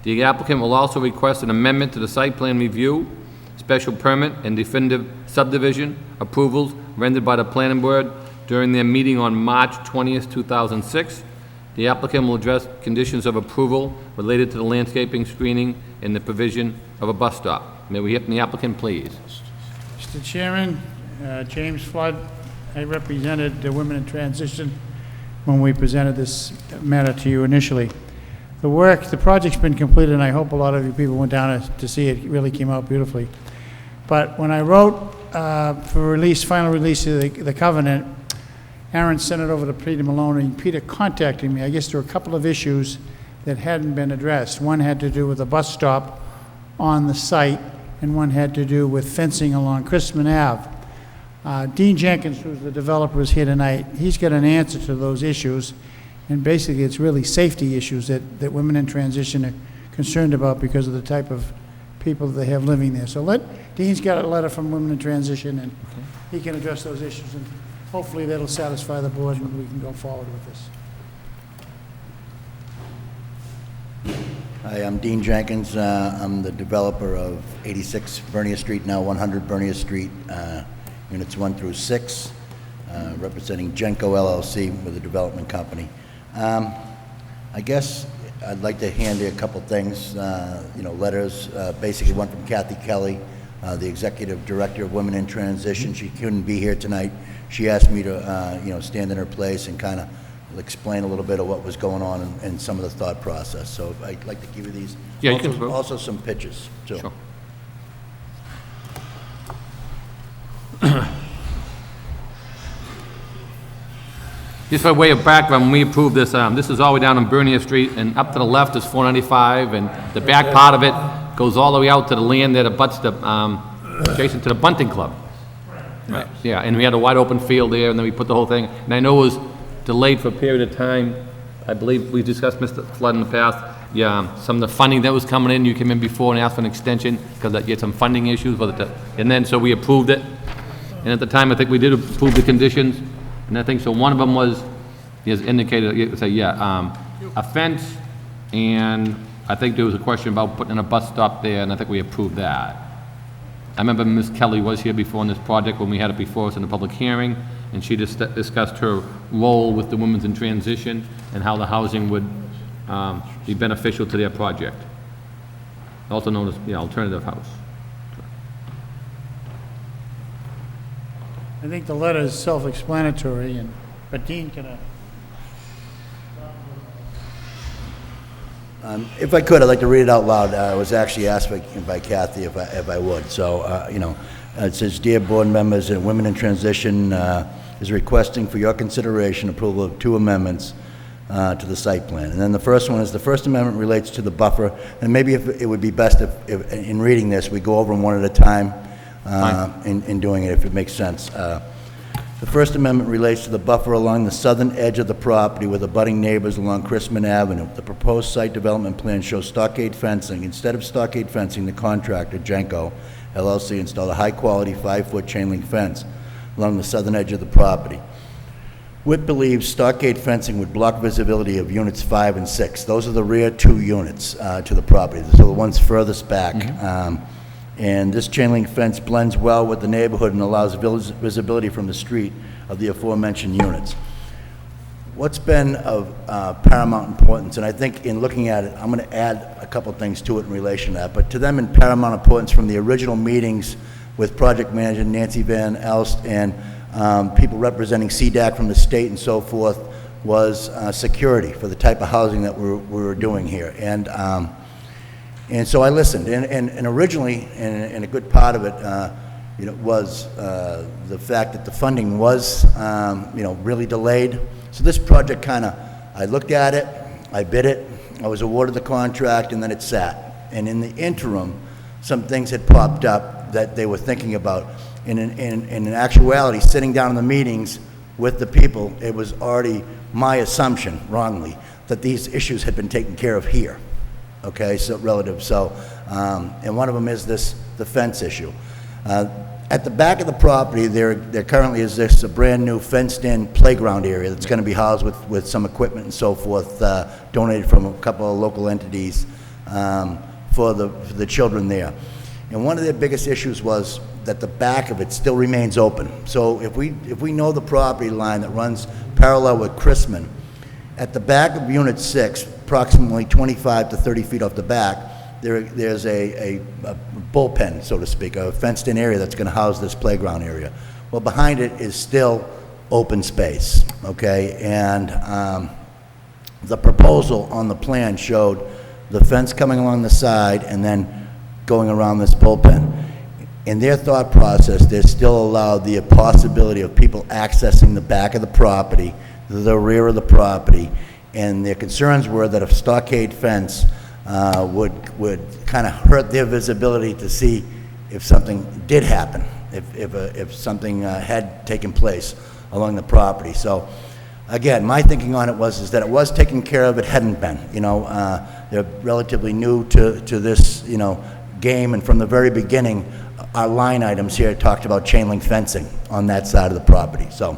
A: The applicant will also request an amendment to the site plan review, special permit, and definitive subdivision approvals rendered by the planning board during their meeting on March 20th, 2006. The applicant will address conditions of approval related to the landscaping, screening, and the provision of a bus stop. May we hear from the applicant, please?
D: Mr. Chairman, James Flood, I represented the Women in Transition when we presented this matter to you initially. The project's been completed, and I hope a lot of you people went down to see it. It really came out beautifully. But when I wrote for release, final release of the covenant, Aaron sent it over to Peter Maloney, and Peter contacted me. I guess there were a couple of issues that hadn't been addressed. One had to do with a bus stop on the site, and one had to do with fencing along Chrisman Ave. Dean Jenkins, who's the developer, is here tonight. He's got an answer to those issues, and basically it's really safety issues that Women in Transition are concerned about because of the type of people that they have living there. So Dean's got a letter from Women in Transition, and he can address those issues, and hopefully that'll satisfy the board and we can go forward with this.
H: Hi, I'm Dean Jenkins. I'm the developer of 86 Bernier Street, now 100 Bernier Street, units 1 through 6, representing Genco LLC with the development company. I guess I'd like to hand you a couple things, letters, basically one from Kathy Kelly, the Executive Director of Women in Transition. She couldn't be here tonight. She asked me to, stand in her place and kind of explain a little bit of what was going on and some of the thought process. So I'd like to give you these.
A: Yeah,
H: also,
A: you can.
H: Also some pictures, too.
A: Sure. Just by way of background, when we approved this, this is all the way down on Bernier Street, and up to the left is 495, and the back part of it goes all the way out to the land that abuts the, adjacent to the Bunting Club. Right. Yeah, and we had a wide open field there, and then we put the whole thing, and I know it was delayed for a period of time. I believe we discussed, Mr. Flood, in the past, some of the funding that was coming in, you came in before and asked for an extension, because you had some funding issues with it, and then, so we approved it, and at the time, I think we did approve the conditions, and I think, so one of them was, is indicated, a fence, and I think there was a question about putting in a bus stop there, and I think we approved that. I remember Ms. Kelly was here before on this project when we had it before us in the public hearing, and she discussed her role with the Women in Transition and how the housing would be beneficial to their project, also known as the alternative house.
D: I think the letter is self-explanatory, but Dean can...
H: If I could, I'd like to read it out loud. I was actually asked by Kathy if I would. So, it says, "Dear board members, and Women in Transition is requesting for your consideration approval of 2 amendments to the site plan." And then the first one is, the first amendment relates to the buffer. And maybe it would be best if in reading this, we go over them one at a time in doing it, if it makes sense. The First Amendment relates to the buffer along the southern edge of the property with abutting neighbors along Chrisman Avenue. The proposed site development plan shows stockade fencing. Instead of stockade fencing, the contractor, Genco LLC, installed a high-quality 5-foot chain link fence along the southern edge of the property. WIT believes stockade fencing would block visibility of units 5 and 6. Those are the rear 2 units to the property, so the ones furthest back. And this chain link fence blends well with the neighborhood and allows visibility from the street of the aforementioned units. What's been of paramount importance, and I think in looking at it, I'm going to add a couple things to it in relation to that, but to them in paramount importance from the original meetings with project manager Nancy Van Elst and people representing CDAC from the state and so forth, was security for the type of housing that we were doing here. And And so I listened, and originally, and a good part of it, was the fact that the funding was, really delayed. So this project I looked at it, I bid it, I was awarded the contract, and then it sat. And in the interim, some things had popped up that they were thinking about. And in actuality, sitting down in the meetings with the people, it was already my assumption, wrongly, that these issues had been taken care of here. Okay, so relative, and one of them is the fence issue. At the back of the property, there currently is a brand-new fenced-in playground area that's going to be housed with some equipment and so forth, donated from a couple of local entities for the children there. And one of their biggest issues was that the back of it still remains open. So if we know the property line that runs parallel with Chrisman, at the back of Unit 6, approximately 25 to 30 feet off the back, there's a bullpen, so to speak, a fenced-in area that's going to house this playground area. Well, behind it is still open space, okay? And the proposal on the plan showed the fence coming along the side and then going around this bullpen. In their thought process, they still allowed the possibility of people accessing the back of the property, the rear of the property, and their concerns were that a stockade fence would kind of hurt their visibility to see if something did happen, if something had taken place along the property. So again, my thinking on it is that it was taken care of, it hadn't been. They're relatively new to this, game, and from the very beginning, our line items here talked about chain link fencing on that side of the property. So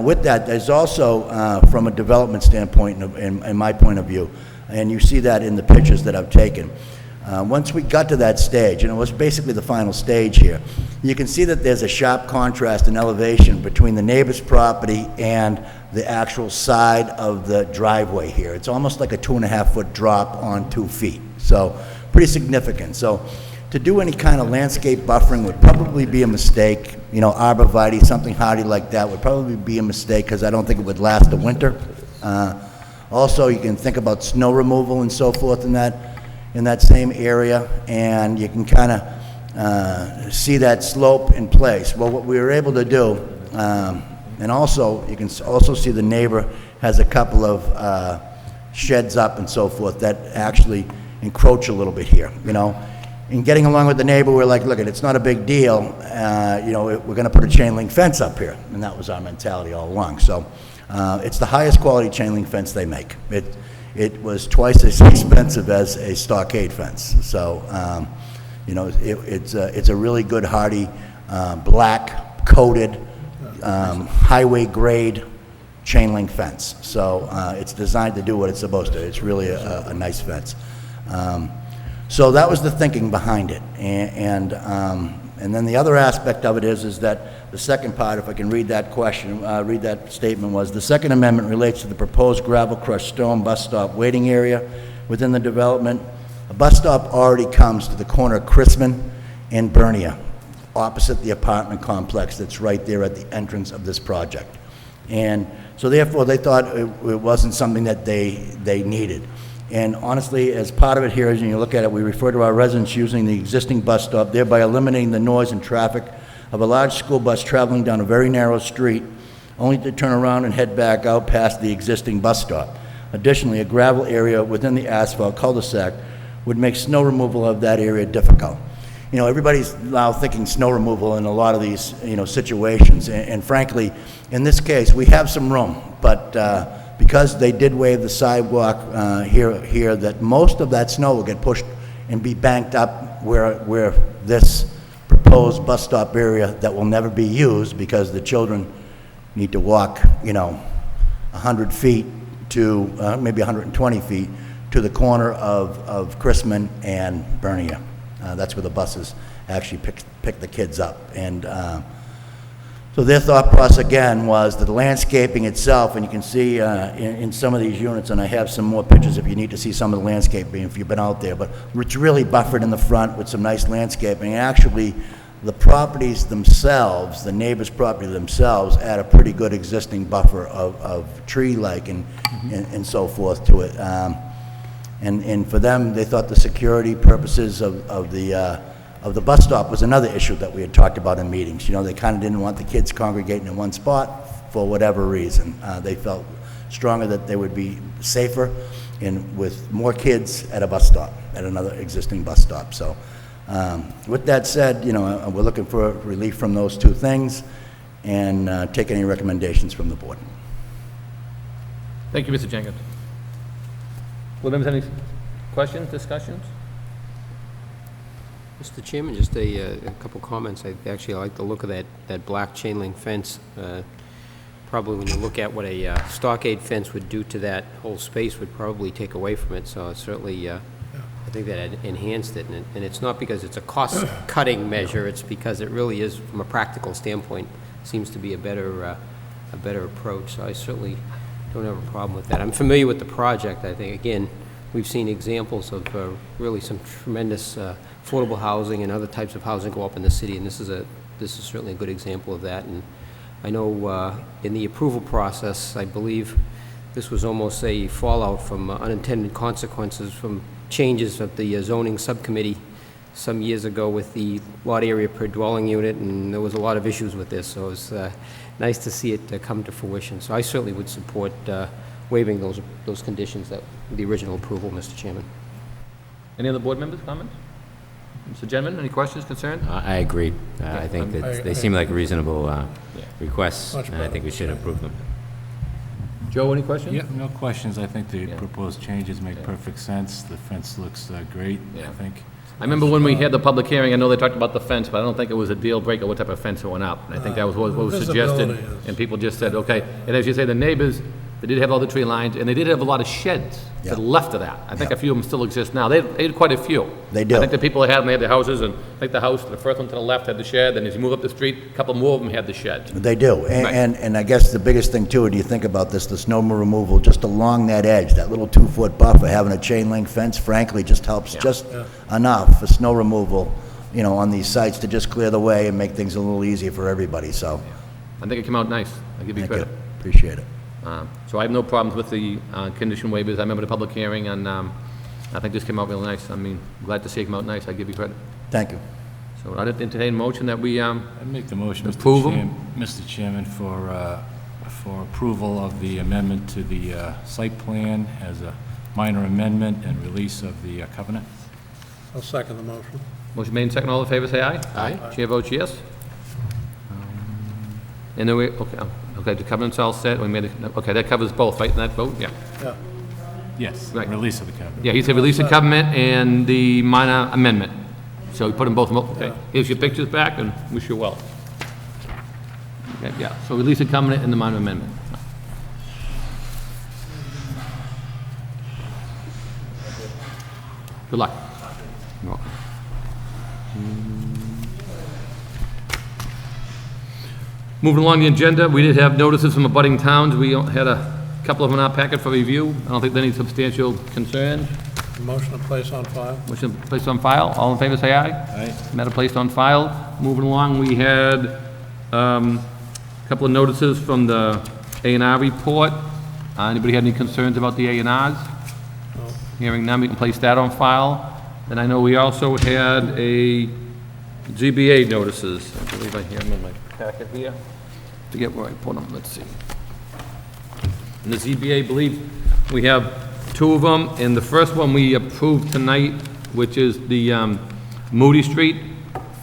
H: with that, there's also, from a development standpoint, in my point of view, and you see that in the pictures that I've taken, once we got to that stage, and it was basically the final stage here, you can see that there's a sharp contrast in elevation between the neighbor's property and the actual side of the driveway here. It's almost like a 2.5-foot drop on 2 feet, so pretty significant. So to do any kind of landscape buffering would probably be a mistake. Arborvitae, something hardy like that would probably be a mistake because I don't think it would last the winter. Also, you can think about snow removal and so forth in that same area, and you can kind of see that slope in place. Well, what we were able to do, and also you can also see the neighbor has a couple of sheds up and so forth that actually encroach a little bit here. In getting along with the neighbor, we're like, look, it's not a big deal. We're going to put a chain link fence up here, and that was our mentality all along. So it's the highest quality chain link fence they make. It was twice as expensive as a stockade fence. So it's a really good, hardy, black coated, highway grade chain link fence. So it's designed to do what it's supposed to. It's really a nice fence. So that was the thinking behind it, and then the other aspect of it is that the second part, if I can read that question, read that statement, was the second amendment relates to the proposed gravel crushed stone bus stop waiting area within the development. A bus stop already comes to the corner of Chrisman and Bernia, opposite the apartment complex that's right there at the entrance of this project, and so therefore they thought it wasn't something that they needed. And honestly, as part of it here, as you look at it, we refer to our residents using the existing bus stop, thereby eliminating the noise and traffic of a large school bus traveling down a very narrow street, only to turn around and head back out past the existing bus stop. Additionally, a gravel area within the asphalt cul-de-sac would make snow removal of that area difficult. Everybody's now thinking snow removal in a lot of these, situations. And frankly, in this case, we have some room, but because they did waive the sidewalk here, that most of that snow will get pushed and be banked up where this proposed bus stop area that will never be used because the children need to walk, 100 feet to maybe 120 feet to the corner of Chrisman and Bernia. That's where the buses actually pick the kids up. And so their thought process, again, was that the landscaping itself, and you can see in some of these units, and I have some more pictures if you need to see some of the landscaping if you've been out there, but it's really buffered in the front with some nice landscaping. And actually, the properties themselves, the neighbors' property themselves, add a pretty good existing buffer of tree-like and so forth to it. And for them, they thought the security purposes of the bus stop was another issue that we had talked about in meetings. You know, they kind of didn't want the kids congregating in one spot for whatever reason. They felt stronger that they would be safer and with more kids at a bus stop, at another existing bus stop. So with that said, you know, we're looking for relief from those two things and take any recommendations from the board.
A: Thank you, Mr. Jenkins. Board members, any questions, discussions?
C: Mr. Chairman, just a couple comments. I actually like the look of that black chain link fence. Probably when you look at what a stockade fence would do to that whole space would probably take away from it. So certainly, I think that enhanced it. And it's not because it's a cost-cutting measure. It's because it really is, from a practical standpoint, seems to be a better approach. So I certainly don't have a problem with that. I'm familiar with the project. I think, again, we've seen examples of really some tremendous affordable housing and other types of housing go up in the city, and this is certainly a good example of that. And I know in the approval process, I believe this was almost a fallout from unintended consequences from changes of the zoning subcommittee some years ago with the lot area per dwelling unit, and there was a lot of issues with this, so it's nice to see it come to fruition. So I certainly would support waiving those conditions that the original approval, Mr. Chairman.
A: Any other board members' comments? Mr. Gentleman, any questions, concerns?
O: I agree. I think that they seem like reasonable requests, and I think we should approve them.
A: Joe, any questions?
P: Yeah, no questions. I think the proposed changes make perfect sense. The fence looks great, I think.
A: I remember when we had the public hearing, I know they talked about the fence, but I don't think it was a deal breaker what type of fence went up. And I think that was what was suggested, and people just said, okay. And as you say, the neighbors, they did have all the tree lines, and they did have a lot of sheds to the left of that. I think a few of them still exist now. They had quite a few.
H: They do.
A: I think the people that had them, they had their houses, and I think the house, the first one to the left had the shed, and as you move up the street, a couple more of them had the shed.
H: They do. And I guess the biggest thing too, do you think about this, the snow removal just along that edge, that little 2-foot buffer, having a chain link fence, frankly, just helps just enough for snow removal, you know, on these sites to just clear the way and make things a little easier for everybody, so.
A: I think it came out nice. I give you credit.
H: Appreciate it.
A: So I have no problems with the condition waivers. I remember the public hearing, and I think this came out real nice. I mean, glad to see it come out nice. I give you credit.
H: Thank you.
A: So I'd entertain a motion that we
P: I'd make the motion,
A: approve
P: Mr. Chairman, for approval of the amendment to the site plan as a minor amendment and release of the covenant.
M: I'll second the motion.
A: Motion made and second. All in favor, say aye.
M: Aye.
A: Chair votes yes. And then we, okay, the covenant's all set. We made it, okay, that covers both, right, in that vote? Yeah.
M: Yeah.
P: Yes,
A: Right.
P: release of the covenant.
A: Yeah, he said release the covenant and the minor amendment. So we put them both, okay. Here's your pictures back, and wish you well. Okay, yeah, so release the covenant and the minor amendment. Good luck. You're welcome. Moving along the agenda, we did have notices from abutting towns. We had a couple of them in our packet for review. I don't think there's any substantial concern.
M: Motion to place on file.
A: Motion placed on file. All in favor, say aye.
P: Aye.
A: Matter placed on file. Moving along, we had a couple of notices from the A&R report. Anybody had any concerns about the A&Rs?
M: No.
A: Hearing none, we can place that on file. And I know we also had a ZBA notices. I believe I have them in my packet here. Forget where I put them, let's see. In the ZBA, I believe we have two of them, and the first one we approved tonight, which is the Moody Street,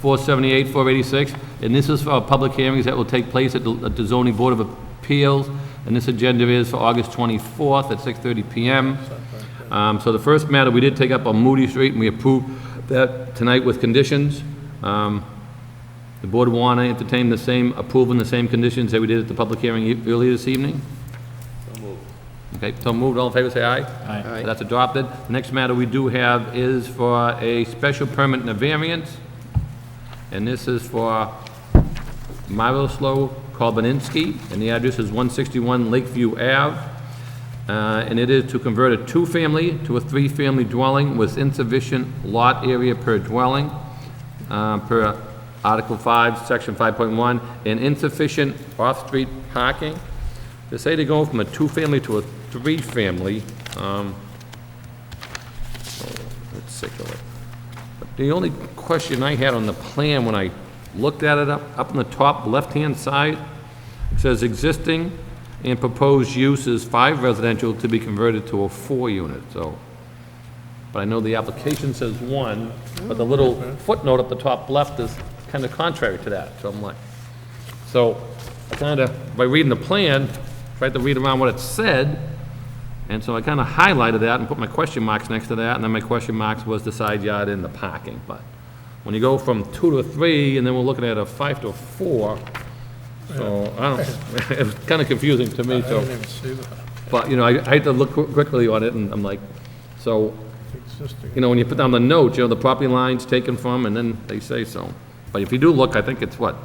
A: 478, 486, and this is for public hearings that will take place at the Zoning Board of Appeals, and this agenda is for August 24th at 6:30 p.m. So the first matter we did take up on Moody Street, and we approved that tonight with conditions. The board want to entertain the same approval and the same conditions that we did at the public hearing earlier this evening? So moved. Okay, so moved. All in favor, say aye.
P: Aye.
A: So that's adopted. The next matter we do have is for a special permit and a variance, and this is for Miroslav Kolbaninsky, and the address is 161 Lakeview Ave, and it is to convert a two-family to a three-family dwelling with insufficient lot area per dwelling, per Article 5, Section 5.1, and insufficient off-street parking. They say they're going from a two-family to a three-family. Let's take a look. But the only question I had on the plan when I looked at it up on the top left-hand side, it says existing and proposed use is 5 residential to be converted to a 4 unit, so. But I know the application says 1, but the little footnote at the top left is kind of contrary to that, so I'm like, so I kind of, by reading the plan, tried to read around what it said, and so I kind of highlighted that and put my question marks next to that, and then my question marks was the side yard and the parking, but when you go from 2 to a 3, and then we're looking at a 5 to a 4, so, I don't, it was kind of confusing to me,
M: I
A: so.
M: didn't even see that.
A: But, you know, I had to look quickly on it, and I'm like, so,
M: Existing.
A: you know, when you put down the note, you know, the property line's taken from, and then they say so. But if you do look, I think it's what,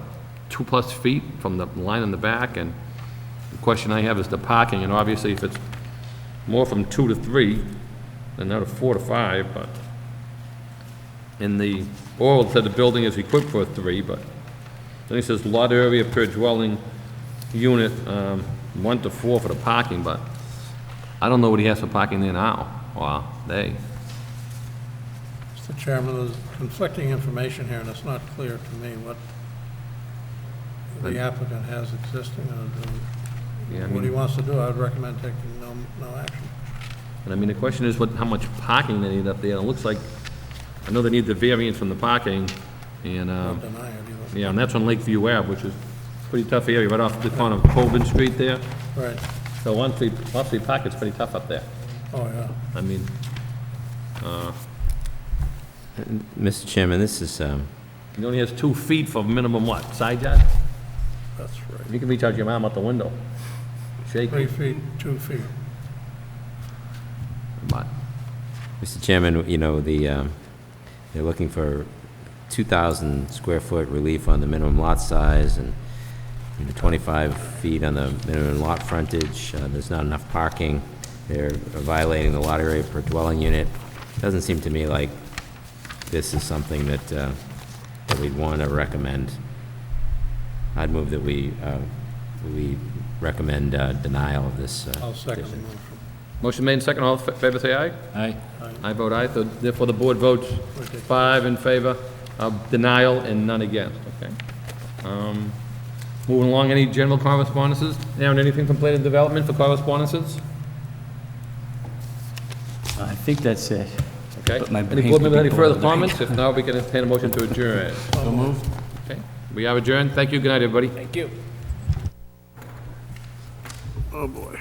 A: 2+ feet from the line in the back, and the question I have is the parking, and obviously if it's more from 2 to 3, than not a 4 to 5, but in the oral, it said the building is equipped for a 3, but then it says lot area per dwelling unit, 1 to 4 for the parking, but I don't know what he has for parking there now, or they.
M: Mr. Chairman, there's conflicting information here, and it's not clear to me what the applicant has existing,
A: Yeah, I
M: what he
A: mean,
M: wants to do. I would recommend taking no action.
A: and I mean, the question is how much parking they need up there, and it looks like, I know they need the variance from the parking, and,
M: Don't deny it either.
A: yeah, and that's on Lakeview Ave, which is a pretty tough area, right off the corner of Colvin Street there.
M: Right.
A: So off-street parking's pretty tough up there.
M: Oh, yeah.
A: I mean,
O: Mr. Chairman, this is,
A: he only has 2 feet for minimum what, side yard?
M: That's right.
A: You can reach out your arm out the window. Shake
M: 3
A: it.
M: feet, 2 feet.
A: But,
O: Mr. Chairman, you know, they're looking for 2,000 square foot relief on the minimum lot size and 25 feet on the minimum lot frontage. There's not enough parking. They're violating the lot area per dwelling unit. Doesn't seem to me like this is something that we'd want to recommend. I'd move that we recommend denial of this.
M: I'll second the motion.
A: motion made and second, all in favor say aye.
P: Aye.
A: I vote aye, so therefore the board votes 5 in favor of denial and none against, okay? Moving along, any general correspondences? Aaron, anything from planning development for correspondences?
L: I think that's it.
A: Okay.
L: But my
A: Any
L: brain's
A: board members,
L: gonna
A: any
L: be
A: further
L: going tonight.
A: comments? If not, we can entertain a motion to adjourn.
L: So moved.
A: Okay, we are adjourned. Thank you, good night, everybody.
M: Thank you. Oh, boy.